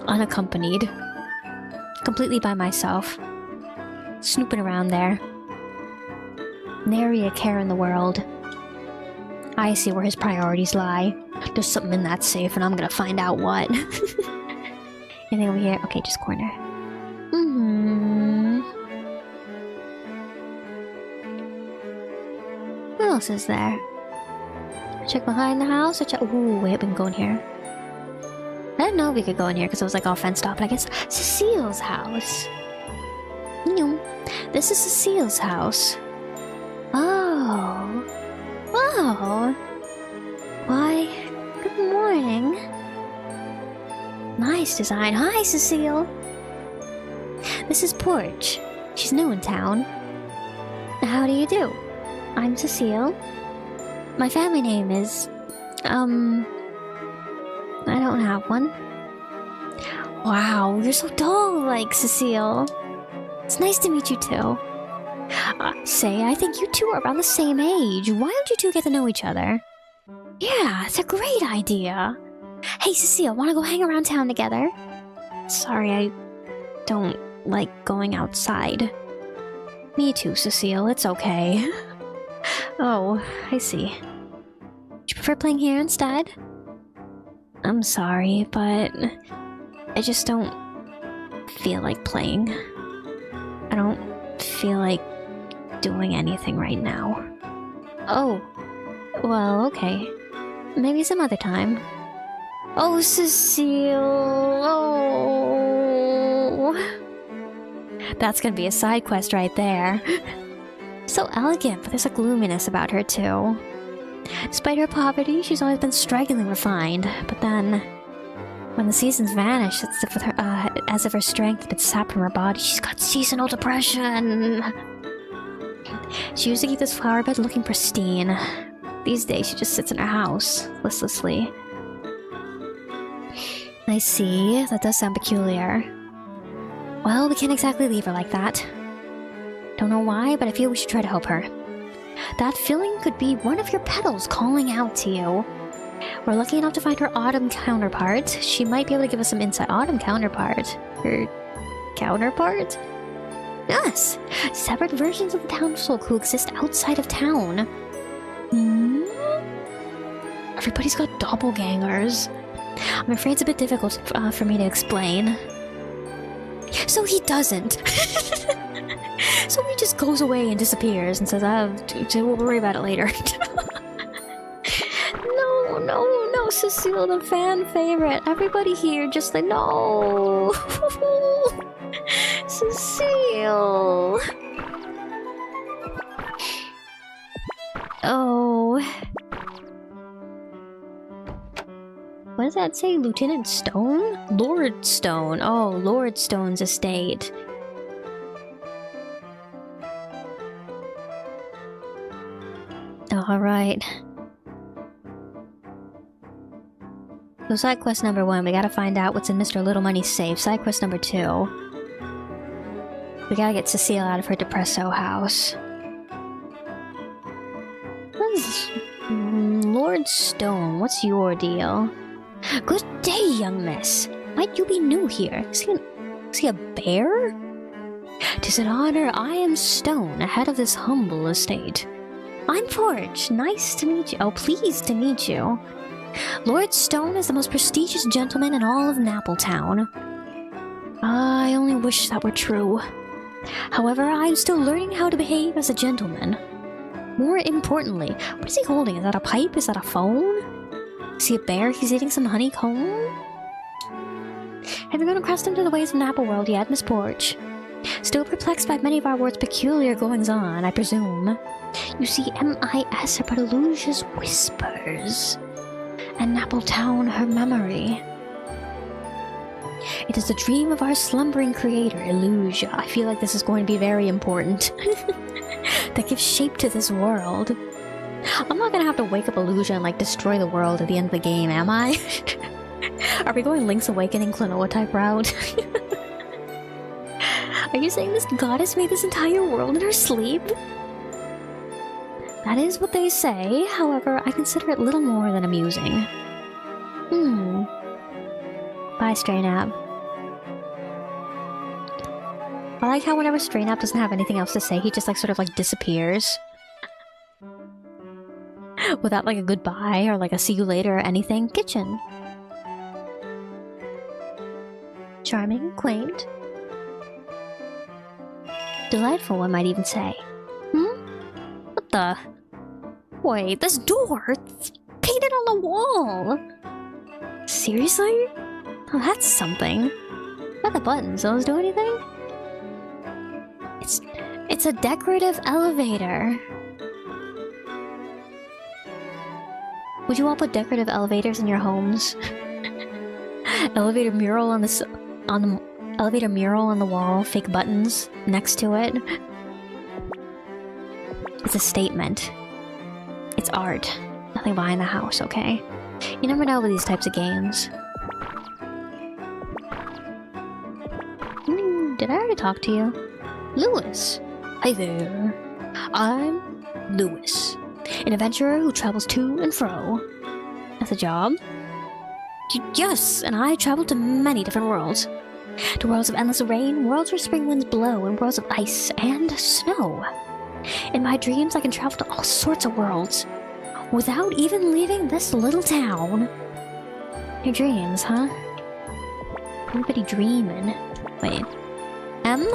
Unaccompanied. Completely by myself. Snooping around there. nary a care in the world. I see where his priorities lie. There's something in that safe, and I'm gonna find out what. Anything over here? Okay, just corner. What else is there? Check behind the house or check. Ooh, wait, we can go in here. I didn't know we could go in here because it was like all fenced off, but I guess Cecile's house. This is Cecile's house. Oh. Oh. Why, good morning. Nice design. Hi, Cecile. This is Porch. She's new in town. How do you do? I'm Cecile. My family name is... I don't have one. Wow, you're so tall, like Cecile. It's nice to meet you too. Say, I think you two are around the same age. Why don't you two get to know each other? Yeah, it's a great idea. Hey, Cecile, wanna go hang around town together? Sorry, I don't like going outside. Me too, Cecile, it's okay. Oh, I see. Do you prefer playing here instead? I'm sorry, but I just don't feel like playing. I don't feel like doing anything right now. Oh, well, okay. Maybe some other time. Oh, Cecile! Oh! That's gonna be a side quest right there. So elegant, but there's a gloominess about her too. Despite her poverty, she's always been strikingly refined, but then... when the seasons vanish, it's as if her strength had been sapped from her body. She's got seasonal depression! She used to keep this flower bed looking pristine. These days, she just sits in her house, listlessly. I see. That does sound peculiar. Well, we can't exactly leave her like that. Don't know why, but I feel we should try to help her. That feeling could be one of your petals calling out to you. We're lucky enough to find her autumn counterpart. She might be able to give us some insight. Autumn counterpart? Her counterpart? Yes! Separate versions of the townsfolk who exist outside of town. Everybody's got doppelgangers. I'm afraid it's a bit difficult for me to explain. So he doesn't. So he just goes away and disappears and says, we'll worry about it later. No, Cecile, the fan favorite. Everybody here just like, no. Cecile. Oh. What does that say? Lieutenant Stone? Lord Stone. Oh, Lord Stone's estate. Alright. So side quest number 1, we gotta find out what's in Mr. Little Money's safe. Side quest number 2. We gotta get Cecile out of her depresso house. What is Lord Stone, what's your deal? Good day, young miss. Might you be new here? Is he a bear? 'Tis an honor. I am Stone, head of this humble estate. I'm Porch. Nice to meet you. Oh, pleased to meet you. Lord Stone is the most prestigious gentleman in all of Napple town. I only wish that were true. However, I'm still learning how to behave as a gentleman. More importantly, what is he holding? Is that a pipe? Is that a phone? Is he a bear? He's eating some honeycomb? Have you run across into the ways of Napple world yet, Miss Porch? Still perplexed by many of our ward's peculiar goings-on, I presume. You see, MIS are but Illusia's whispers, and Napple town her memory. It is the dream of our slumbering creator, Illusia. I feel like this is going to be very important. That gives shape to this world. I'm not gonna have to wake up Illusia and like destroy the world at the end of the game, am I? Are we going Link's Awakening Klonoa type route? Are you saying this goddess made this entire world in her sleep? That is what they say, however, I consider it little more than amusing. Bye, Strainab. I like how whenever Strainab doesn't have anything else to say, he just like sort of like disappears. without like a goodbye or like a see you later or anything. Kitchen. Charming, quaint. Delightful, one might even say. What the? Wait, this door? It's painted on the wall! Seriously? Oh, that's something. What are the buttons? Those do anything? It's a decorative elevator. Would you all put decorative elevators in your homes? Elevator mural on the elevator mural on the wall, fake buttons next to it. It's a statement. It's art. Nothing behind the house, okay? You never know with these types of games. Did I already talk to you? Lewis. Hi there. I'm Lewis, an adventurer who travels to and fro. That's a job? Yes, and I travel to many different worlds. To worlds of endless rain, worlds where spring winds blow, and worlds of ice and snow. In my dreams, I can travel to all sorts of worlds, without even leaving this little town. Your dreams, huh? Everybody dreaming. Wait. M?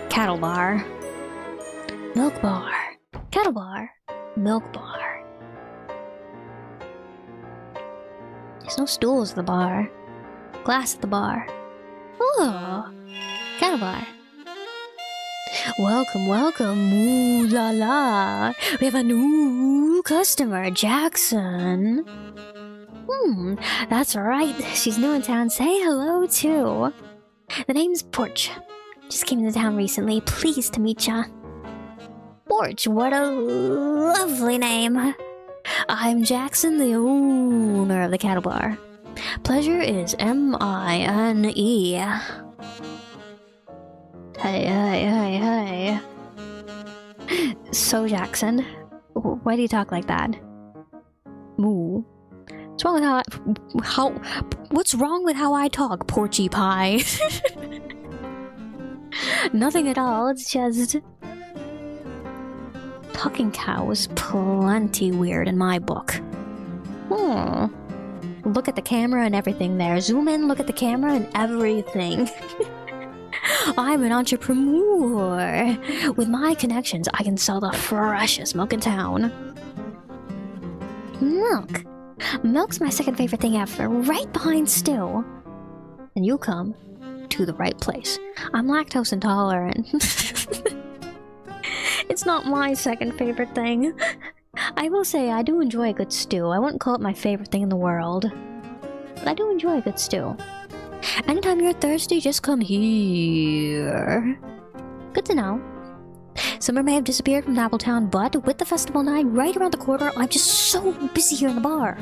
Cattle bar. Milk bar. Cattle bar. Milk bar. There's no stools at the bar. Glass at the bar. Oh! Cattle bar. Welcome, welcome. Ooh la la. We have a new customer, Jackson. That's right. She's new in town. Say hello, too. The name's Porch. Just came into town recently. Pleased to meet ya. Porch, what a lovely name. I'm Jackson, the owner of the cattle bar. Pleasure is M-I-N-E. Hey. So, Jackson, why do you talk like that? Moo. What's wrong with what's wrong with how I talk, Porchy Pie? Nothing at all, it's just... Talking cow was plenty weird in my book. Look at the camera and everything there. Zoom in, look at the camera and everything. I'm an entrepreneur. With my connections, I can sell the freshest milk in town. Milk. Milk's my second favorite thing ever, right behind stew. And you come to the right place. I'm lactose intolerant. It's not my second favorite thing. I will say I do enjoy a good stew. I wouldn't call it my favorite thing in the world, but I do enjoy a good stew. Anytime you're thirsty, just come here. Good to know. Summer may have disappeared from Nappletown, but with the festival night right around the corner, I'm just so busy here in the bar.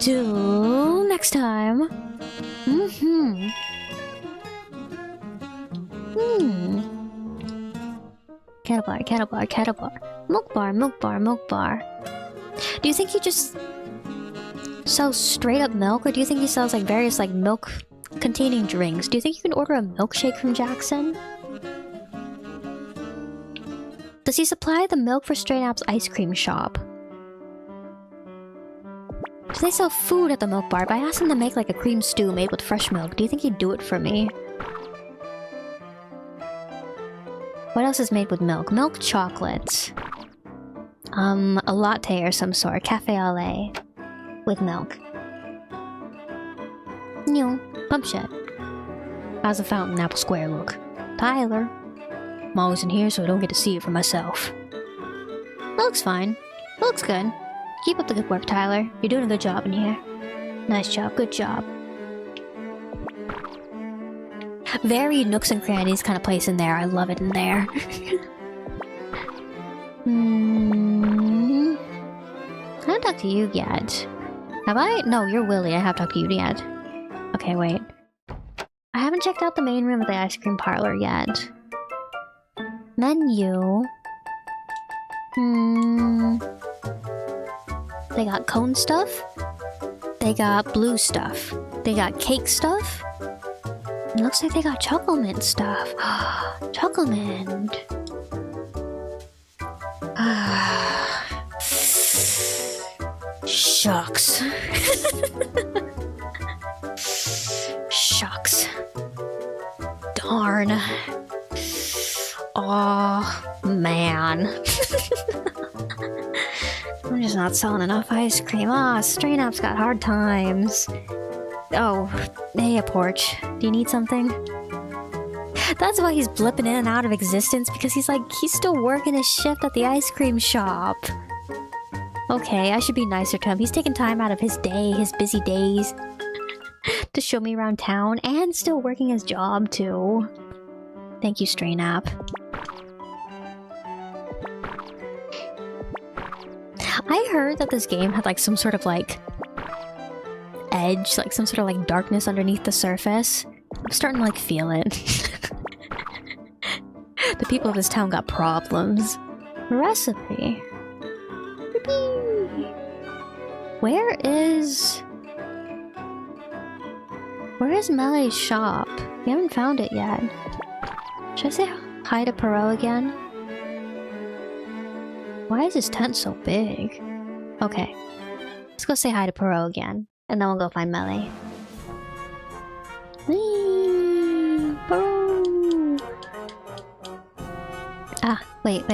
Till next time. Cattle bar, cattle bar, cattle bar. Milk bar, milk bar, milk bar. Do you think he just sells straight up milk, or do you think he sells like various like milk containing drinks? Do you think you can order a milkshake from Jackson? Does he supply the milk for Stray Nap's ice cream shop? Do they sell food at the milk bar? If I asked him to make like a cream stew made with fresh milk, do you think he'd do it for me? What else is made with milk? Milk chocolate. A latte or some sort. Cafe au lait. With milk. No, pump shit. How's the fountain Apple Square look? Tyler. I'm always in here so I don't get to see it for myself. It looks fine. It looks good. Keep up the good work, Tyler. You're doing a good job in here. Nice job, good job. Very nooks and crannies kind of place in there. I love it in there. I haven't talked to you yet. Have I? No, you're Willie. I have talked to you yet. Okay, wait. I haven't checked out the main room of the ice cream parlor yet. Menu. They got cone stuff. They got blue stuff. They got cake stuff. It looks like they got chocolate mint stuff. Chocolate mint. Shucks. Shucks. Darn. Oh, man. I'm just not selling enough ice cream. Ah, Strain App's got hard times. Oh, hey, a porch. Do you need something? That's why he's blipping in and out of existence, because he's still working his shift at the ice cream shop. Okay, I should be nicer to him. He's taking time out of his day, his busy days, to show me around town, and still working his job, too. Thank you, Strain App. I heard that this game had, like, some sort of, like, edge, like, some sort of, like, darkness underneath the surface. I'm starting to, like, feel it. The people of this town got problems. Recipe. Where is Melee's shop? We haven't found it yet. Should I say hi to Perot again? Why is his tent so big? Okay. Let's go say hi to Perot again. And then we'll go find Melee. Whee! Perot! Ah, wait.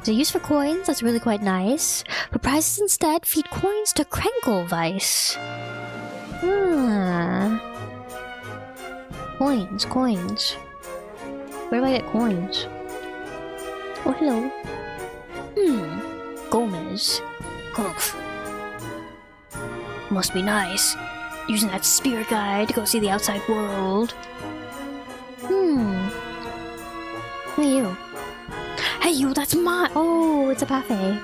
Is it used for coins? That's really quite nice. For prizes instead, feed coins to Krenkelweiss. Coins. Where do I get coins? Oh, hello. Gomez. Humph. Must be nice. Using that spirit guide to go see the outside world. Hey, you. Hey, you, that's my— oh, it's a parfait.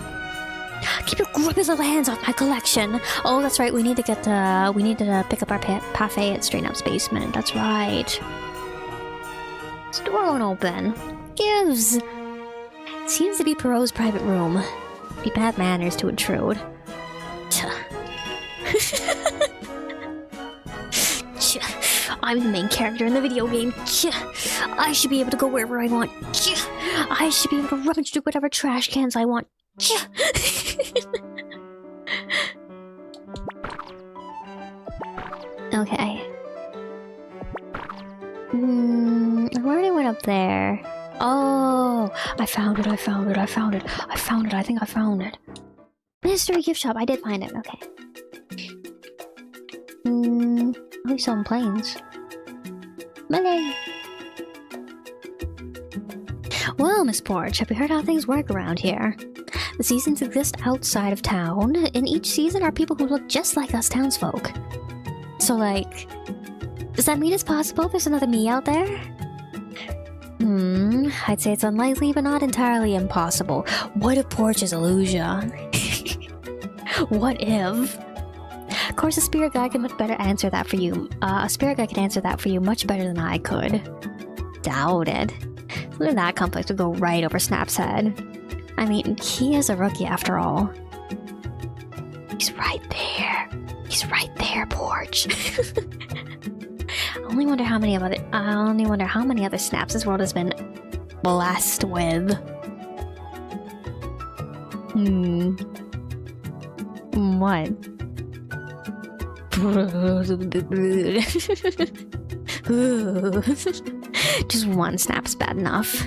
Keep your grippers little hands off my collection. Oh, that's right, we need to get, we need to pick up our parfait at Strain Up's basement. That's right. This door won't open. Gives. Seems to be Perot's private room. Be bad manners to intrude. I'm the main character in the video game. I should be able to go wherever I want. I should be able to rummage through whatever trash cans I want. Okay. I already went up there. Oh, I found it. I think I found it. Mystery gift shop. I did find it. Okay. We selling planes. Melee. Well, Miss Porch, have you heard how things work around here? The seasons exist outside of town. In each season are people who look just like us townsfolk. So, like, does that mean it's possible there's another me out there? I'd say it's unlikely, but not entirely impossible. What if Porch is illusion? What if? Of course, a spirit guide can much better answer that for you. A spirit guide can answer that for you much better than I could. Doubted. Something of that complex would go right over Snap's head. I mean, he is a rookie after all. He's right there. He's right there, Porch. I only wonder how many other Snaps this world has been blessed with. What? Just one Snap's bad enough.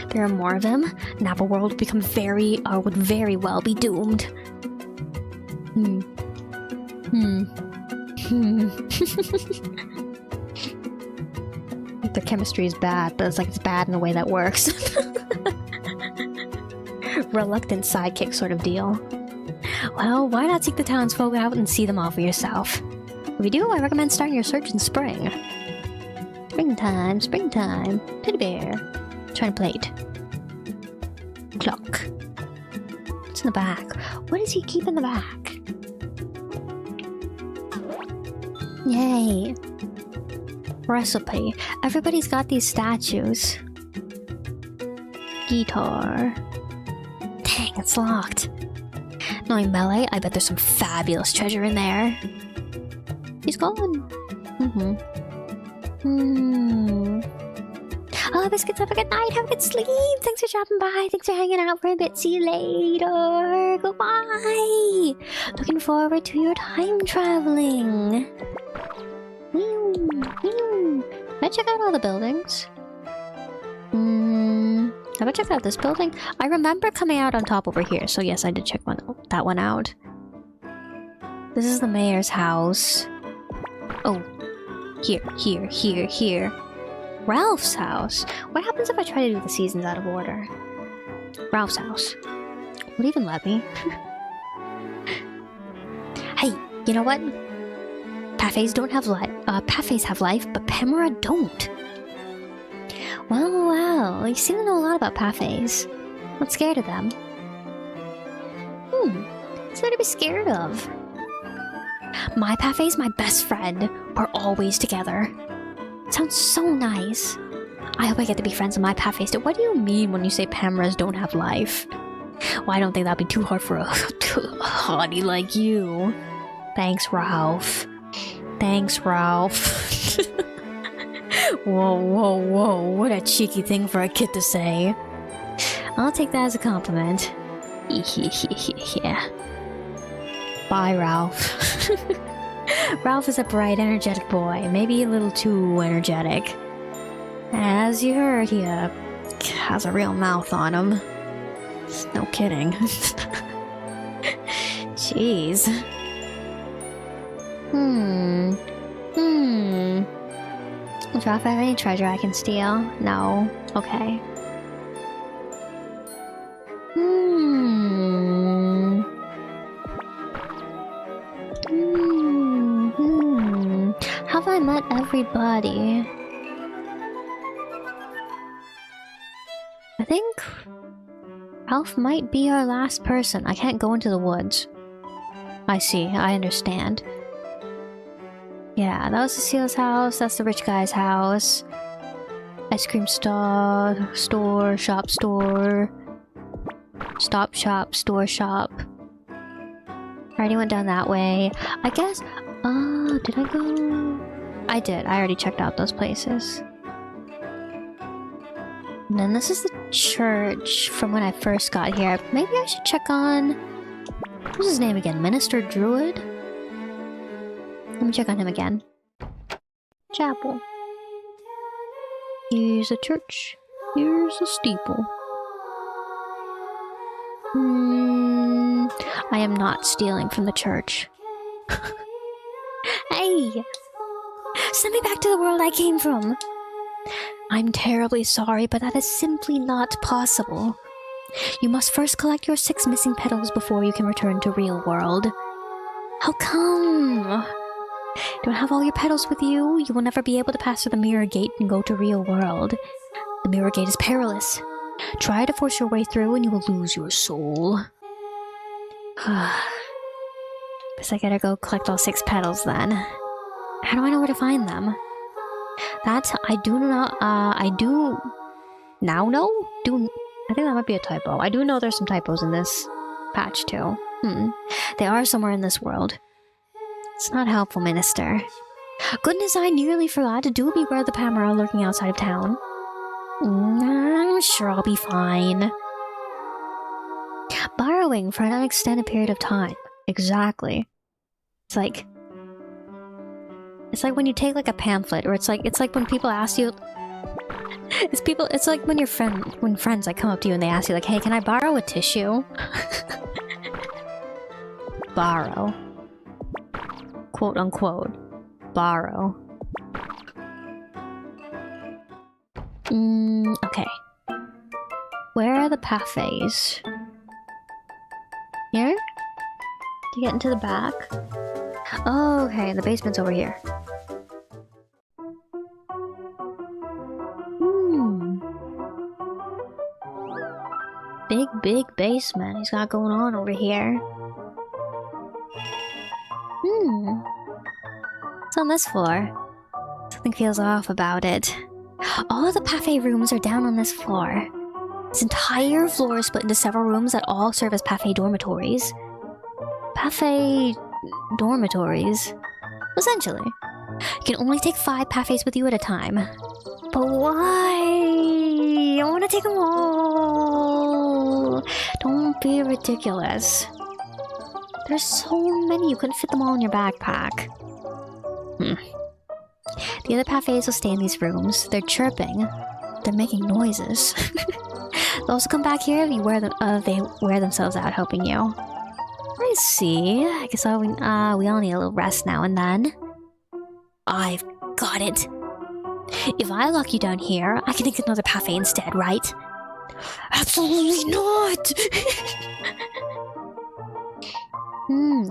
There are more of them. Napple world would become would very well be doomed. The chemistry is bad, but it's bad in a way that works. Reluctant sidekick sort of deal. Well, why not seek the townsfolk out and see them all for yourself? If you do, I recommend starting your search in spring. Springtime. Teddy bear. Trying to plate. Clock. What's in the back? What does he keep in the back? Yay. Recipe. Everybody's got these statues. Guitar. Dang, it's locked. Knowing Melee, I bet there's some fabulous treasure in there. He's gone. Oh, biscuits, have a good night. Have a good sleep. Thanks for dropping by. Thanks for hanging out for a bit. See you later. Goodbye. Looking forward to your time traveling. Can I check out all the buildings? Have I checked out this building? I remember coming out on top over here, so yes, I did check that one out. This is the mayor's house. Oh, here. Ralph's house. What happens if I try to do the seasons out of order? Ralph's house. Would even let me? Hey, you know what? Parfaits don't have life. Parfaits have life, but Pamela don't. Well, you seem to know a lot about Parfaits. Not scared of them. What's there to be scared of? My Parfait's my best friend. We're always together. Sounds so nice. I hope I get to be friends with my Parfaits. What do you mean when you say Pamaras don't have life? Well, I don't think that'd be too hard for a hottie like you. Thanks, Ralph. Whoa. What a cheeky thing for a kid to say. I'll take that as a compliment. Yeah. Bye, Ralph. Ralph is a bright, energetic boy. Maybe a little too energetic. As you heard, he has a real mouth on him. No kidding. Jeez. Do I have any treasure I can steal? No. Okay. Have I met everybody? I think Ralph might be our last person. I can't go into the woods. I see. I understand. Yeah, that was Cecile's house. That's the rich guy's house. Ice cream store, shop, store. Stop shop, store shop. Already went down that way. I guess... did I go? I did. I already checked out those places. And then this is the church from when I first got here. Maybe I should check on... What's his name again? Minister Druid? Let me check on him again. Chapel. Here's a church. Here's a steeple. I am not stealing from the church. Hey! Send me back to the world I came from! I'm terribly sorry, but that is simply not possible. You must first collect your 6 missing petals before you can return to real world. How come? Don't have all your petals with you? You will never be able to pass through the mirror gate and go to real world. The mirror gate is perilous. Try to force your way through and you will lose your soul. Guess I gotta go collect all 6 petals then. How do I know where to find them? That I do not. I do now know. I think that might be a typo. I do know there's some typos in this patch too. They are somewhere in this world. It's not helpful, Minister. Goodness, I nearly forgot. Do beware the Pamara lurking outside of town. I'm sure I'll be fine. Borrowing for an unextended period of time. Exactly. It's like when you take like a pamphlet, or it's like when people ask you. It's like when friends like come up to you and they ask you like, "Hey, can I borrow a tissue?" Borrow. Quote unquote. Borrow. Okay. Where are the pathways? Here? To get into the back? Oh, okay, the basement's over here. Big basement he's got going on over here. What's on this floor? Something feels off about it. All of the parfait rooms are down on this floor. This entire floor is split into several rooms that all serve as parfait dormitories. Parfait dormitories? Essentially. You can only take 5 parfaits with you at a time. But why? I want to take them all. Don't be ridiculous. There's so many, you couldn't fit them all in your backpack. The other parfaits will stay in these rooms. They're chirping. They're making noises. They'll also come back here if you wear them. They wear themselves out, helping you. I see. I guess we all need a little rest now and then. I've got it. If I lock you down here, I can take another parfait instead, right? Absolutely not!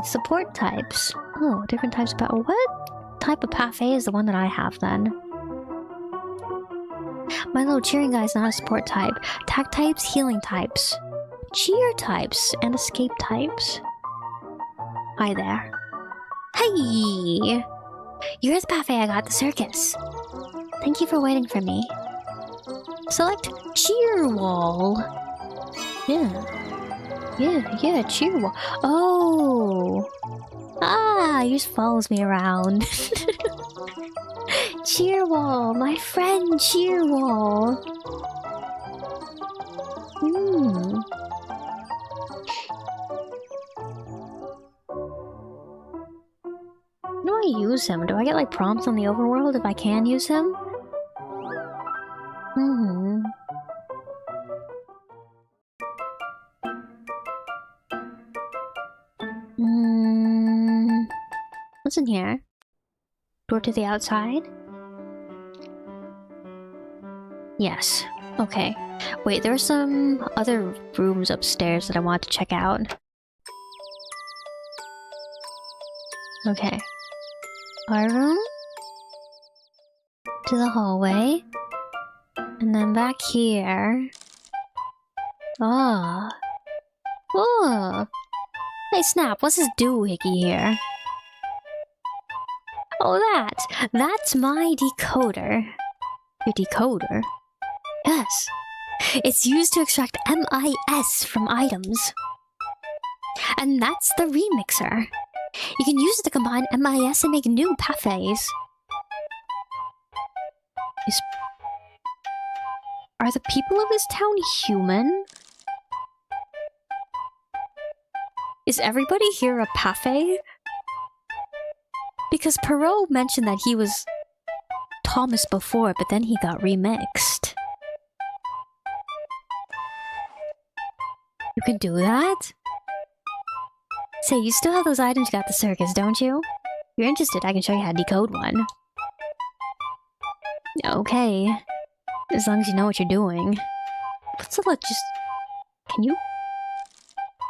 Support types. Oh, different types of what type of parfait is the one that I have then? My little cheering guy is not a support type. Attack types, healing types. Cheer types, and escape types. Hi there. Hey! You're the parfait I got at the circus. Thank you for waiting for me. Select cheer wall. Yeah, cheer wall. Oh! Ah, he just follows me around. Cheer wall, my friend cheer wall. How do I use him? Do I get like prompts on the overworld if I can use him? What's in here? Door to the outside? Yes. Okay. Wait, there are some other rooms upstairs that I want to check out. Okay. Our room? To the hallway. And then back here. Oh. Hey, Snap, what's this doohickey here? Oh, that's my decoder. Your decoder? Yes. It's used to extract MIS from items. And that's the remixer. You can use it to combine MIS and make new parfaits. Are the people of this town human? Is everybody here a parfait? Because Perot mentioned that he was Thomas before, but then he got remixed. You can do that? Say, you still have those items you got at the circus, don't you? If you're interested, I can show you how to decode one. Okay. As long as you know what you're doing. What's the just...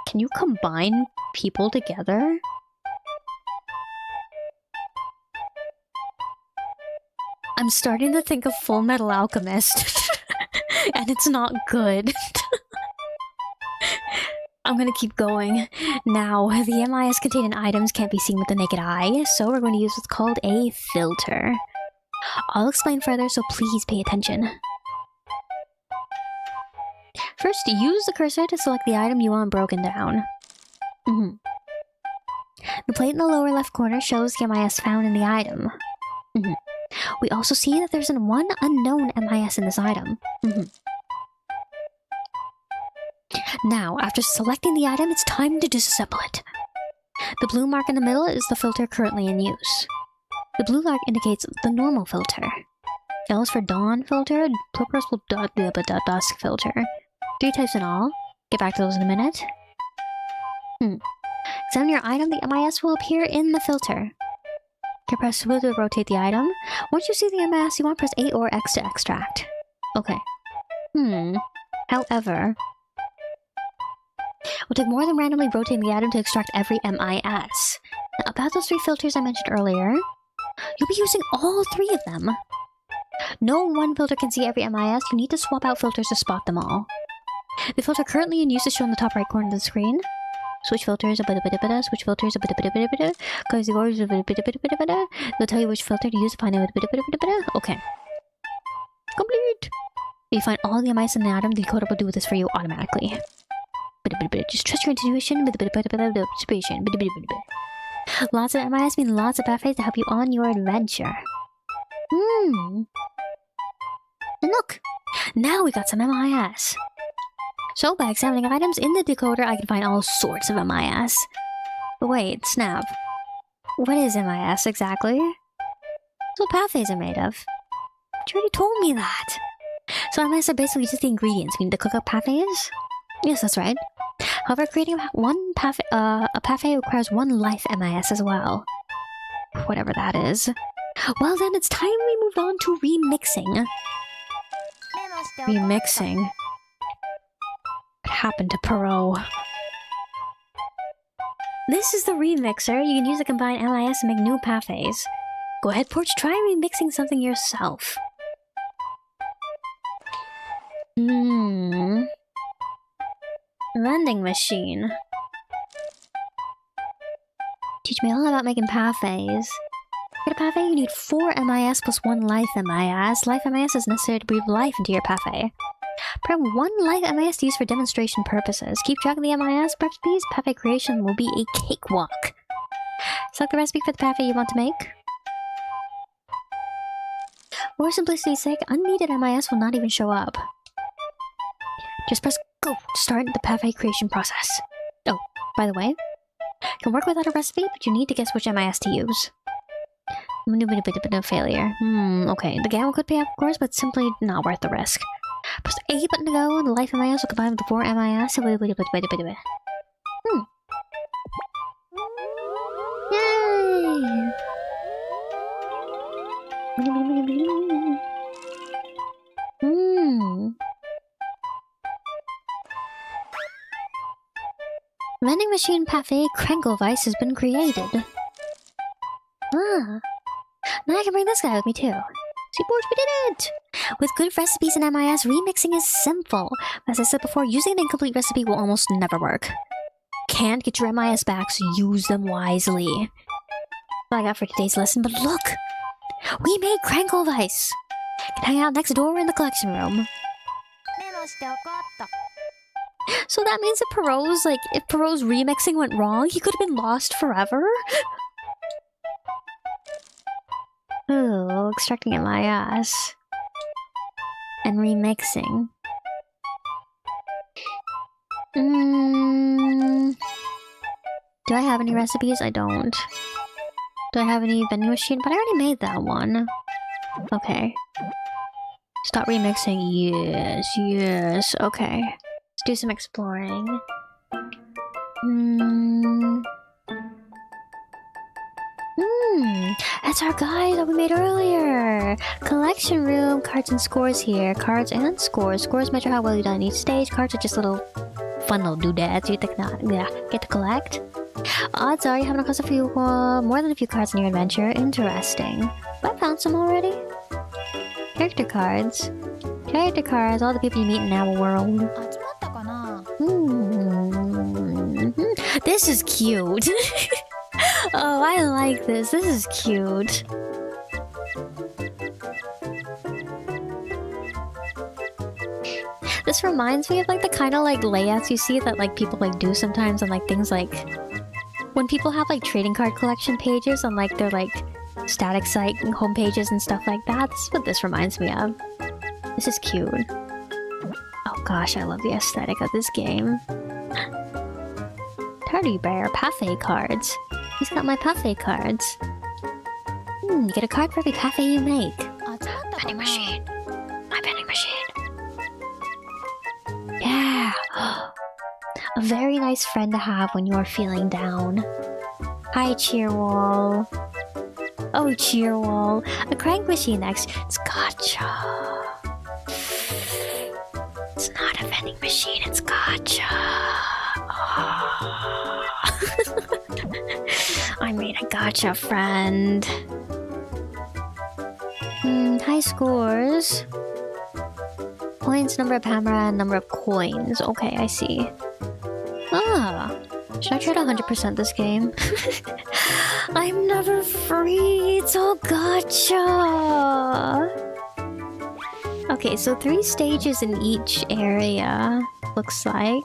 Can you combine people together? I'm starting to think of Full Metal Alchemist. And it's not good. I'm gonna keep going. Now, the MIS containing items can't be seen with the naked eye, so we're going to use what's called a filter. I'll explain further, so please pay attention. First, use the cursor to select the item you want broken down. The plate in the lower left corner shows the MIS found in the item. We also see that there's one unknown MIS in this item. Now, after selecting the item, it's time to disassemble it. The blue mark in the middle is the filter currently in use. The blue mark indicates the normal filter. Yellow is for dawn filter, purple dusk filter. 3 types in all. Get back to those in a minute. Examine your item, the MIS will appear in the filter. You can press W to rotate the item. Once you see the MIS, you want to press A or X to extract. Okay. However, we'll take more than randomly rotating the item to extract every MIS. Now, about those 3 filters I mentioned earlier, you'll be using all 3 of them. No one filter can see every MIS. You need to swap out filters to spot them all. The filter currently in use is shown in the top right corner of the screen. Switch filters, switch filters, cause the orders, they'll tell you which filter to use to find out. Okay. Complete! If you find all the MIS in the item, the decoder will do this for you automatically. Just trust your intuition. Lots of MIS mean lots of parfaits to help you on your adventure. And look! Now we got some MIS. So, by examining items in the decoder, I can find all sorts of MIS. But wait, snap. What is MIS exactly? That's what parfaits are made of. You already told me that. So MIS are basically just the ingredients we need to cook up parfaits? Yes, that's right. However, creating a parfait requires one life MIS as well. Whatever that is. Well then, it's time we moved on to remixing. Remixing. What happened to Perot? This is the remixer. You can use the combined MIS to make new parfaits. Go ahead, Porch, try remixing something yourself. Vending machine. Teach me all about making parfaits. To get a parfait, you need 4 MIS plus 1 life MIS. Life MIS is necessary to breathe life into your parfait. Prep 1 life MIS to use for demonstration purposes. Keep track of the MIS recipes. Parfait creation will be a cakewalk. Select the recipe for the parfait you want to make. For simplicity's sake, unneeded MIS will not even show up. Just press go to start the parfait creation process. Oh, by the way, you can work without a recipe, but you need to guess which MIS to use. No failure. Okay. The gamble could pay off, of course, but simply not worth the risk. Press the A button to go, and the life MIS will combine with the 4 MIS. Yay! Vending machine parfait Krengelweiss has been created. Ah. Now I can bring this guy with me too. See, Borge, we did it! With good recipes and MIS, remixing is simple. As I said before, using an incomplete recipe will almost never work. Can't get your MIS back, so use them wisely. That's all I got for today's lesson, but look! We made Krengelweiss! Can hang out next door in the collection room. So that means that if Perot's remixing went wrong, he could have been lost forever? Ooh, extracting MIS. And remixing. Do I have any recipes? I don't. Do I have any vending machine? But I already made that one. Okay. Stop remixing. Yes, yes. Okay. Let's do some exploring. That's our guide that we made earlier! Collection room, cards and scores here. Cards and scores. Scores measure how well you've done each stage. Cards are just little fun little doodads you get to collect. Odds are you haven't across more than a few cards in your adventure. Interesting. Have I found some already? Character cards. Character cards, all the people you meet in our world. This is cute! Oh, I like this. This is cute. This reminds me of like the kind of like layouts you see that like people like do sometimes on like things like when people have like trading card collection pages on like their like static site and home pages and stuff like that. This is what this reminds me of. This is cute. Oh gosh, I love the aesthetic of this game. Teddy bear parfait cards. He's got my parfait cards. You get a card for every parfait you make. Vending machine. My vending machine. Yeah. A very nice friend to have when you're feeling down. Hi, Cheerwall. Oh, Cheerwall. A crank machine next. It's gotcha. It's not a vending machine, it's gotcha. Oh. I made a gotcha friend. High scores. Points, number of hammer, and number of coins. Okay, I see. Ah. Should I try to 100% this game? I'm never free! It's all gotcha! Okay, so 3 stages in each area, looks like.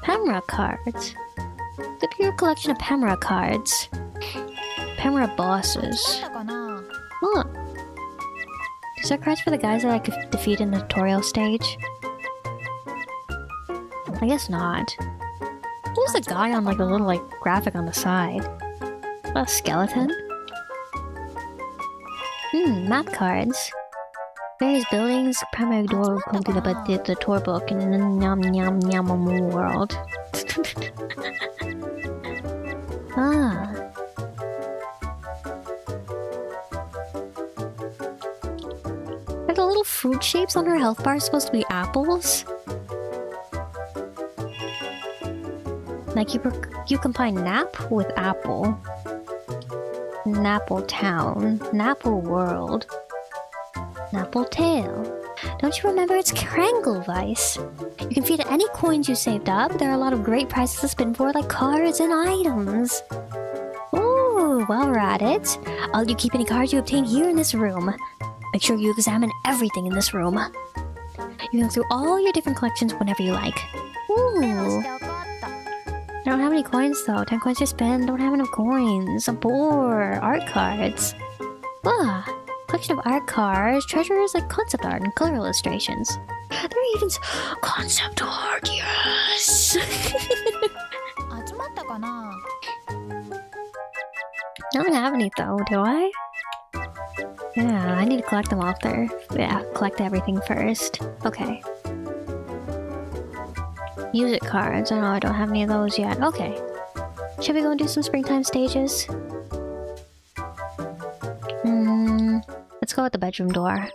Pemra cards. The pure collection of Pemra cards. Pemra bosses. Huh. Is there cards for the guys that I could defeat in the tutorial stage? I guess not. Who's the guy on like the little like graphic on the side? A skeleton? Map cards. Various buildings, primary door, come to the tour book, and yum yum yum world. Ah. Are the little fruit shapes on her health bar supposed to be apples? Like you combine nap with apple. Napple town. Napple world. Napple tail. Don't you remember it's Kranglevice? You can feed any coins you saved up. There are a lot of great prizes to spin for, like cards and items. Ooh, while we're at it, I'll let you keep any cards you obtain here in this room. Make sure you examine everything in this room. You can go through all your different collections whenever you like. Ooh. I don't have any coins though. 10 coins to spend. Don't have enough coins. I'm bored. Art cards. Ah. Collection of art cards, treasures like concept art and color illustrations. There are even concept art, yes! I don't have any though, do I? Yeah, I need to collect them off there. Yeah, collect everything first. Okay. Music cards. Oh, I don't have any of those yet. Okay. Should we go and do some springtime stages? Let's go at the bedroom door.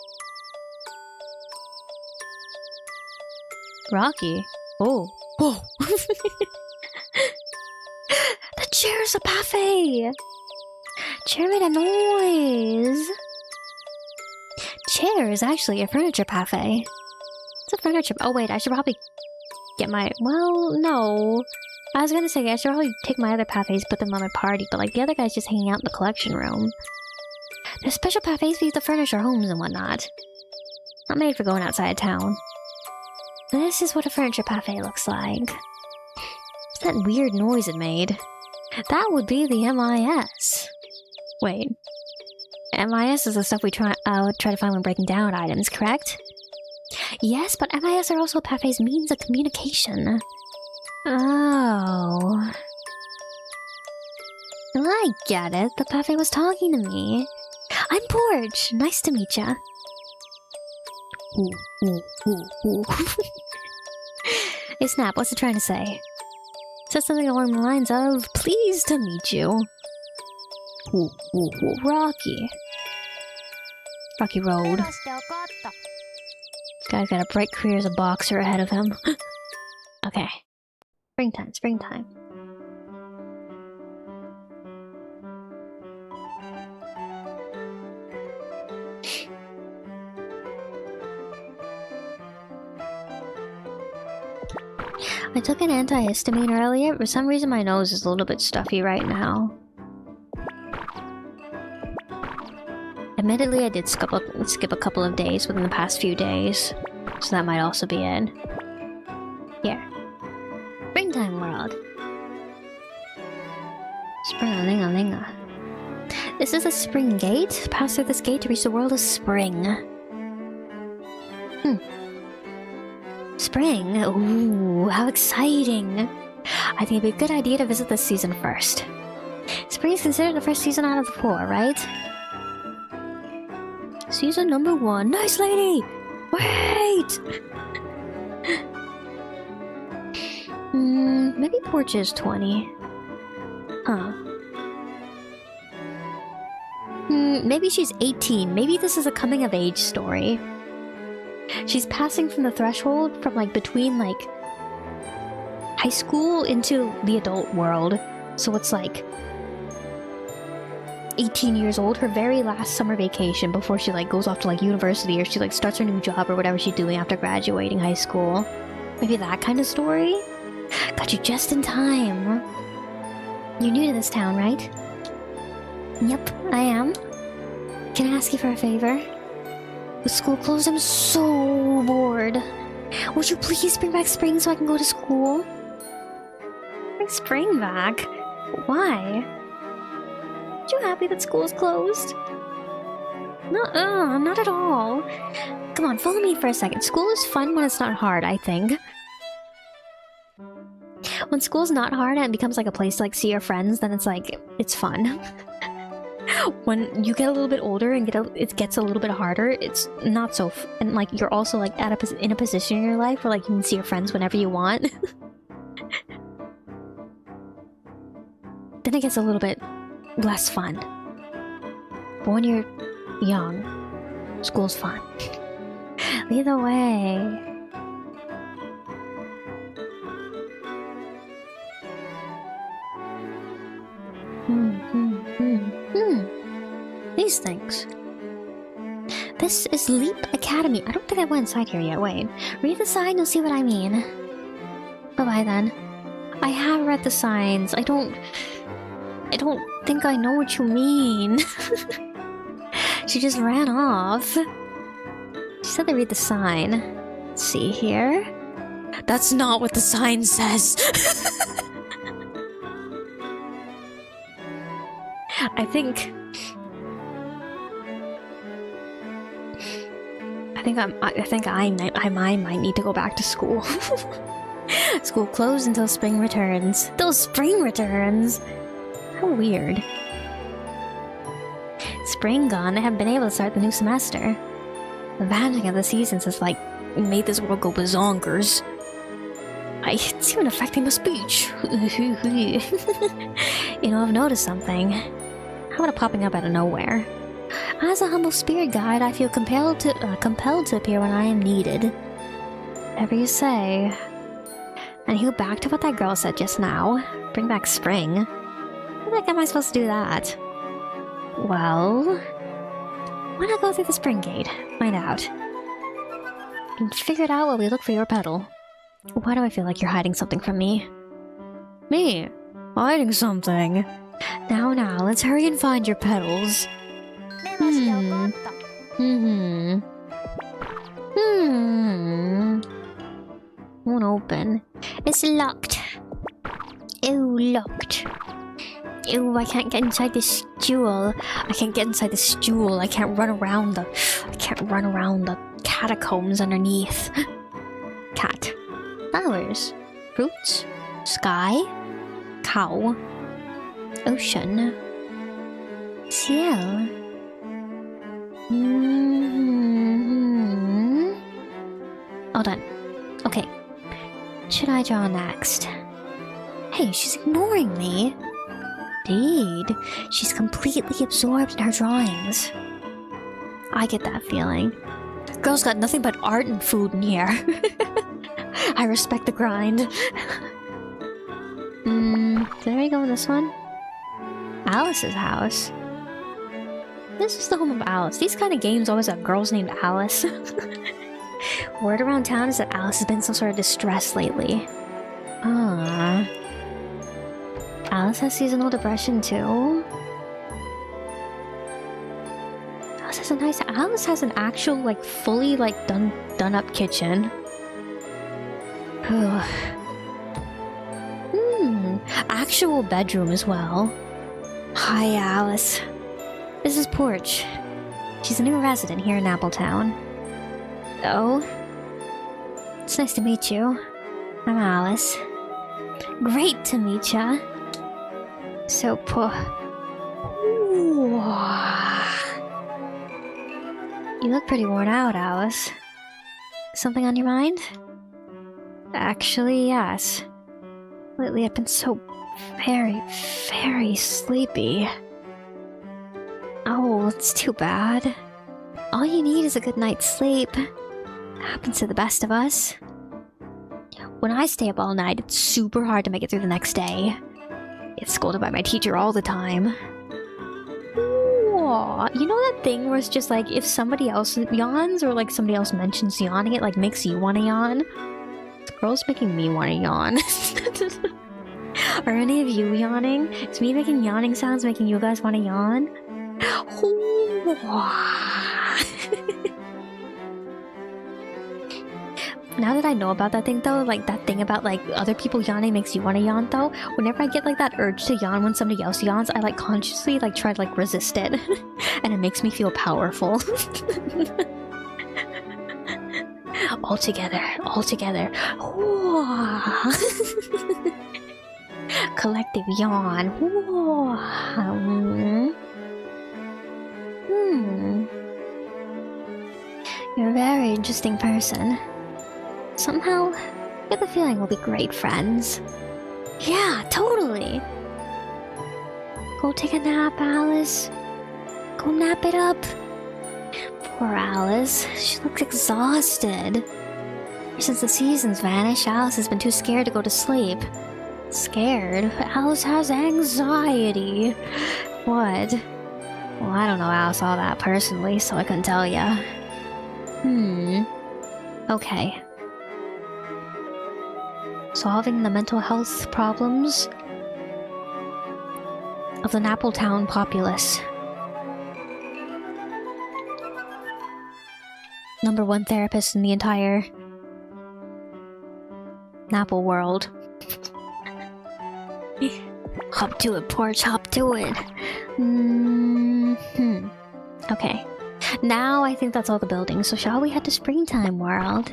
Rocky? Oh. Whoa! The chair's a buffet! Chair made a noise! Chair is actually a furniture buffet. It's a furniture... Oh wait, I should probably get my... Well, no. I was gonna say I should probably take my other buffets, put them on my party, but like the other guy's just hanging out in the collection room. There's special buffets for you to furnish our homes and whatnot. Not made for going outside of town. This is what a furniture buffet looks like. What's that weird noise it made? That would be the MIS. Wait. MIS is the stuff we try to find when breaking down items, correct? Yes, but MIS are also buffets' means of communication. Oh. I get it. The buffet was talking to me. I'm Porge. Nice to meet ya. Ooh, ooh, ooh, ooh. Hey Snap, what's it trying to say? Said something along the lines of, pleased to meet you. Ooh, ooh, ooh. Rocky. Rocky Road. This guy's got a bright career as a boxer ahead of him. Okay. Springtime, springtime. I took an antihistamine earlier. For some reason my nose is a little bit stuffy right now. Admittedly, I did skip a couple of days within the past few days. So that might also be it. Here. Springtime world. Spring-a-ling-a-ling-a. This is a spring gate. Pass through this gate to reach the world of spring. Spring? Ooh, how exciting! I think it'd be a good idea to visit this season first. Spring is considered the first season out of the 4, right? Season number 1. Nice lady! Wait! Maybe Porch is 20. Huh. Maybe she's 18. Maybe this is a coming-of-age story. She's passing from the threshold from, like, between, like, high school into the adult world. So it's, like, 18 years old, her very last summer vacation before she, like, goes off to, like, university, or she, like, starts her new job or whatever she's doing after graduating high school. Maybe that kind of story? Got you just in time. You're new to this town, right? Yep, I am. Can I ask you for a favor? With school closed, I'm so bored. Would you please bring back spring so I can go to school? Bring spring back? Why? Aren't you happy that school's closed? Not at all. Come on, follow me for a second. School is fun when it's not hard, I think. When school's not hard and it becomes like a place to like see your friends, then it's like it's fun. When you get a little bit older and it gets a little bit harder, it's not so and like you're also like in a position in your life where like you can see your friends whenever you want. Then it gets a little bit less fun. But when you're young, school's fun. Either way. These things. This is Leap Academy. I don't think I went inside here yet. Wait. Read the sign, you'll see what I mean. Bye-bye then. I have read the signs. I don't think I know what you mean. She just ran off. She said to read the sign. Let's see here. That's not what the sign says. I think I might need to go back to school. School closed until spring returns. Those spring returns! How weird. Spring gone, I haven't been able to start the new semester. The vanishing of the seasons has, like, made this world go bazonkers. It's even affecting my speech. You know, I've noticed something. How about it popping up out of nowhere? As a humble spirit guide, I feel compelled to appear when I am needed. Whatever you say. And he'll back to what that girl said just now. Bring back spring. How the heck am I supposed to do that? Well, why not go through the spring gate? Find out. And figure it out while we look for your petal. Why do I feel like you're hiding something from me? Me? Hiding something? Now, let's hurry and find your petals. Won't open. It's locked. Ew, locked. Ew, I can't get inside this jewel. I can't get inside this jewel. I can't run around the catacombs underneath. Cat. Flowers. Fruits. Sky. Cow. Ocean. Ciel. All done. Okay. Should I draw next? Hey, she's ignoring me. Indeed. She's completely absorbed in her drawings. I get that feeling. The girl's got nothing but art and food in here. I respect the grind. Did I go with this one? Alice's house. This is the home of Alice. These kind of games always have girls named Alice. Word around town is that Alice has been in some sort of distress lately. Alice has seasonal depression too. Alice has an actual, like, fully, like, done up kitchen. Actual bedroom as well. Hi, Alice. This is Porch. She's a new resident here in Napple Town. Oh? It's nice to meet you. I'm Alice. Great to meet ya. So You look pretty worn out, Alice. Something on your mind? Actually, yes. Lately I've been so very, very sleepy. Oh, it's too bad. All you need is a good night's sleep. Happens to the best of us. When I stay up all night, it's super hard to make it through the next day. Get scolded by my teacher all the time. Aww. You know that thing where it's just like, if somebody else yawns or like somebody else mentions yawning, it like makes you want to yawn? This girl's making me want to yawn. Are any of you yawning? Is me making yawning sounds making you guys want to yawn? Now that I know about that thing though, like that thing about like other people yawning makes you want to yawn though, whenever I get like that urge to yawn when somebody else yawns, I like consciously like try to like resist it. And it makes me feel powerful. all together. Collective yawn. Whoa. You're a very interesting person. Somehow, I get the feeling we'll be great friends. Yeah, totally. Go take a nap, Alice. Go nap it up. Poor Alice. She looks exhausted. Since the seasons vanished, Alice has been too scared to go to sleep. Scared? Alice has anxiety. What? Well, I don't know Alice all that personally, so I couldn't tell ya. Okay. Solving the mental health problems of the Napple town populace. #1 therapist in the entire Napple world. Hop to it, porch, hop to it. Okay. Now I think that's all the buildings, so shall we head to Springtime World?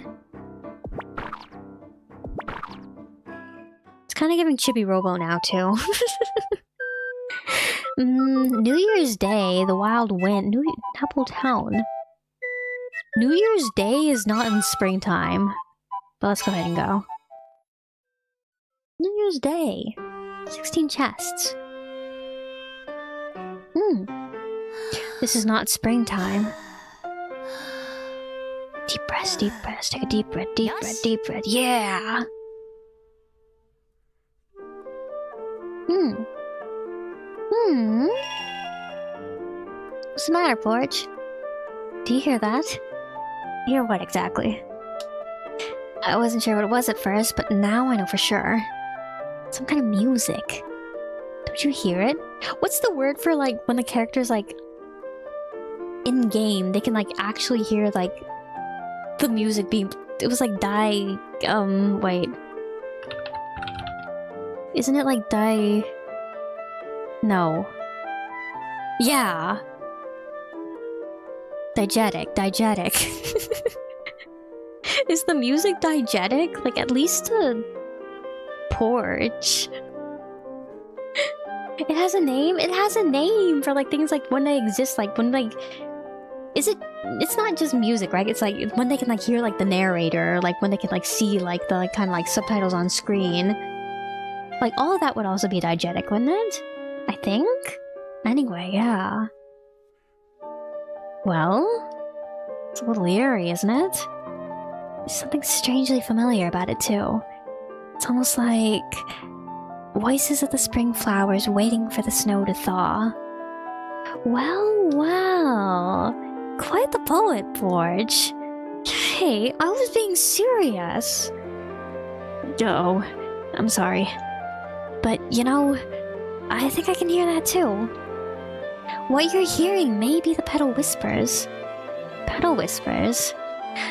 It's kind of giving Chibi Robo now, too. New Year's Day, the Wild Wind, Napple Town. New Year's Day is not in springtime. But let's go ahead and go. New Year's Day. 16 chests. This is not springtime. Deep breath, deep breath. Take a deep breath, deep breath, deep breath. Yeah! What's the matter, Porch? Do you hear that? Hear what exactly? I wasn't sure what it was at first, but now I know for sure. Some kind of music. Don't you hear it? What's the word for, like, when the characters, like, in-game, they can, like, actually hear, like, the music being... It was, like, wait. Isn't it, like, No. Yeah. Diegetic. Is the music diegetic? Like, at least a porch. It has a name? It has a name for, like, things like when they exist, like, when, like... It's not just music, right? It's, like, when they can, like, hear, like, the narrator, or, like, when they can, like, see, like, the, like, kind of, like, subtitles on screen. Like, all of that would also be diegetic, wouldn't it? I think? Anyway, yeah. Well... It's a little eerie, isn't it? There's something strangely familiar about it, too. It's almost like... voices of the spring flowers waiting for the snow to thaw. Well... Quite the poet, Porch. Hey, I was being serious. Oh, I'm sorry. But, you know, I think I can hear that, too. What you're hearing may be the petal whispers. Petal whispers?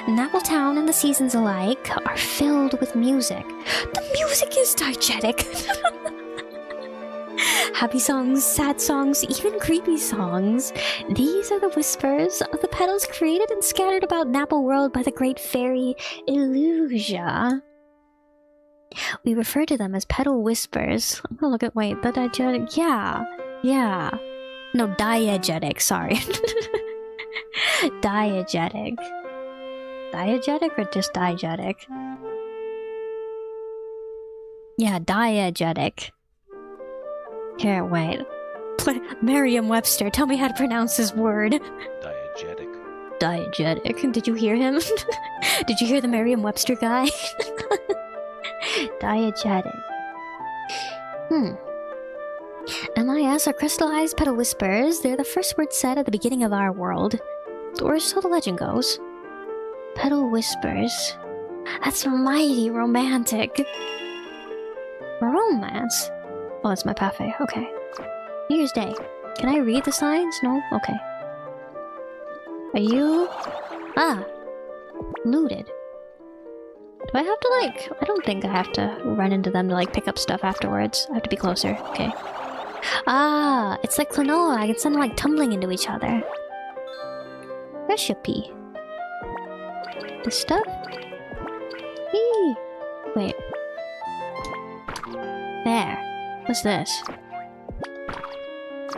Napple Town and the seasons alike are filled with music. The music is diegetic! Happy songs, sad songs, even creepy songs. These are the whispers of the petals created and scattered about Napple World by the great fairy Illusia. We refer to them as petal whispers. I'm gonna look at, wait, the diegetic, yeah. No, diegetic, sorry. Diegetic. Diegetic or just diegetic? Yeah, diegetic. Here, wait. Merriam-Webster, tell me how to pronounce this word. Diegetic. Diegetic. Did you hear him? Did you hear the Merriam-Webster guy? Diegetic. MIS are crystallized petal whispers. They're the first word said at the beginning of our world. Or so the legend goes. Petal whispers. That's mighty romantic. Romance? Oh, that's my parfait. Okay. New Year's Day. Can I read the signs? No? Okay. Are you... Ah. Looted. Do I have to, like... I don't think I have to run into them to, like, pick up stuff afterwards. I have to be closer. Okay. Ah! It's like Klonoa. I can send them, like, tumbling into each other. Recipe. This stuff? Eee. Wait. There. What's this?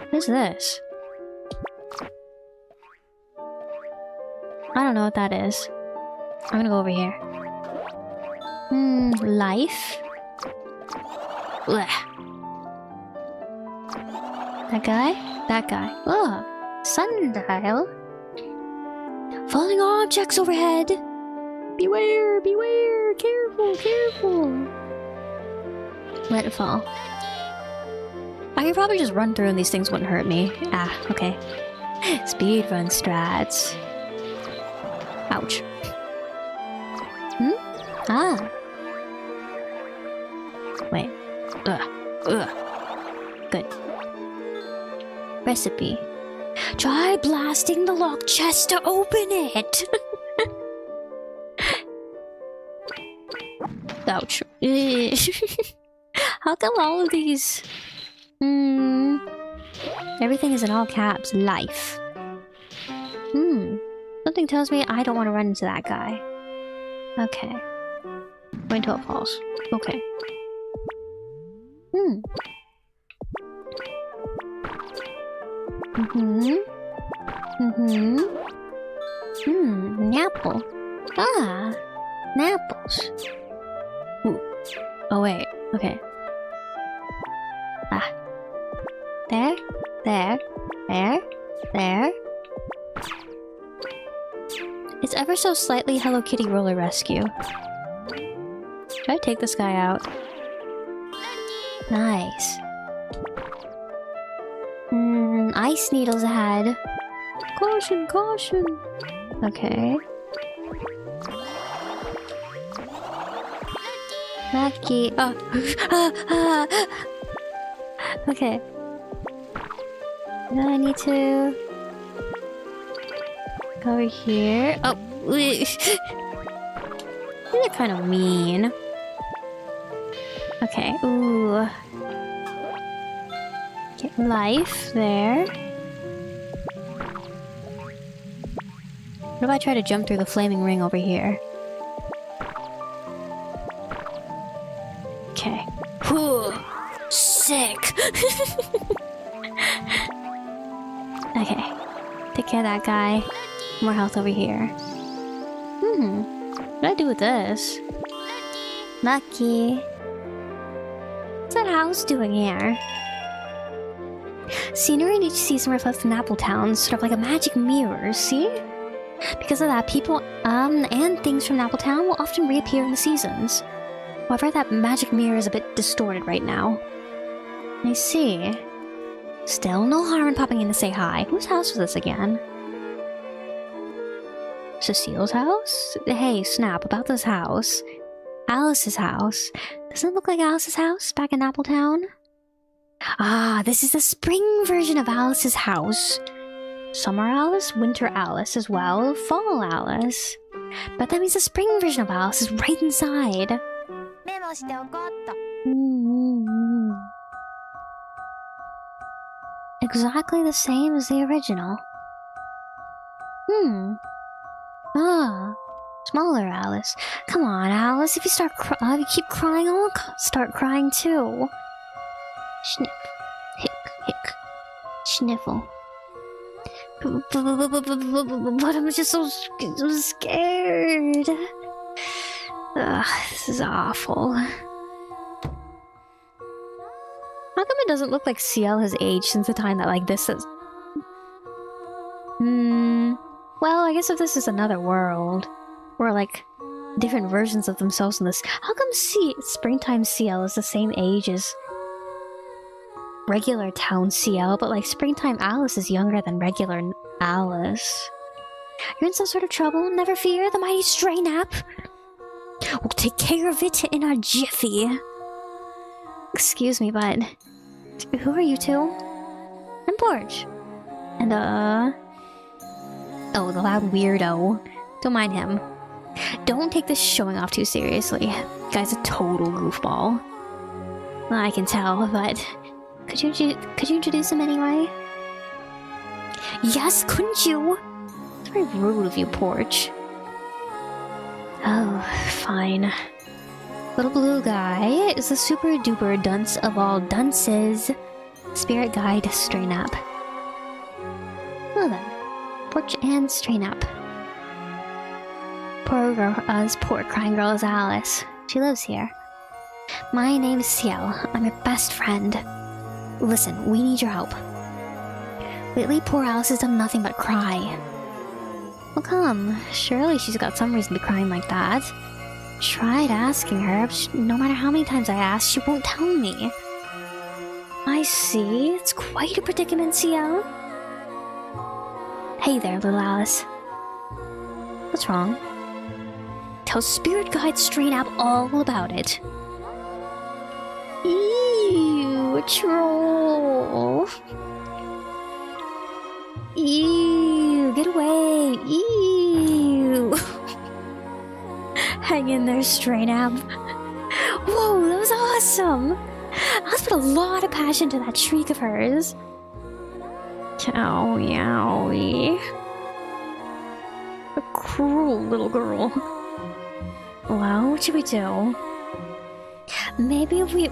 What's this? I don't know what that is. I'm gonna go over here. Life? Blech. That guy? That guy. Oh, sundial. Falling objects overhead. Beware, beware, careful, careful. Let it fall. I could probably just run through and these things wouldn't hurt me. Ah, okay. Speedrun strats. Ouch. Ah. Wait. Ugh. Good. Recipe. Try blasting the locked chest to open it! Ouch. How come all of these... Everything is in all caps. Life. Something tells me I don't want to run into that guy. Okay. Wait until it falls. Okay. Napple. Ah, Napples. Ooh. Oh wait. Okay. Ah. There. It's ever so slightly Hello Kitty Roller Rescue. Should I take this guy out? Nice. Ice needles ahead. Caution, caution. Okay. Lucky. Oh. Okay. Now I need to go over here. Oh. These are kind of mean. Okay. Ooh. Get life there. What if I try to jump through the flaming ring over here? Okay. Whew. Sick. Okay. Take care of that guy. More health over here. What do I do with this? Lucky. What's that house doing here? Scenery in each season reflects the Napple town, sort of like a magic mirror, see? Because of that, people, and things from Napple town will often reappear in the seasons. However, that magic mirror is a bit distorted right now. I see. Still no harm in popping in to say hi. Whose house was this again? Cecile's house? Hey, Snap, about this house. Alice's house. Doesn't it look like Alice's house back in Napple town? Ah, this is the spring version of Alice's house. Summer Alice, Winter Alice as well, Fall Alice. But that means the spring version of Alice is right inside. Exactly the same as the original. Ah, smaller Alice. Come on, Alice. If you you keep crying, I'll start crying too. Sniff, hick, hick, sniffle. But I'm just so scared. Ugh, this is awful. How come it doesn't look like CL has aged since the time that like this is? Well, I guess if this is another world, or like different versions of themselves in this, how come Springtime CL is the same age as regular town CL, but like Springtime Alice is younger than regular Alice? You're in some sort of trouble? Never fear, the mighty Stray Nap will take care of it in a jiffy. Excuse me, but who are you two? I'm Porch. And oh, the loud weirdo. Don't mind him. Don't take this showing off too seriously. Guy's a total goofball. I can tell, but could you introduce him anyway? Yes, couldn't you? It's very rude of you, Porch. Oh, fine. Little blue guy is the super duper dunce of all dunces. Spirit guide, strain up. Well then, porch and strain up. Poor girl, this poor crying girl is Alice. She lives here. My name is Ciel. I'm your best friend. Listen, we need your help. Lately, poor Alice has done nothing but cry. Well, come. Surely she's got some reason to be crying like that. Tried asking her, but no matter how many times I ask, she won't tell me. I see. It's quite a predicament, Ciel. Hey there, little Alice. What's wrong? Tell Spirit Guide Strain Up all about it. Ew, a troll. Ew, get away. Ew. Hang in there, Strain Up. Whoa, that was awesome. Alice put a lot of passion to that shriek of hers. Owie, owie. A cruel little girl. Well, what should we do? Maybe if we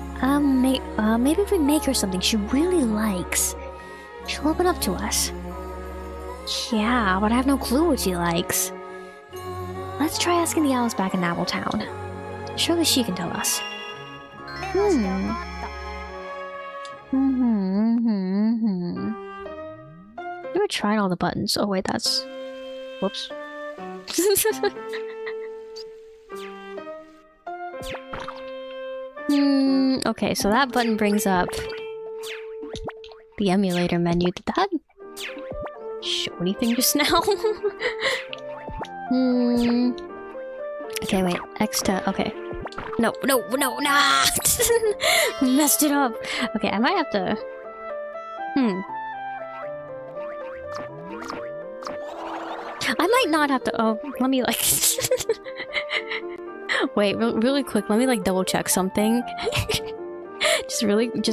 make her something she really likes, she'll open up to us. Yeah, but I have no clue what she likes. Let's try asking the owls back in Napple Town. Surely she can tell us. We tried all the buttons. Oh wait, that's... Whoops. Okay, so that button brings up the emulator menu. Did that show anything just now? Okay, wait. X to... Okay. No, nah! Messed it up! Okay, I might have to... I might not have to... Oh, let me like... Wait, really quick, let me like double check something. just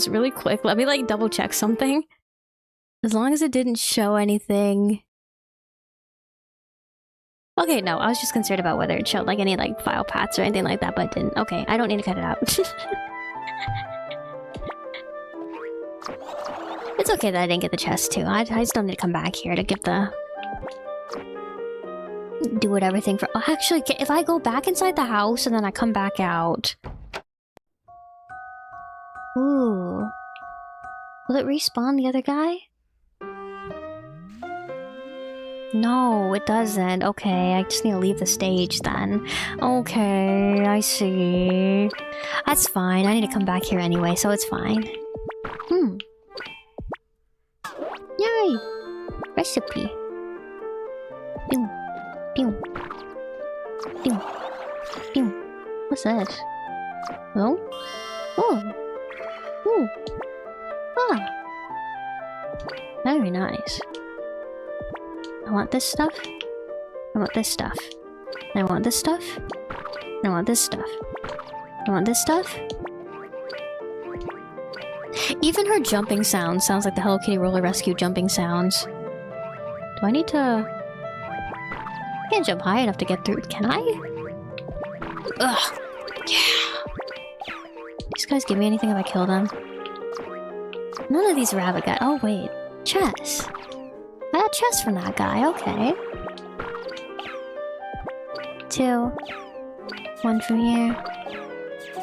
really quick, let me like double check something. As long as it didn't show anything... Okay, no, I was just concerned about whether it showed like any like file paths or anything like that, but it didn't. Okay, I don't need to cut it out. It's okay that I didn't get the chest too. I just don't need to come back here to give the... Do it everything for... Oh, actually, if I go back inside the house and then I come back out... Ooh. Will it respawn the other guy? No, it doesn't. Okay, I just need to leave the stage then. Okay, I see. That's fine. I need to come back here anyway, so it's fine. Yay! Recipe. Pew. Pew. Pew. Pew. What's this? Oh? Oh! Ooh! Ah! Very nice. I want this stuff. I want this stuff. I want this stuff. I want this stuff. I want this stuff. Even her jumping sound sounds like the Hello Kitty Roller Rescue jumping sounds. Do I need to... I can't jump high enough to get through. Can I? Ugh. Yeah. These guys give me anything if I kill them? None of these rabbit guys. Oh wait. Chess. I got chest from that guy. Okay. 2. 1 from here.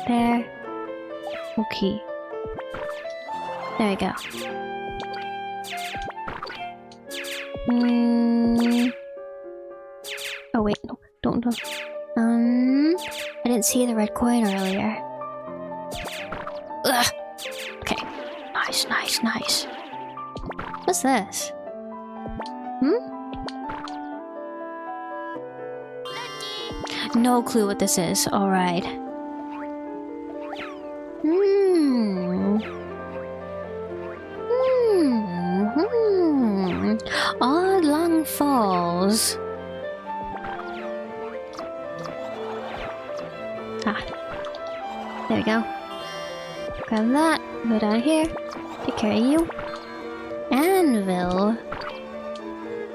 There. Okay. There we go. Oh wait, no, don't. I didn't see the red coin earlier. Ugh. Okay. Nice, nice, nice. What's this? No clue what this is. Alright. Odd Long Falls. Ah. There we go. Grab that. Go down here. Take care of you. Anvil.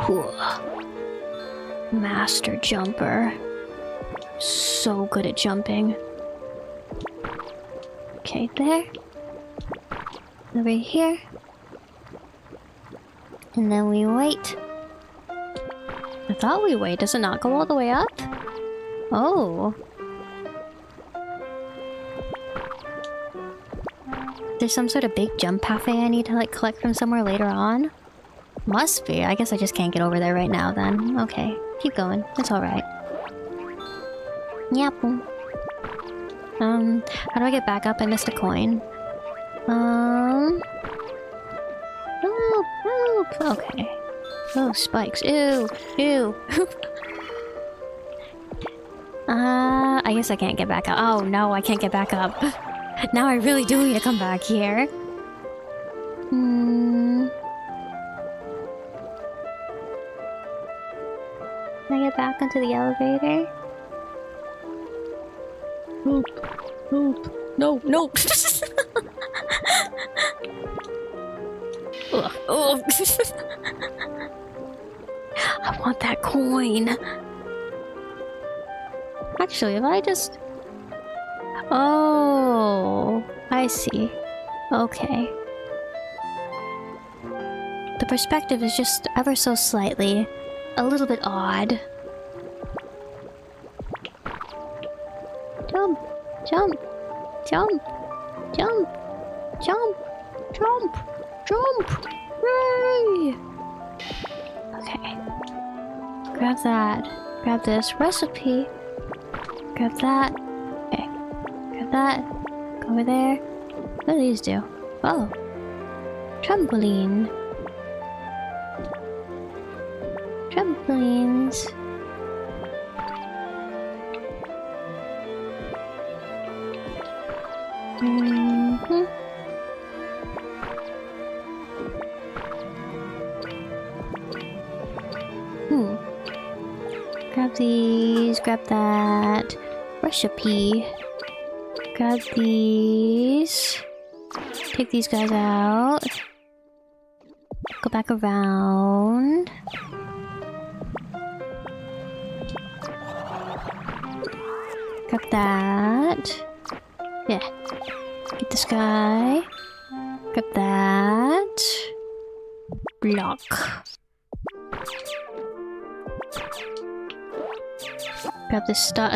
Whew. Master jumper. So good at jumping. Okay, there. Over here. And then we wait. I thought we wait. Does it not go all the way up? Oh. There's some sort of big jump cafe I need to like collect from somewhere later on? Must be. I guess I just can't get over there right now then. Okay. Keep going. It's alright. Yep. How do I get back up? I missed a coin. Help! Help! Okay. Oh, spikes. Ew! Ew! I guess I can't get back up. Oh no, I can't get back up. Now I really do need to come back here. Can I get back onto the elevator? Help! Help! No! No! Ugh. Oh. I want that coin. Actually, if I just... Oh, I see. Okay. The perspective is just ever so slightly a little bit odd. Jump! Jump! Jump! Jump! Jump! Jump! Jump! Yay! Okay. Grab that. Grab this recipe. Grab that. Okay. Grab that. Go over there. What do these do? Oh. Trampoline. Trampolines. Grab these, grab that. Recipe. Grab these. Take these guys out. Go back around. Grab that. Yeah. Get this guy. Grab that. Block. Grab this stuff.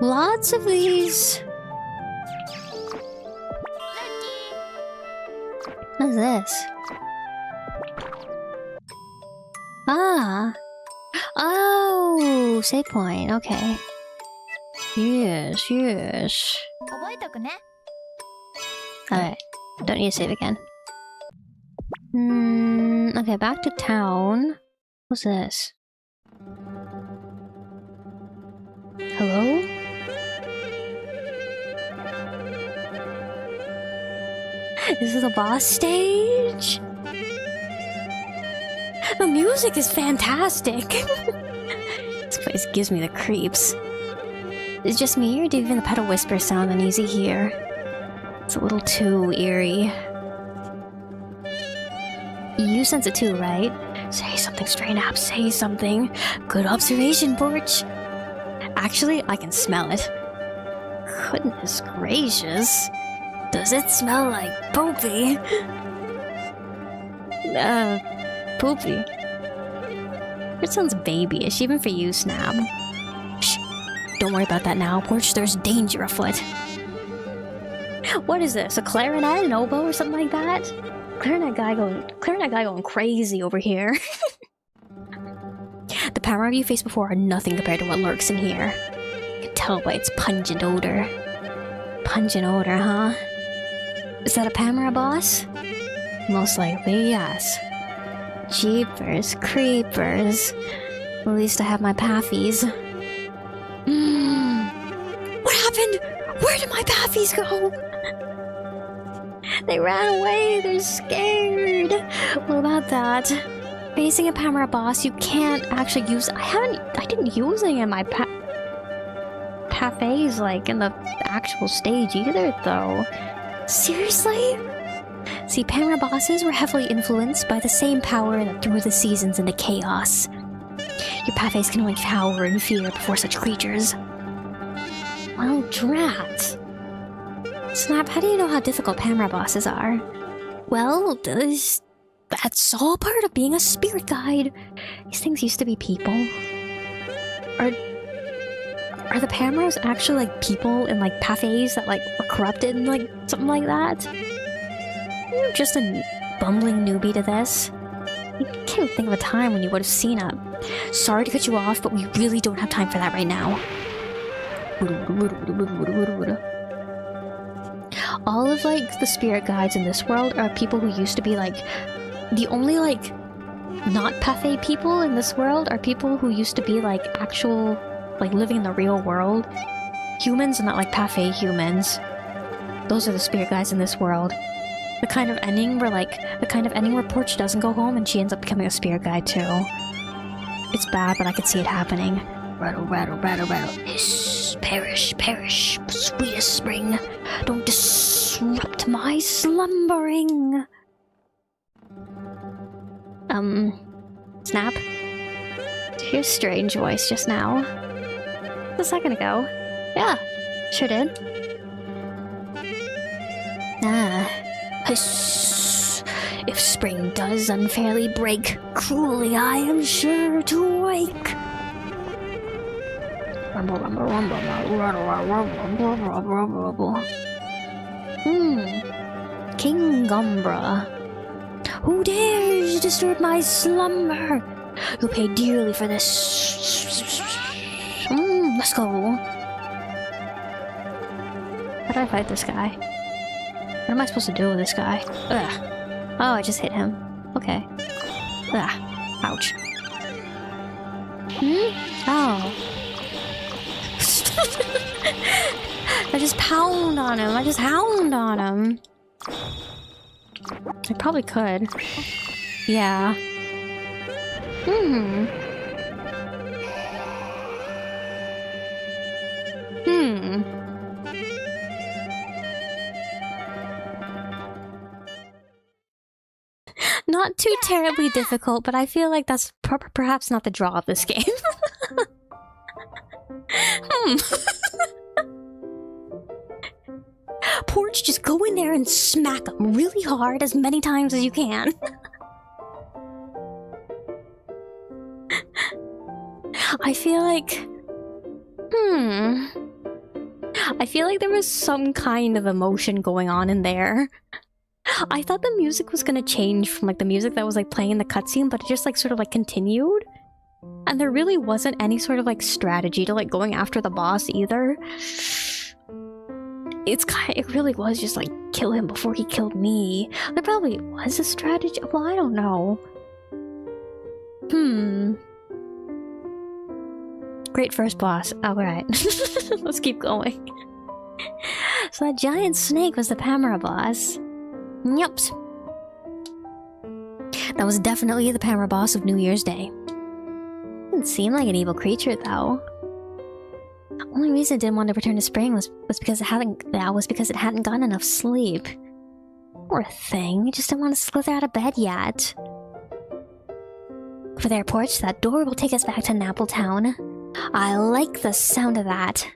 Lots of these. What's this? Ah. Oh, save point. Okay. Yes, yes. Alright. Don't need to save again. Okay, back to town. What's this? Hello? This is the boss stage? The music is fantastic! This place gives me the creeps. Is it just me, or do even the pedal whispers sound uneasy here? It's a little too eerie. You sense it too, right? Say something, Stray Nap, say something. Good observation, Porch. Actually, I can smell it. Goodness gracious. Does it smell like poopy? Poopy. It sounds babyish, even for you, Snap. Shh. Don't worry about that now, Porch. There's danger afoot. What is this? A clarinet, an oboe, or something like that? Clarinet guy going crazy over here. The power you faced before are nothing compared to what lurks in here. You can tell by its pungent odor. Pungent odor, huh? Is that a Pamera boss? Most likely, yes. Jeepers creepers. At least I have my paffies. What happened? Where did my paffies go? They ran away, they're scared. What about that? Facing a Pamera boss, you can't actually use... I didn't use any of my paffies, like, in the actual stage either, though. Seriously? See, Pamera bosses were heavily influenced by the same power that threw the seasons into chaos. Your paffies can only cower in fear before such creatures. Well, drat. Snap, how do you know how difficult Pamra bosses are? Well, that's all part of being a spirit guide. These things used to be people. Are the Pamros actually like people in like cafes that like were corrupted and like something like that? You're just a bumbling newbie to this. I can't think of a time when you would have seen a... Sorry to cut you off, but we really don't have time for that right now. All of like the spirit guides in this world are people who used to be like... The only like not Pathé people in this world are people who used to be like actual... like living in the real world. Humans and not like Pathé humans. Those are the spirit guides in this world. The kind of ending where Porch doesn't go home and she ends up becoming a spirit guide too. It's bad, but I could see it happening. Rattle, rattle, rattle, rattle. Hiss, perish, perish, sweetest spring. Don't disrupt my slumbering. Snap? Did you hear a strange voice just now? A second ago. Yeah, sure did. Hiss. If spring does unfairly break, cruelly I am sure to wake. Rumble, rumble, rumble, rumble, rumble, rumble, rumble. King Gumbra. Who dares disturb my slumber? You'll pay dearly for this. Let's go. How do I fight this guy? What am I supposed to do with this guy? Ugh. Oh, I just hit him. Okay. Ugh. Ouch. Oh. I just pound on him. I just hound on him. I probably could. Yeah. Not too terribly difficult, but I feel like that's perhaps not the draw of this game. Porch, just go in there and smack him really hard as many times as you can. I feel like... I feel like there was some kind of emotion going on in there. I thought the music was gonna change from like the music that was like playing in the cutscene, but it just like sort of like continued. And there really wasn't any sort of like strategy to like going after the boss either. It really was just like kill him before he killed me. There probably was a strategy. Well, I don't know. Great first boss. Alright. Let's keep going. So that giant snake was the Pamra boss. Yups. That was definitely the Pamra boss of New Year's Day. Didn't seem like an evil creature though. The only reason it didn't want to return to spring was because it hadn't gotten enough sleep. Poor thing, it just didn't want to slither out of bed yet. For their Porch, that door will take us back to Napple Town. I like the sound of that.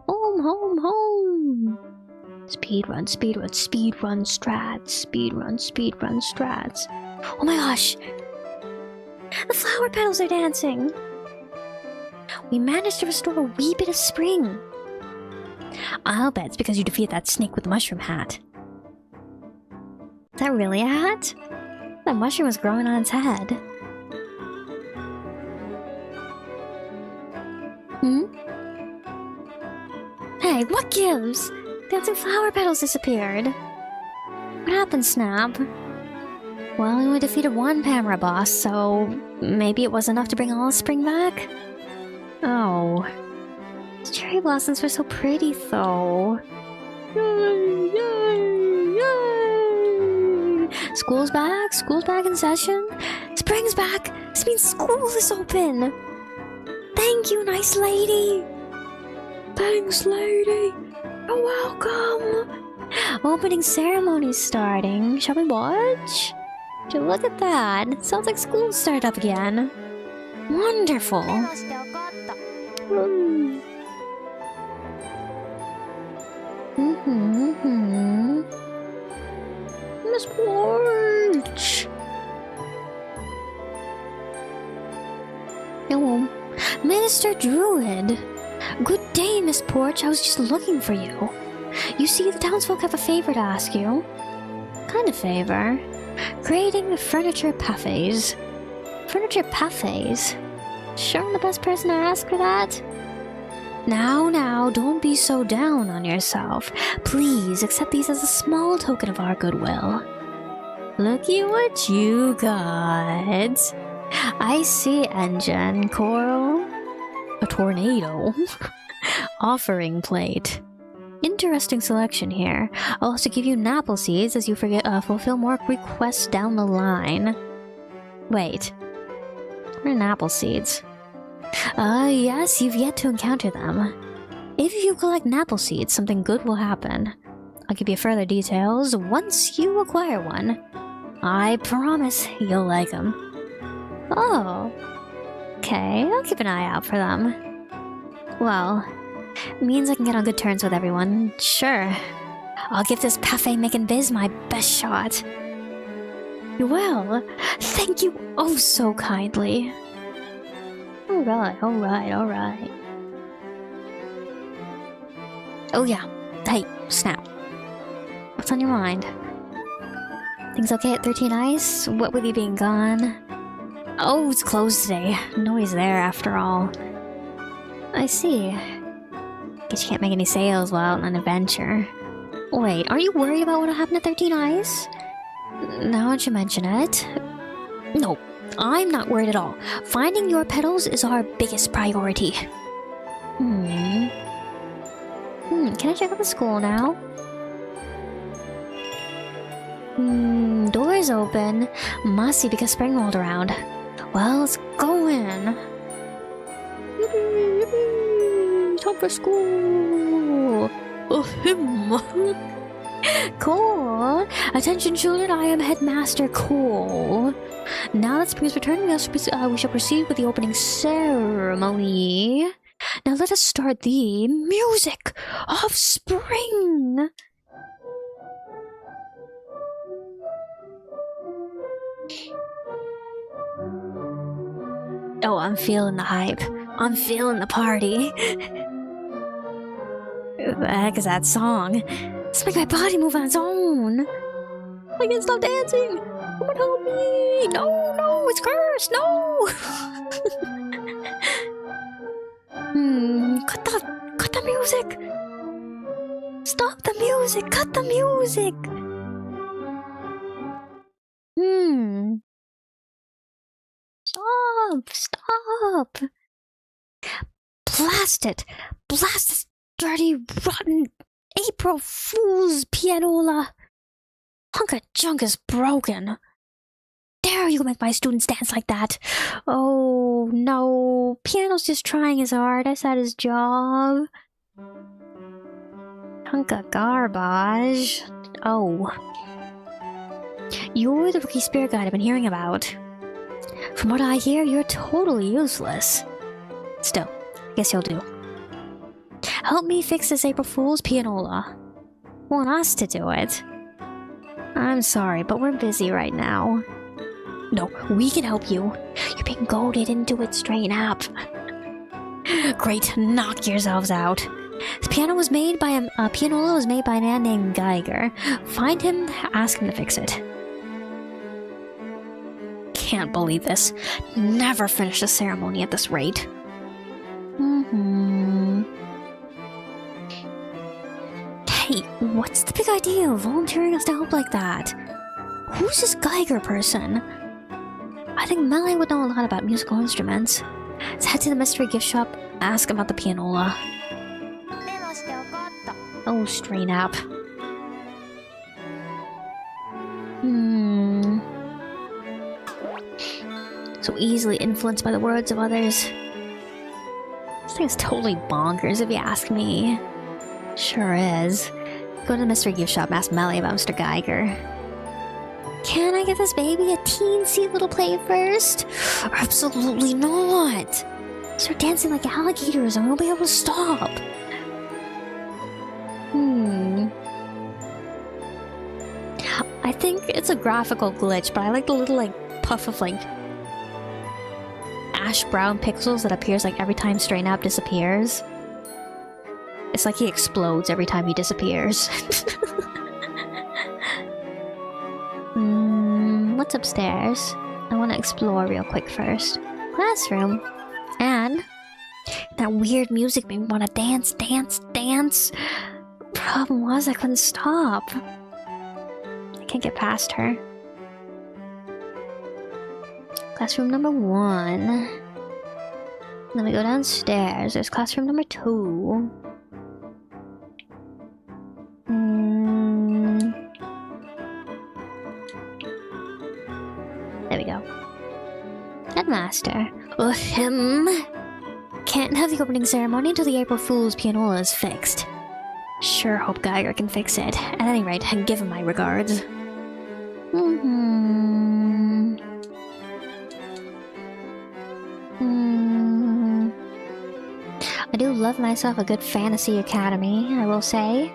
Home, home, home. Speed run, strats. Speed run, strats. Oh my gosh! The flower petals are dancing! We managed to restore a wee bit of spring. I'll bet it's because you defeated that snake with the mushroom hat. Is that really a hat? That mushroom was growing on its head. Hey, what gives? Dancing flower petals disappeared. What happened, Snap? Well, we only defeated one Pamra boss, so maybe it was enough to bring all the spring back? Oh. The cherry blossoms were so pretty, though. Yay, yay, yay! School's back in session. Spring's back! This means school is open! Thank you, nice lady! Thanks, lady! You're welcome! Opening ceremony's starting. Shall we watch? Would you look at that? It sounds like school started up again. Wonderful! Miss Porch! Oh, Minister Druid! Good day, Miss Porch. I was just looking for you. You see, the townsfolk have a favor to ask you. Kind of favor. Creating furniture parfaits. Furniture parfaits? Sure I'm the best person to ask for that? Now, don't be so down on yourself. Please accept these as a small token of our goodwill. Looky what you got. I see engine, coral, a tornado, offering plate. Interesting selection here. I'll also give you Napple seeds as you fulfill more requests down the line. Wait. What are Napple seeds? Yes, you've yet to encounter them. If you collect Napple seeds, something good will happen. I'll give you further details once you acquire one. I promise you'll like them. Oh. Okay, I'll keep an eye out for them. Well, means I can get on good terms with everyone. Sure. I'll give this parfait-making biz my best shot. Well, thank you oh so kindly. Alright. Oh yeah. Hey, Snap. What's on your mind? Things okay at 13 Ice? What with you being gone? Oh, it's closed today. Nobody's there after all. I see. Guess you can't make any sales while out on an adventure. Wait, are you worried about what happened at 13 Ice? Now that you mention it... No, I'm not worried at all. Finding your petals is our biggest priority. Can I check out the school now? Door's open. Must be because spring rolled around. Well, let's go in. Yippee! Time for school! Cool! Attention children, I am Headmaster Cool. Now that spring is returning, we shall proceed with the opening ceremony. Now let us start the music of spring! Oh, I'm feeling the hype. I'm feeling the party. What the heck is that song? It's making my body move on its own. I can't stop dancing. Someone help me. No, it's cursed. No. Cut the music. Stop the music. Cut the music. Stop. Blast it. Blast this dirty, rotten April Fool's pianola. Hunk of junk is broken. Dare you make my students dance like that? Oh, no. Piano's just trying his hardest at his job. Hunk of garbage. Oh. You're the rookie spirit guide I've been hearing about. From what I hear, you're totally useless. Still, I guess you'll do. Help me fix this April Fool's pianola. Want us to do it? I'm sorry, but we're busy right now. No, we can help you. You're being goaded into it straight up. Great, knock yourselves out. This piano was made by pianola was made by a man named Geiger. Find him, ask him to fix it. Can't believe this. Never finish the ceremony at this rate. Hey, what's the big idea of volunteering us to help like that? Who's this Geiger person? I think Melee would know a lot about musical instruments. Let's head to the mystery gift shop, ask about the pianola. Oh, straight up. So easily influenced by the words of others. This thing's totally bonkers if you ask me. Sure is. Go to the mystery gift shop and ask Melly about Mr. Geiger. Can I give this baby a teensy little play first? Absolutely not! Start dancing like alligators and we'll be able to stop. I think it's a graphical glitch, but I like the little like puff of like ash brown pixels that appears like every time Stray Nap disappears. It's like he explodes every time he disappears. What's upstairs? I want to explore real quick first. Classroom. And that weird music made me want to dance, dance, dance. Problem was I couldn't stop. I can't get past her. Classroom number 1. Then we go downstairs. There's classroom number 2. There we go. Headmaster. Can't have the opening ceremony until the April Fool's pianola is fixed. Sure hope Geiger can fix it. At any rate, give him my regards. I do love myself a good fantasy academy, I will say.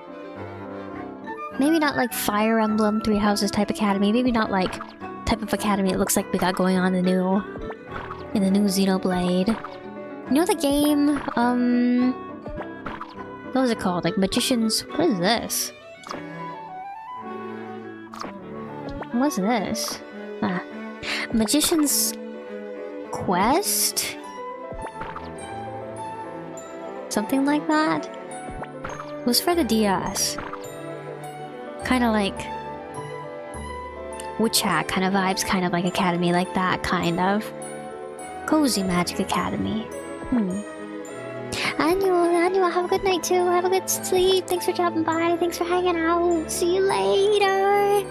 Maybe not like Fire Emblem, Three Houses type academy. Maybe not like type of academy it looks like we got going on in the new Xenoblade. You know the game, what was it called? Like Magician's... What is this? What's this? Ah. Magician's Quest? Something like that? It was for the DS. Kinda like... Witch Hat kind of vibes, kind of like Academy like that, kind of. Cozy Magic Academy. Annual, have a good night too. Have a good sleep. Thanks for dropping by. Thanks for hanging out. See you later.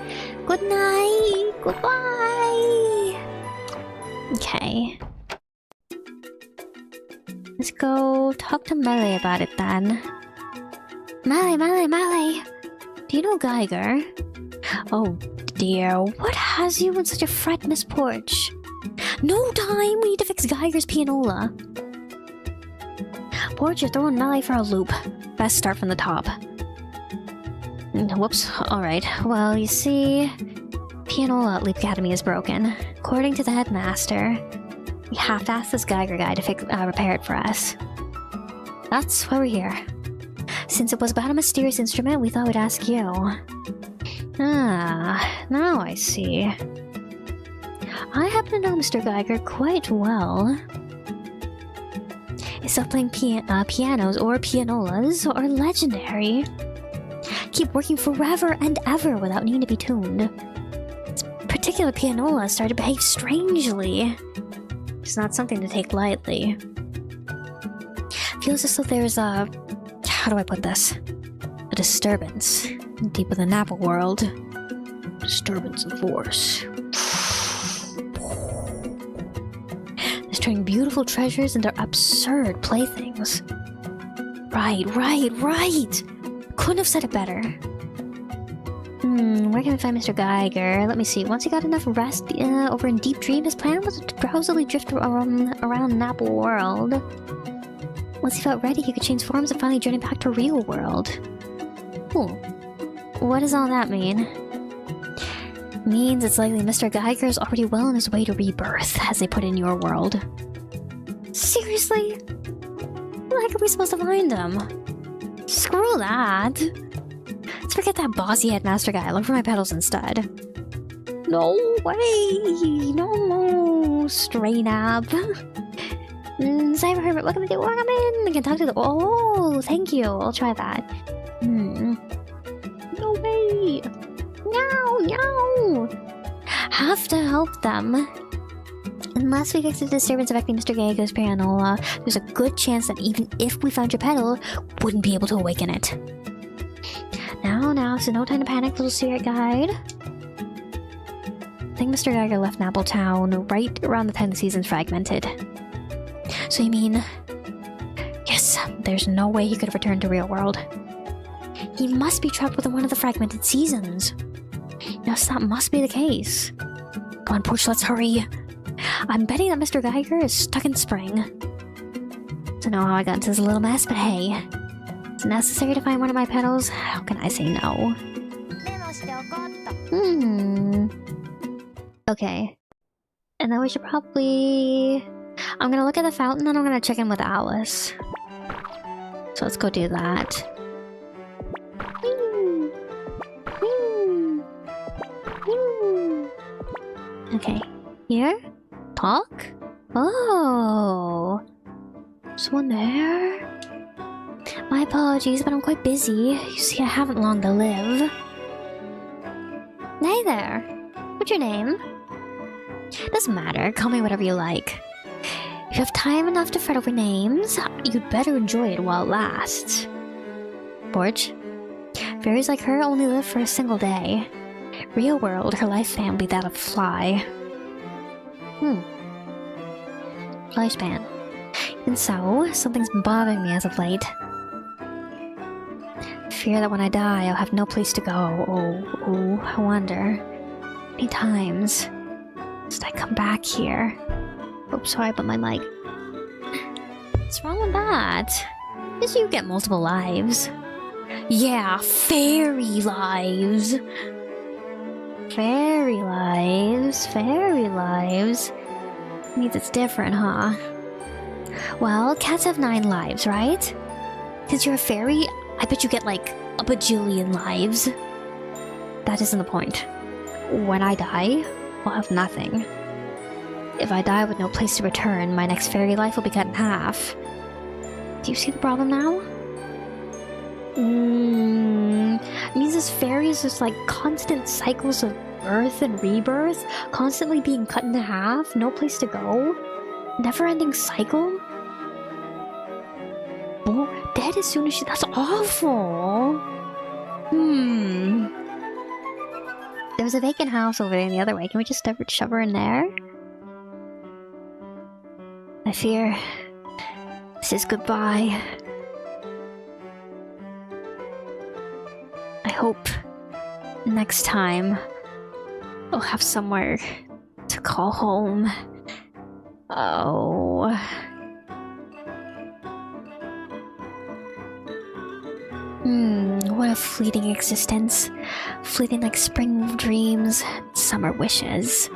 Good night. Goodbye. Okay. Let's go talk to Melee about it then. Melee. Do you know Geiger? Oh dear, what has you in such a fret, Miss Porch? No time! We need to fix Geiger's pianola. Porch, you're throwing Melee for a loop. Best start from the top. Whoops. Alright. Well, you see... Pianola at Leap Academy is broken. According to the headmaster, we have to ask this Geiger guy to repair it for us. That's why we're here. Since it was about a mysterious instrument, we thought we'd ask you. Ah, now I see. I happen to know Mr. Geiger quite well. His self-playing pianos or pianolas are legendary. Keep working forever and ever without needing to be tuned. This particular pianola started to behave strangely. It's not something to take lightly. Feels as though there's a... How do I put this? A disturbance deep in the Napple world. Disturbance of force. It's turning beautiful treasures into absurd playthings. Right. Couldn't have said it better. Where can we find Mr. Geiger? Let me see. Once he got enough rest over in Deep Dream, his plan was to drowsily drift around Napple world. Once he felt ready, he could change forms and finally journey back to real world. Ooh. What does all that mean? Means it's likely Mr. Geiger's already well on his way to rebirth, as they put in your world. Seriously? How the heck are we supposed to find him? Screw that! Let's forget that bossy headmaster guy. Look for my pedals instead. No way! No! Stray Nap. Cyber Herbert, what can I do? Welcome in! I can talk to the... Oh, thank you. I'll try that. No way! No! Have to help them. Unless we fix the disturbance affecting Mr. Geiger's pianola, there's a good chance that even if we found your pedal, wouldn't be able to awaken it. Now, so no time to panic, little spirit guide. I think Mr. Geiger left Napple Town right around the time the season's fragmented. So you mean... Yes, there's no way he could have returned to real world. He must be trapped within one of the fragmented seasons. Yes, that must be the case. Come on, Porch, let's hurry. I'm betting that Mr. Geiger is stuck in spring. Don't know how I got into this little mess, but hey. It's necessary to find one of my pedals. How can I say no? メモしておこうっと。Okay. And then we should probably... I'm gonna look at the fountain and I'm gonna check in with Alice. So let's go do that. Okay. Here? Talk? Oh! Someone there? My apologies, but I'm quite busy. You see, I haven't long to live. Hey there! What's your name? Doesn't matter, call me whatever you like. If you have time enough to fret over names, you'd better enjoy it while it lasts. Borge? Fairies like her only live for a single day. Real world, her lifespan be that of fly. Lifespan. And so, something's been bothering me as of late. Fear that when I die, I'll have no place to go. Oh, I wonder. Many times. Did I come back here? Oh, sorry about my mic. What's wrong with that? Is you get multiple lives. Yeah, fairy lives. Fairy lives. Fairy lives. Means it's different, huh? Well, cats have 9 lives, right? Since you're a fairy, I bet you get like a bajillion lives. That isn't the point. When I die, I'll have nothing. If I die with no place to return, my next fairy life will be cut in half. Do you see the problem now? It means this fairy is just like constant cycles of birth and rebirth, constantly being cut in half, no place to go, never-ending cycle. Oh, dead as soon as she— that's awful! There's a vacant house over there in the other way. Can we just shove her in there? I fear this is goodbye. I hope next time I'll have somewhere to call home. Oh. What a fleeting existence. Fleeting like spring dreams, summer wishes.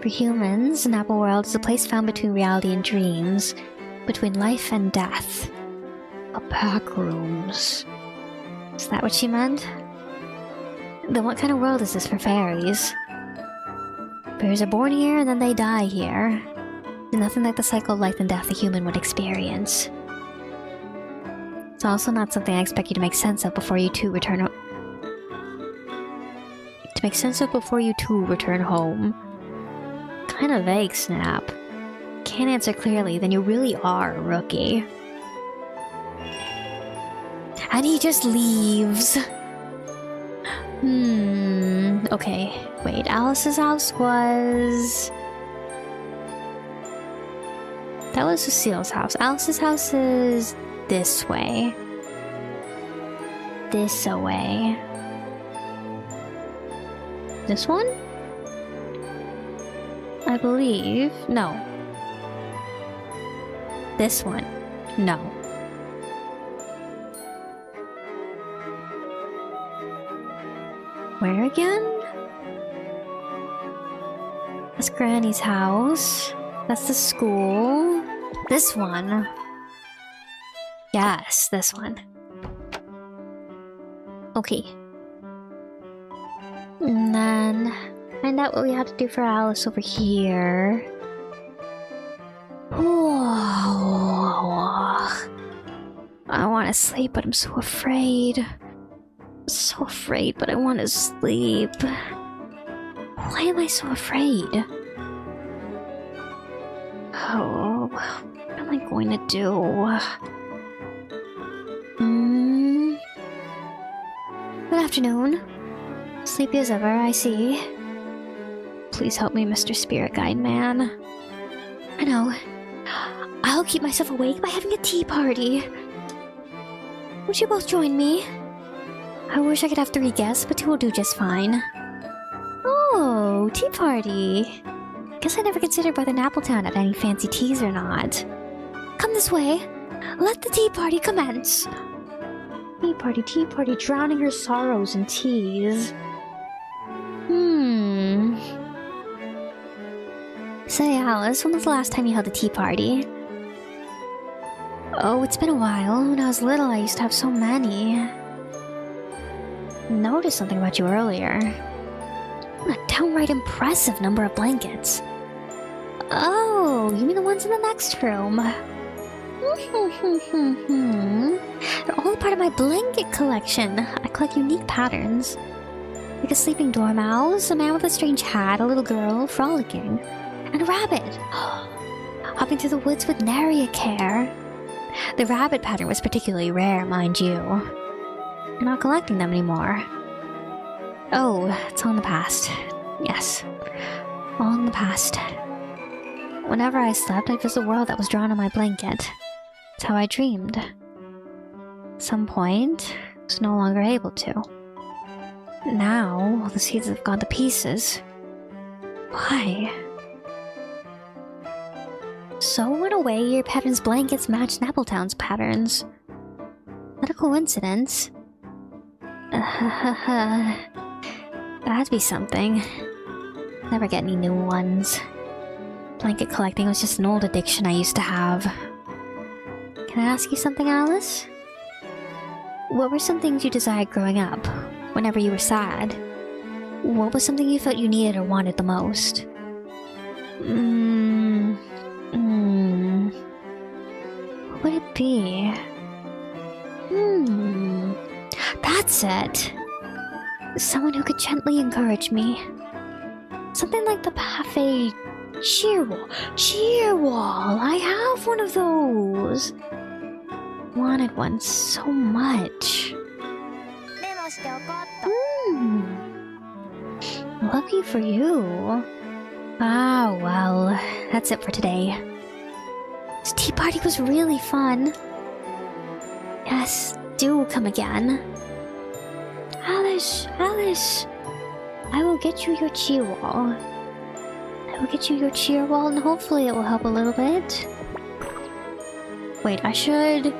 For humans, Napple World is a place found between reality and dreams, between life and death. A back rooms. Is that what she meant? Then what kind of world is this for fairies? Fairies are born here and then they die here. Nothing like the cycle of life and death a human would experience. It's also not something I expect you to make sense of before you two return home. Kinda vague, Snap. Can't answer clearly, then you really are a rookie. And he just leaves. Okay, wait, Alice's house was... that was Cecile's house. Alice's house is this way. This away. This one? I believe. No. This one. No. Where again? That's Granny's house. That's the school. This one. Yes, this one. Okay. And then find out what we have to do for Alice over here. I want to sleep, but I'm so afraid. So afraid, but I want to sleep. Why am I so afraid? Oh, what am I going to do? Good afternoon. Sleepy as ever, I see. Please help me, Mr. Spirit Guide Man. I know. I'll keep myself awake by having a tea party. Would you both join me? I wish I could have 3 guests, but 2 will do just fine. Oh, tea party. Guess I never considered whether Nappletown had any fancy teas or not. Come this way. Let the tea party commence! Tea party, drowning her sorrows in teas. Say, Alice, when was the last time you held a tea party? Oh, it's been a while. When I was little, I used to have so many. Noticed something about you earlier. A downright impressive number of blankets. Oh, you mean the ones in the next room? They're all part of my blanket collection. I collect unique patterns. Like a sleeping dormouse, a man with a strange hat, a little girl frolicking, and a rabbit hopping through the woods with nary a care. The rabbit pattern was particularly rare, mind you. I'm not collecting them anymore. Oh, it's all in the past. Yes, all in the past. Whenever I slept, I'd visit the world that was drawn on my blanket. It's how I dreamed. At some point, I was no longer able to. Now, all the seeds have gone to pieces. Why? So, in a way, your pattern's blankets match Nappletown's patterns. Not a coincidence. That'd be something. Never get any new ones. Blanket collecting was just an old addiction I used to have. Can I ask you something, Alice? What were some things you desired growing up, whenever you were sad? What was something you felt you needed or wanted the most? What would it be? That's it! Someone who could gently encourage me. Something like the Parfait cheer wall. Cheer wall! I have one of those! Wanted one so much. Lucky for you. Ah, well, that's it for today. This tea party was really fun. Yes, do come again. Alice, I will get you your cheer wall. I will get you your cheer wall and hopefully it will help a little bit. Wait, I should...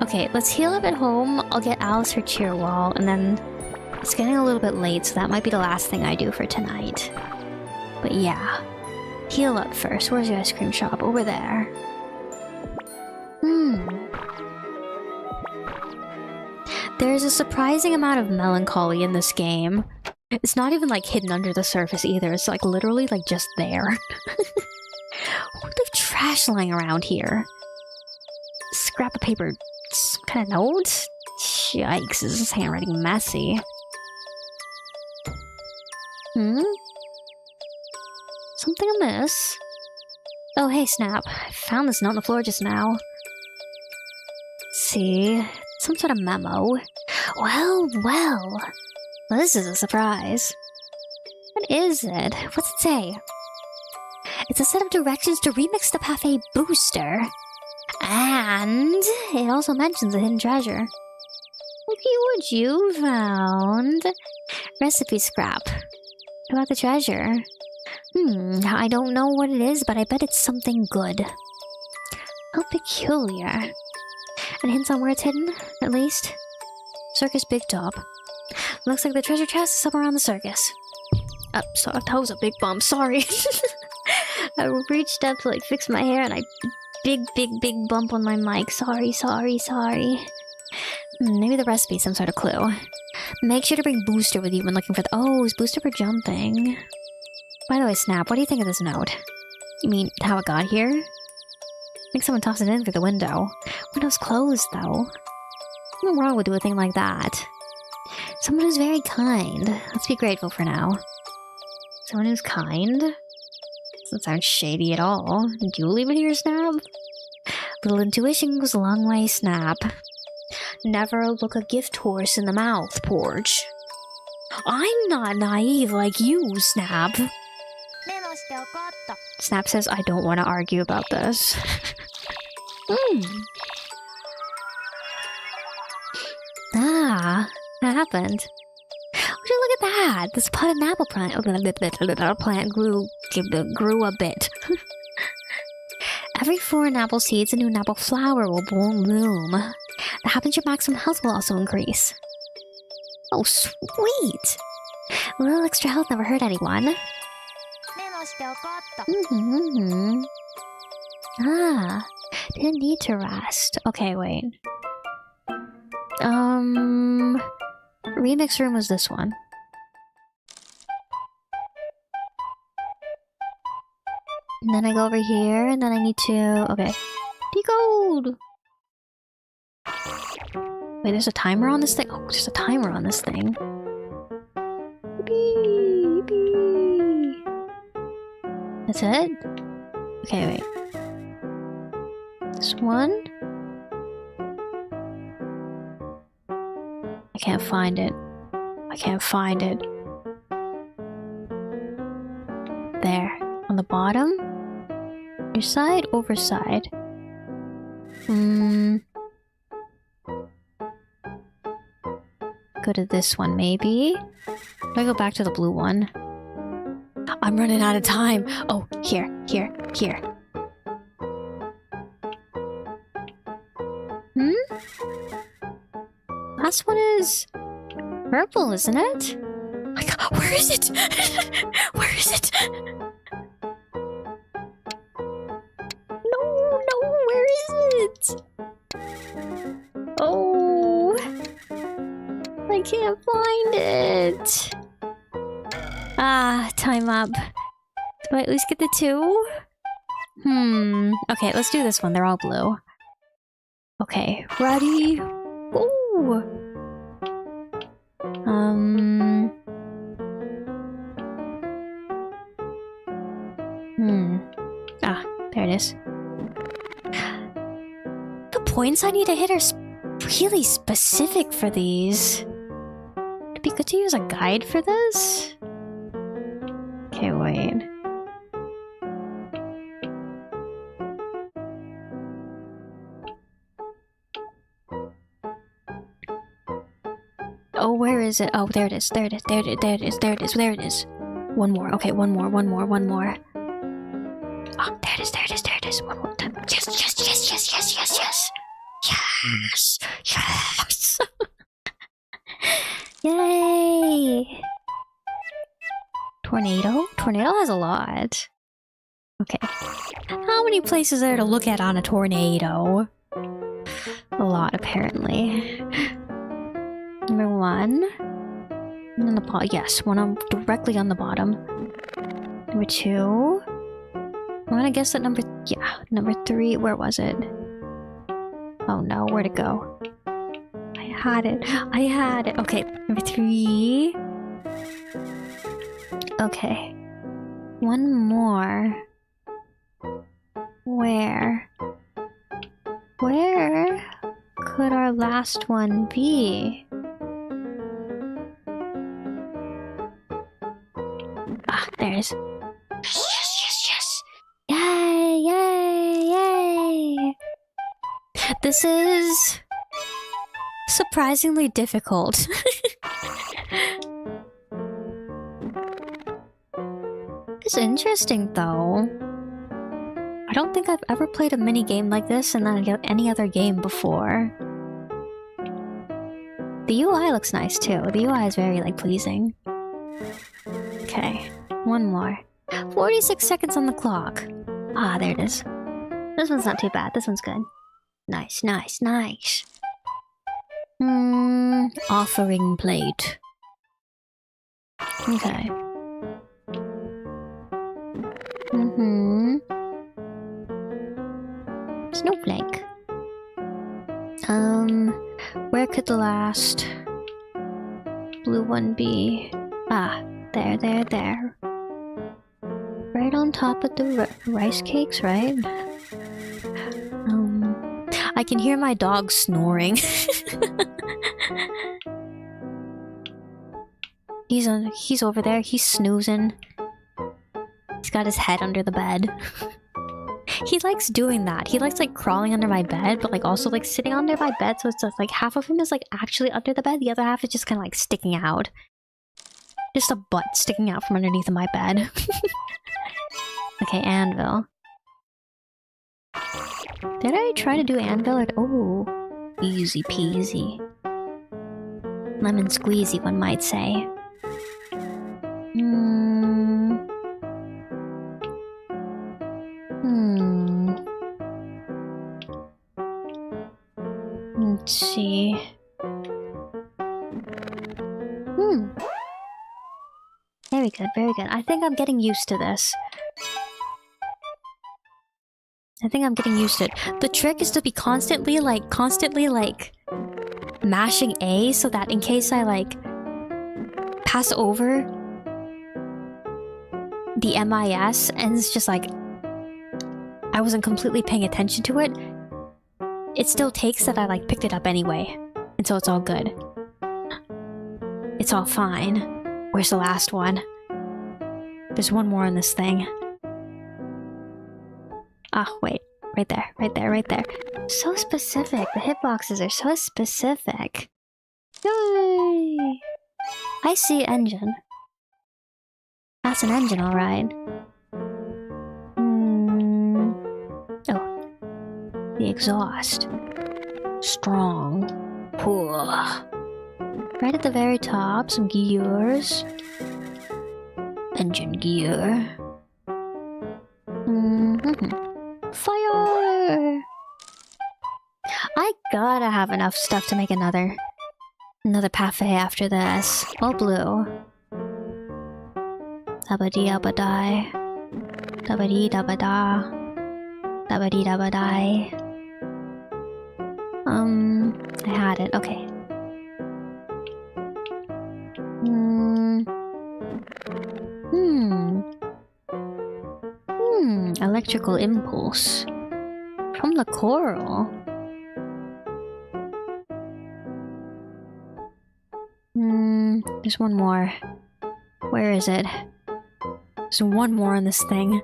Okay, let's heal up at home. I'll get Alice her cheer wall and then... It's getting a little bit late, so that might be the last thing I do for tonight. But yeah. Heal up first. Where's your ice cream shop? Over there. There's a surprising amount of melancholy in this game. It's not even like hidden under the surface either. It's like literally like just there. What the trash lying around here? Scrap of paper. Some kind of note? Yikes, is this handwriting messy? Something amiss? Oh, hey, Snap. I found this note on the floor just now. Let's see. Some sort of memo. Well, this is a surprise. What is it? What's it say? It's a set of directions to remix the Parfait booster. And it also mentions a hidden treasure. Looky what you found. Recipe scrap. About the treasure. I don't know what it is, but I bet it's something good. How peculiar. And hints on where it's hidden, at least. Circus Big Top. Looks like the treasure chest is somewhere around the circus. So that was a big bump, sorry. I reached up to like fix my hair and I big bump on my mic. Sorry. Maybe the recipe's some sort of clue. Make sure to bring Booster with you when looking for the— oh, is Booster for jumping? By the way, Snap, what do you think of this note? You mean how it got here? I think someone tossed it in through the window. Window's closed, though. Nothing wrong with doing a thing like that. Someone who's very kind. Let's be grateful for now. Someone who's kind? Doesn't sound shady at all. Do you leave it here, Snap? Little intuition goes a long way, Snap. Never look a gift horse in the mouth, Porch. I'm not naive like you, Snap. Snap says I don't want to argue about this. Ah, that happened. Would you look at that? This potted apple plant grew a bit. Every 4 Napple seeds, a new Napple flower will bloom. That happens, your maximum health will also increase. Oh, sweet! A little extra health never hurt anyone. Ah, didn't need to rest. Okay, wait. Remix room was this one. And then I go over here, and then I need to... Okay. Decode! Wait, there's a timer on this thing? Oh, there's a timer on this thing. Beep, beep. That's it? Okay, wait. This one? I can't find it. I can't find it. There. On the bottom? Your side, overside. Go to this one, maybe? I go back to the blue one. I'm running out of time. Oh, here. Last one is purple, isn't it? Oh my god, where is it? Where is it? No, where is it? Oh, I can't find it. Ah, time up. Do I at least get the 2? Okay, let's do this one. They're all blue. Okay, ready? Go! Ah, there it is. The points I need to hit are really specific for these. It'd be good to use a guide for this. Okay, wait. Oh, where is it? Oh, there it is. There it is. One more. Okay, one more. Oh, there it is. One more time. Yes. Yay! Tornado? Tornado has a lot. Okay. How many places are there to look at on a tornado? A lot, apparently. Number 1. And then the pot. Yes, one directly on the bottom. Number 2. I'm gonna guess that number 3. Where was it? Oh no, where'd it go? I had it. Okay, number 3. Okay. One more. Where could our last one be? Ah, there it is. Yes. Yay! This is surprisingly difficult. It's interesting though. I don't think I've ever played a mini game like this in any other game before. The UI looks nice too. The UI is very pleasing. Okay, one more. 46 seconds on the clock. Ah, there it is. This one's not too bad. This one's good. Nice. Offering plate. Okay. Snowflake. Where could the last blue one be? Ah, there. Right on top of the rice cakes, right? I can hear my dog snoring. He's over there, he's snoozing. He's got his head under the bed. He likes doing that. He likes crawling under my bed, but also sitting under my bed, so it's just half of him is actually under the bed, the other half is just kind of sticking out. Just a butt sticking out from underneath of my bed. Okay, anvil. Did I try to do anvil or... Oh, easy peasy. Lemon squeezy, one might say. Let's see. Very good, very good. I think I'm getting used to this. I think I'm getting used to it. The trick is to be constantly mashing A so that in case I pass over the MIS and it's just like I wasn't completely paying attention to it, it still takes that I picked it up anyway. And so it's all good. It's all fine. Where's the last one? There's one more in this thing. Ah, wait. Right there, right there, right there. So specific. The hitboxes are so specific. Yay! I see engine. That's an engine, alright. Oh. The exhaust. Strong. Right at the very top, some gears. Engine gear. Fire! I gotta have enough stuff to make another parfait after this. All blue. Dabba-dee dabba-die. Dabba-dee dabba-da. Dabba-dee dabba-die. I had it. Okay. Electrical impulse. From the coral. There's one more. Where is it? There's one more on this thing.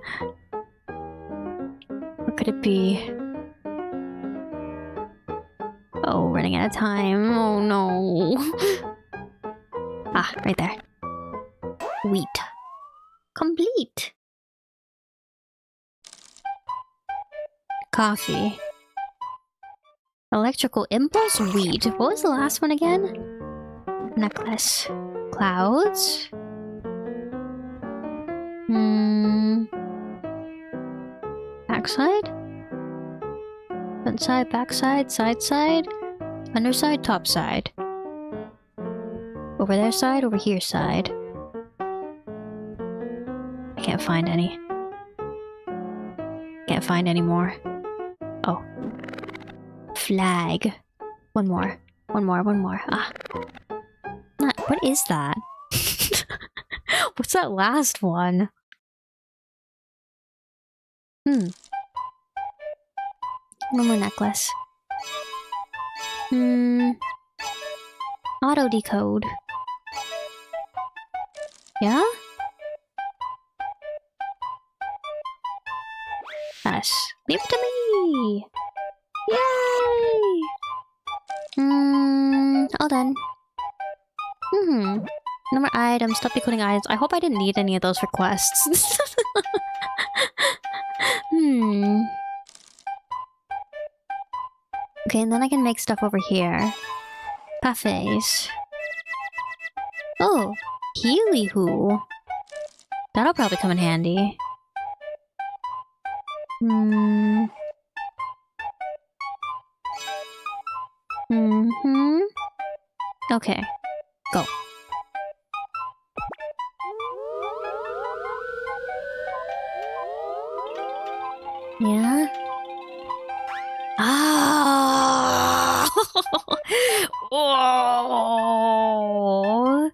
What could it be? Oh, running out of time. Oh no. Ah, right there. Wheat. Complete. Coffee. Electrical impulse, wheat. What was the last one again? Necklace. Clouds. Backside? Front side, backside, side side, underside, top side. Over there side, over here side. I can't find any. Can't find any more. Oh. Flag. One more. One more, one more. Ah. What is that? What's that last one? One more necklace. Auto decode. Yeah? Yes. Leave it to me! Yay! All done. No more items. Stop decoding items. I hope I didn't need any of those requests. Okay, and then I can make stuff over here. Parfaits. Oh, Healy Hoo. That'll probably come in handy. Okay, go. Yeah? Ah! Oh!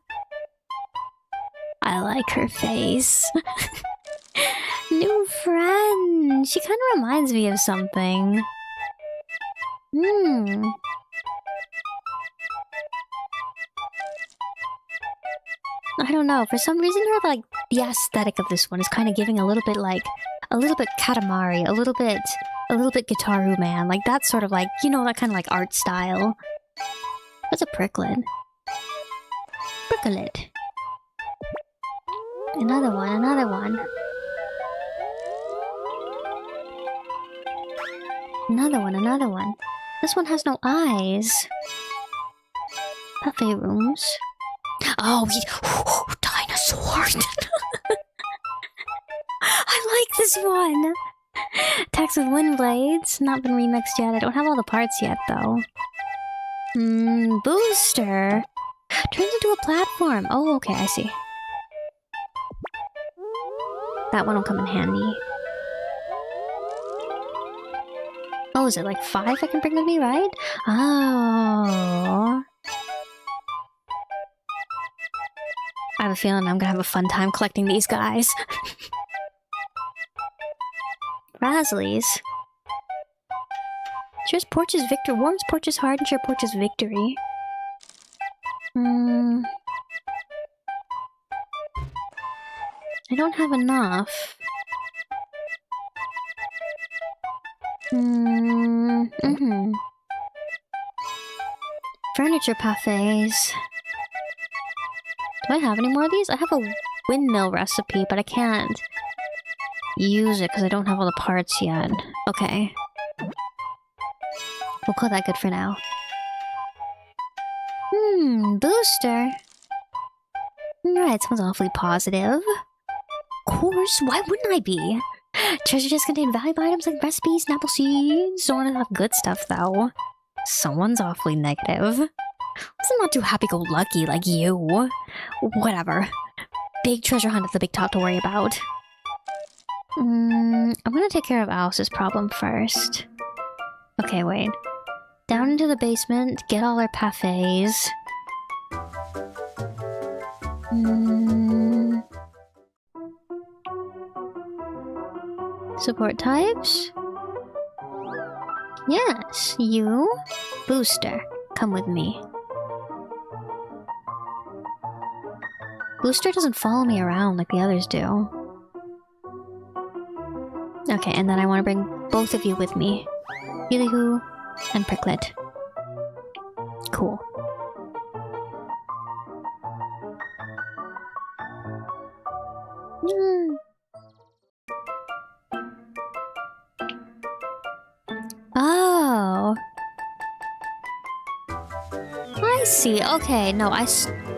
I like her face. New friend! She kind of reminds me of something. I don't know, for some reason the aesthetic of this one is kind of giving a little bit Katamari, a little bit Guitar Man, like that sort of you know, that kind of art style. What's a pricklet? Pricklet. Another one, another one. Another one, another one. This one has no eyes. Buffet rooms. Oh, dinosaur! I like this one! Attacks with wind blades. Not been remixed yet. I don't have all the parts yet, though. Booster. Turns into a platform. Oh, okay, I see. That one will come in handy. Oh, is it like 5 I can bring with me, right? Oh. I have a feeling I'm gonna have a fun time collecting these guys. Razzlies. Cheers Porch's Victor. Warms Porch's heart and share Porch's victory. I don't have enough. Furniture parfaits. Do I have any more of these? I have a windmill recipe, but I can't use it because I don't have all the parts yet. Okay. We'll call that good for now. Booster. Right, someone's awfully positive. Of course, why wouldn't I be? Treasure chests contain valuable items like recipes, Napple seeds. Don't want to have good stuff, though. Someone's awfully negative. I'm not too happy-go-lucky like you. Whatever. Big treasure hunt at the big top to worry about. I'm gonna take care of Alice's problem first. Okay, wait. Down into the basement, get all our parfaits. Support types? Yes, you. Booster, come with me. Booster doesn't follow me around like the others do. Okay, and then I want to bring both of you with me. Healyhoo and Pricklet. Cool. Oh. I see. Okay, no,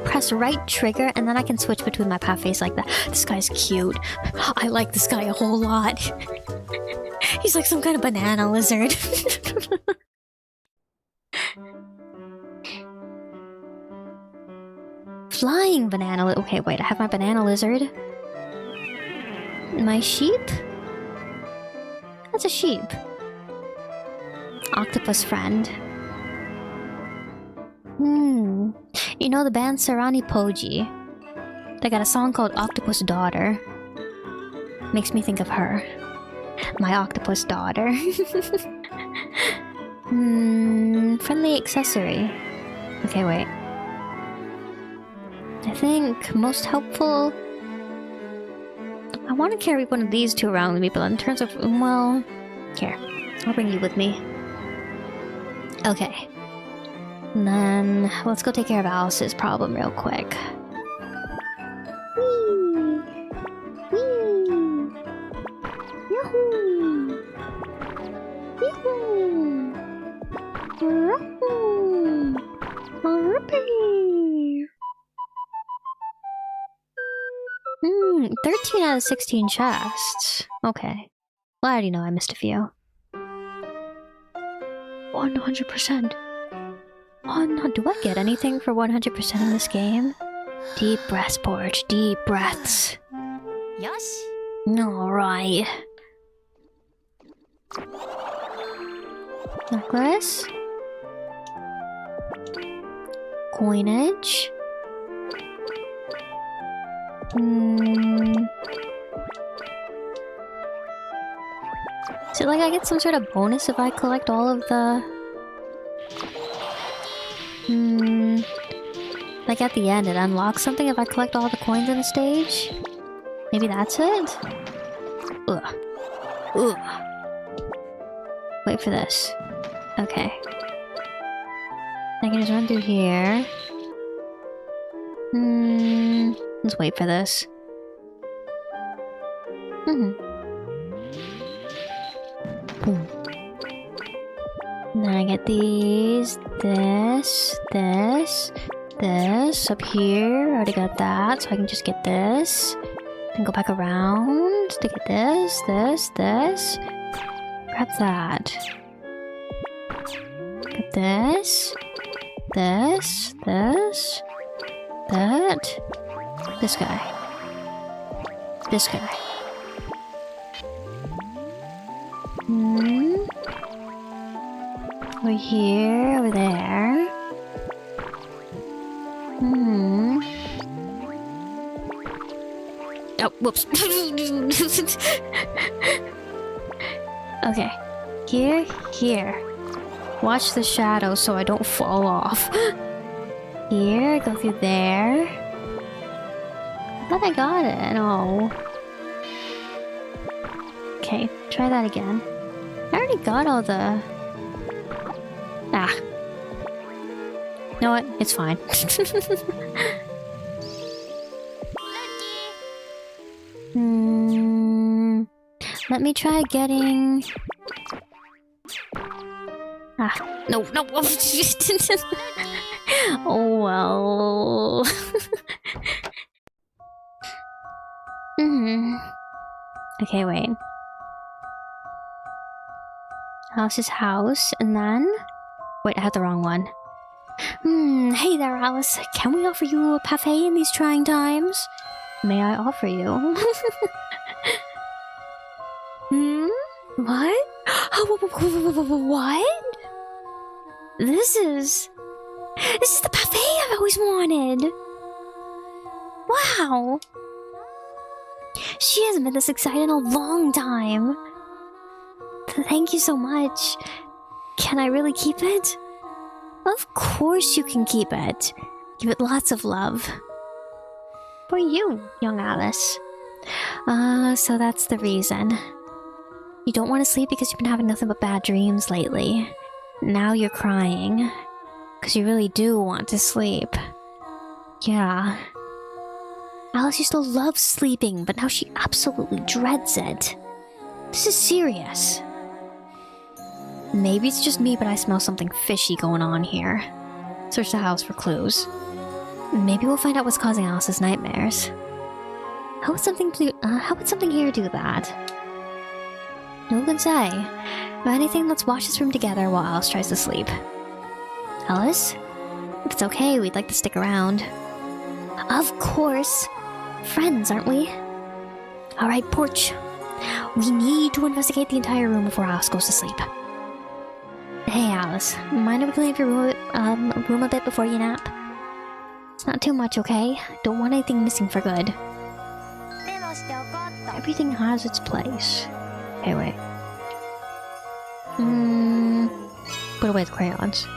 press right trigger and then I can switch between my parfaits like that. This guy's cute. I like this guy a whole lot. He's like some kind of banana lizard. Flying banana okay, wait, I have my banana lizard. My sheep? That's a sheep. Octopus friend. You know the band Sarani Poji? They got a song called Octopus Daughter. Makes me think of her. My octopus daughter. Friendly accessory. Okay, wait. I think most helpful... I want to carry one of these two around with me, but in terms of... well... Here. I'll bring you with me. Okay. And then... let's go take care of Alice's problem real quick. Whee! Whee! Yahoo! Yahoo! Yahoo! Whoopee! 13 out of 16 chests. Okay. Well, I already know I missed a few. 100%. Oh no, do I get anything for 100% in this game? Deep breaths, Porch. Deep breaths. Yosh. Alright. Necklace. Coinage. Is it like I get some sort of bonus if I collect all of the... like at the end it unlocks something if I collect all the coins in the stage? Maybe that's it? Ugh. Ugh. Wait for this. Okay. I can just run through here. Let's wait for this. Boom. I get these? This. Up here. Already got that, so I can just get this. Then go back around to get this. Grab that. Get this. That. This guy. Over here, over there. Oh, whoops. Okay. Here. Watch the shadow so I don't fall off. Here, go through there. I thought I got it. Oh. Okay, try that again. I already got all the... Ah. You know what? It's fine. Let me try getting... Ah, no. Oh well. Okay, wait. Alice's house, and then... Wait, I had the wrong one. Hey there, Alice. Can we offer you a parfait in these trying times? May I offer you? What? What? This is the parfait I've always wanted. Wow. She hasn't been this excited in a long time. Thank you so much. Can I really keep it? Of course you can keep it. Give it lots of love. For you, young Alice. So that's the reason. You don't want to sleep because you've been having nothing but bad dreams lately. Now you're crying. Because you really do want to sleep. Yeah. Alice used to love sleeping, but now she absolutely dreads it. This is serious. Maybe it's just me, but I smell something fishy going on here. Search the house for clues. Maybe we'll find out what's causing Alice's nightmares. How would something here do that? Who can say? If anything, let's watch this room together while Alice tries to sleep. Alice? If it's okay, we'd like to stick around. Of course! Friends, aren't we? Alright, porch. We need to investigate the entire room before Alice goes to sleep. Hey, Alice. Mind if we clean up your room a bit before you nap? It's not too much, okay? Don't want anything missing for good. Everything has its place. Okay, wait. Put away the crayons.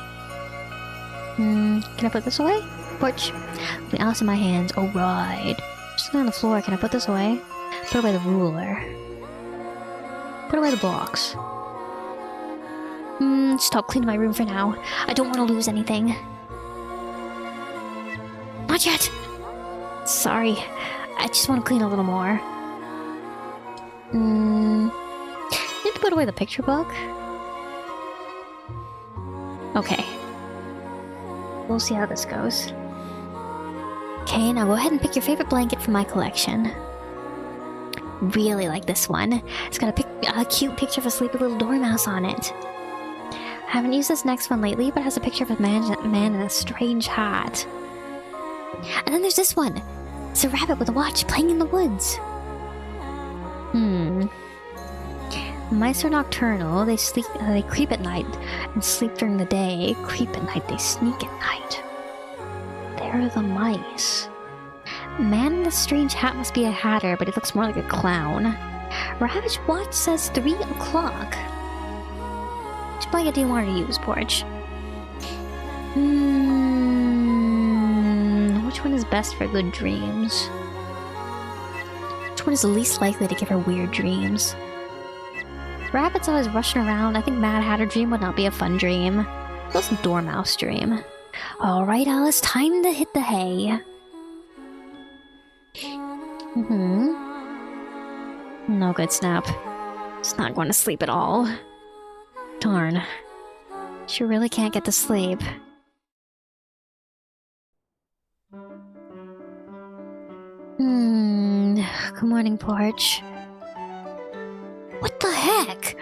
Can I put this away? Porch. Putting Alice in my hands. Oh, right. Just on the floor. Can I put this away? Put away the ruler. Put away the blocks. Stop cleaning my room for now. I don't want to lose anything. Not yet! Sorry. I just want to clean a little more. Need to put away the picture book? Okay. We'll see how this goes. Okay, now go ahead and pick your favorite blanket from my collection. Really like this one. It's got a cute picture of a sleepy little dormouse on it. I haven't used this next one lately, but it has a picture of a man in a strange hat. And then there's this one. It's a rabbit with a watch playing in the woods. Mice are nocturnal. They creep at night and sleep during the day. Creep at night, they sneak at night. They're the mice. Man in the strange hat must be a hatter, but it looks more like a clown. Rabbit's watch says 3 o'clock. Which blanket do you want to use, Porch? Which one is best for good dreams? Which one is the least likely to give her weird dreams? Rabbit's always rushing around. I think Mad Hatter dream would not be a fun dream. What's Dormouse dream? Alright, Alice, time to hit the hay. No good, Snap. It's not going to sleep at all. Darn. She really can't get to sleep. Good morning, porch. What the heck?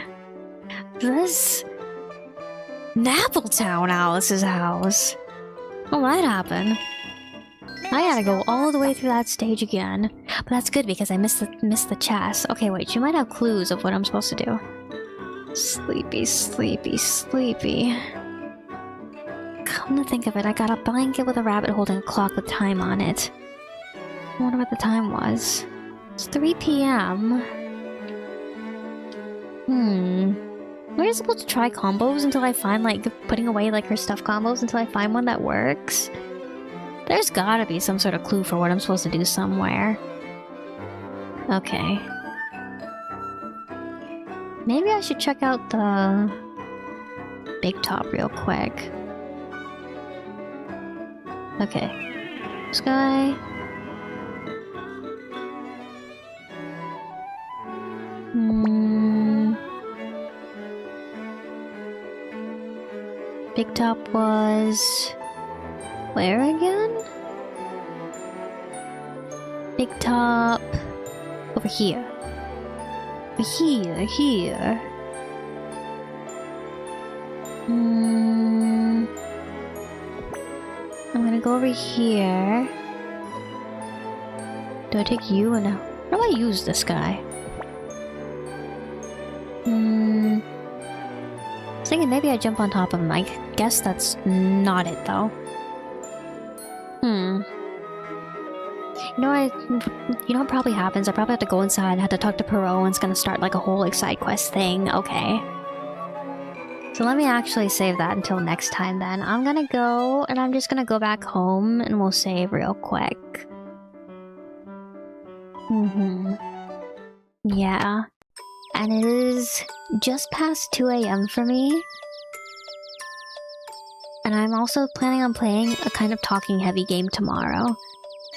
This... Nappletown Alice's house. Well, that happened. I gotta go all the way through that stage again. But that's good because I missed the chest. Okay, wait, she might have clues of what I'm supposed to do. Sleepy, sleepy, sleepy. Come to think of it, I got a blanket with a rabbit holding a clock with time on it. I wonder what the time was. It's 3 p.m. We're just supposed to try combos until I find, like, putting away, like, her stuff combos until I find one that works. There's gotta be some sort of clue for what I'm supposed to do somewhere. Okay. Maybe I should check out the... Big Top real quick. Okay. Sky. Big Top was... Where again? Big Top... Over here. Over here. I'm gonna go over here. Do I take you or no? How do I use this guy? I was thinking maybe I jump on top of him. I guess that's not it though. You know what probably happens? I probably have to go inside, have to talk to Perot, and it's gonna start like a whole like side quest thing. Okay. So let me actually save that until next time then. I'm gonna go, and I'm just gonna go back home, and we'll save real quick. Yeah. And it is just past 2 a.m. for me. And I'm also planning on playing a kind of talking heavy game tomorrow.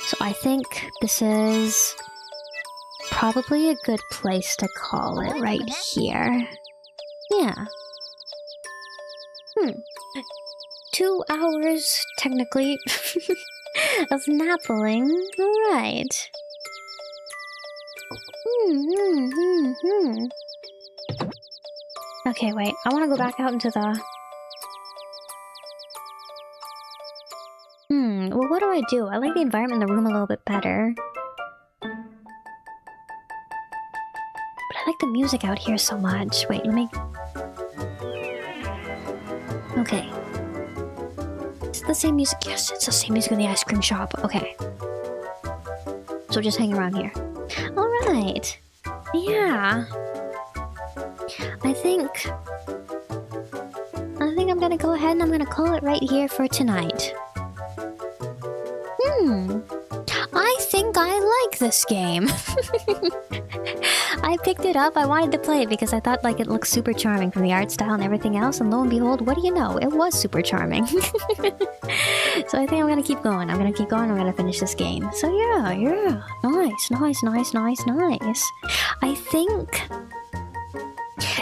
So I think this is probably a good place to call it right here. Yeah. 2 hours, technically, of nappling. Right. Okay, wait. I want to go back out into the... well, what do I do? I like the environment in the room a little bit better. But I like the music out here so much. Wait, let me... Okay. Is it the same music? Yes, it's the same music in the ice cream shop. Okay. So just hang around here. Alright. Yeah. I think I'm gonna go ahead and I'm gonna call it right here for tonight. I think I like this game. I picked it up, I wanted to play it because I thought like it looked super charming from the art style and everything else, and lo and behold, what do you know? It was super charming. So I think I'm gonna keep going, I'm gonna finish this game. So yeah. Nice. I think...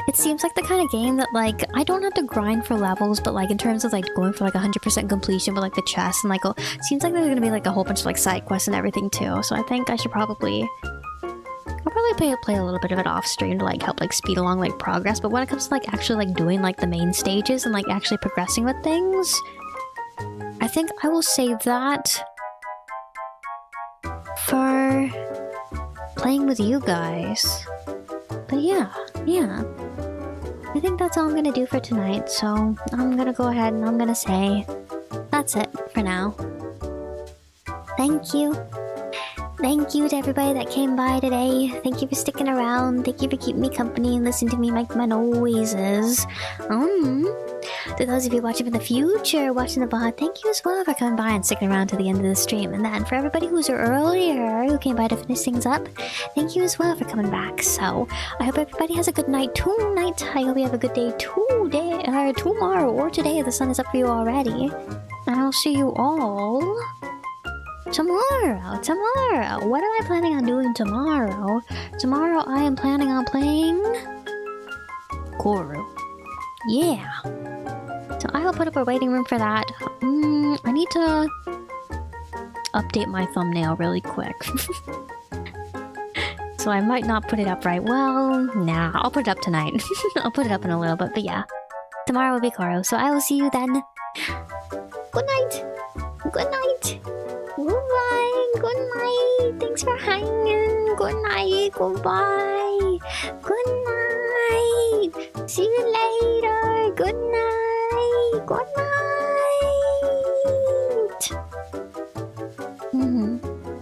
It seems like the kind of game that, like, I don't have to grind for levels, but, like, in terms of, like, going for, like, 100% completion with, like, the chest and, like, it seems like there's gonna be, like, a whole bunch of, like, side quests and everything, too. So I think I should probably... I'll probably play a little bit of it off stream to, like, help, like, speed along, like, progress. But when it comes to, like, actually, like, doing, like, the main stages and, like, actually progressing with things... I think I will save that... for... playing with you guys. But yeah. I think that's all I'm gonna do for tonight, so I'm gonna go ahead and I'm gonna say that's it for now. Thank you. Thank you to everybody that came by today. Thank you for sticking around. Thank you for keeping me company and listening to me make my noises. To those of you watching in the future, watching the VOD, thank you as well for coming by and sticking around to the end of the stream. And then for everybody who's earlier, who came by to finish things up, thank you as well for coming back. So I hope everybody has a good night tonight. I hope you have a good day today, or tomorrow, or today if the sun is up for you already. And I'll see you all tomorrow. What am I planning on doing tomorrow? Tomorrow I am planning on playing Koru. Yeah. So I will put up a waiting room for that. I need to update my thumbnail really quick. So I might not put it up right. Well, nah, I'll put it up tonight. I'll put it up in a little bit, but yeah. Tomorrow will be Koro, so I will see you then. Good night! Good night! Goodbye! Good night! Thanks for hanging! Good night! Goodbye! Good night! See you later! Good night! Good night!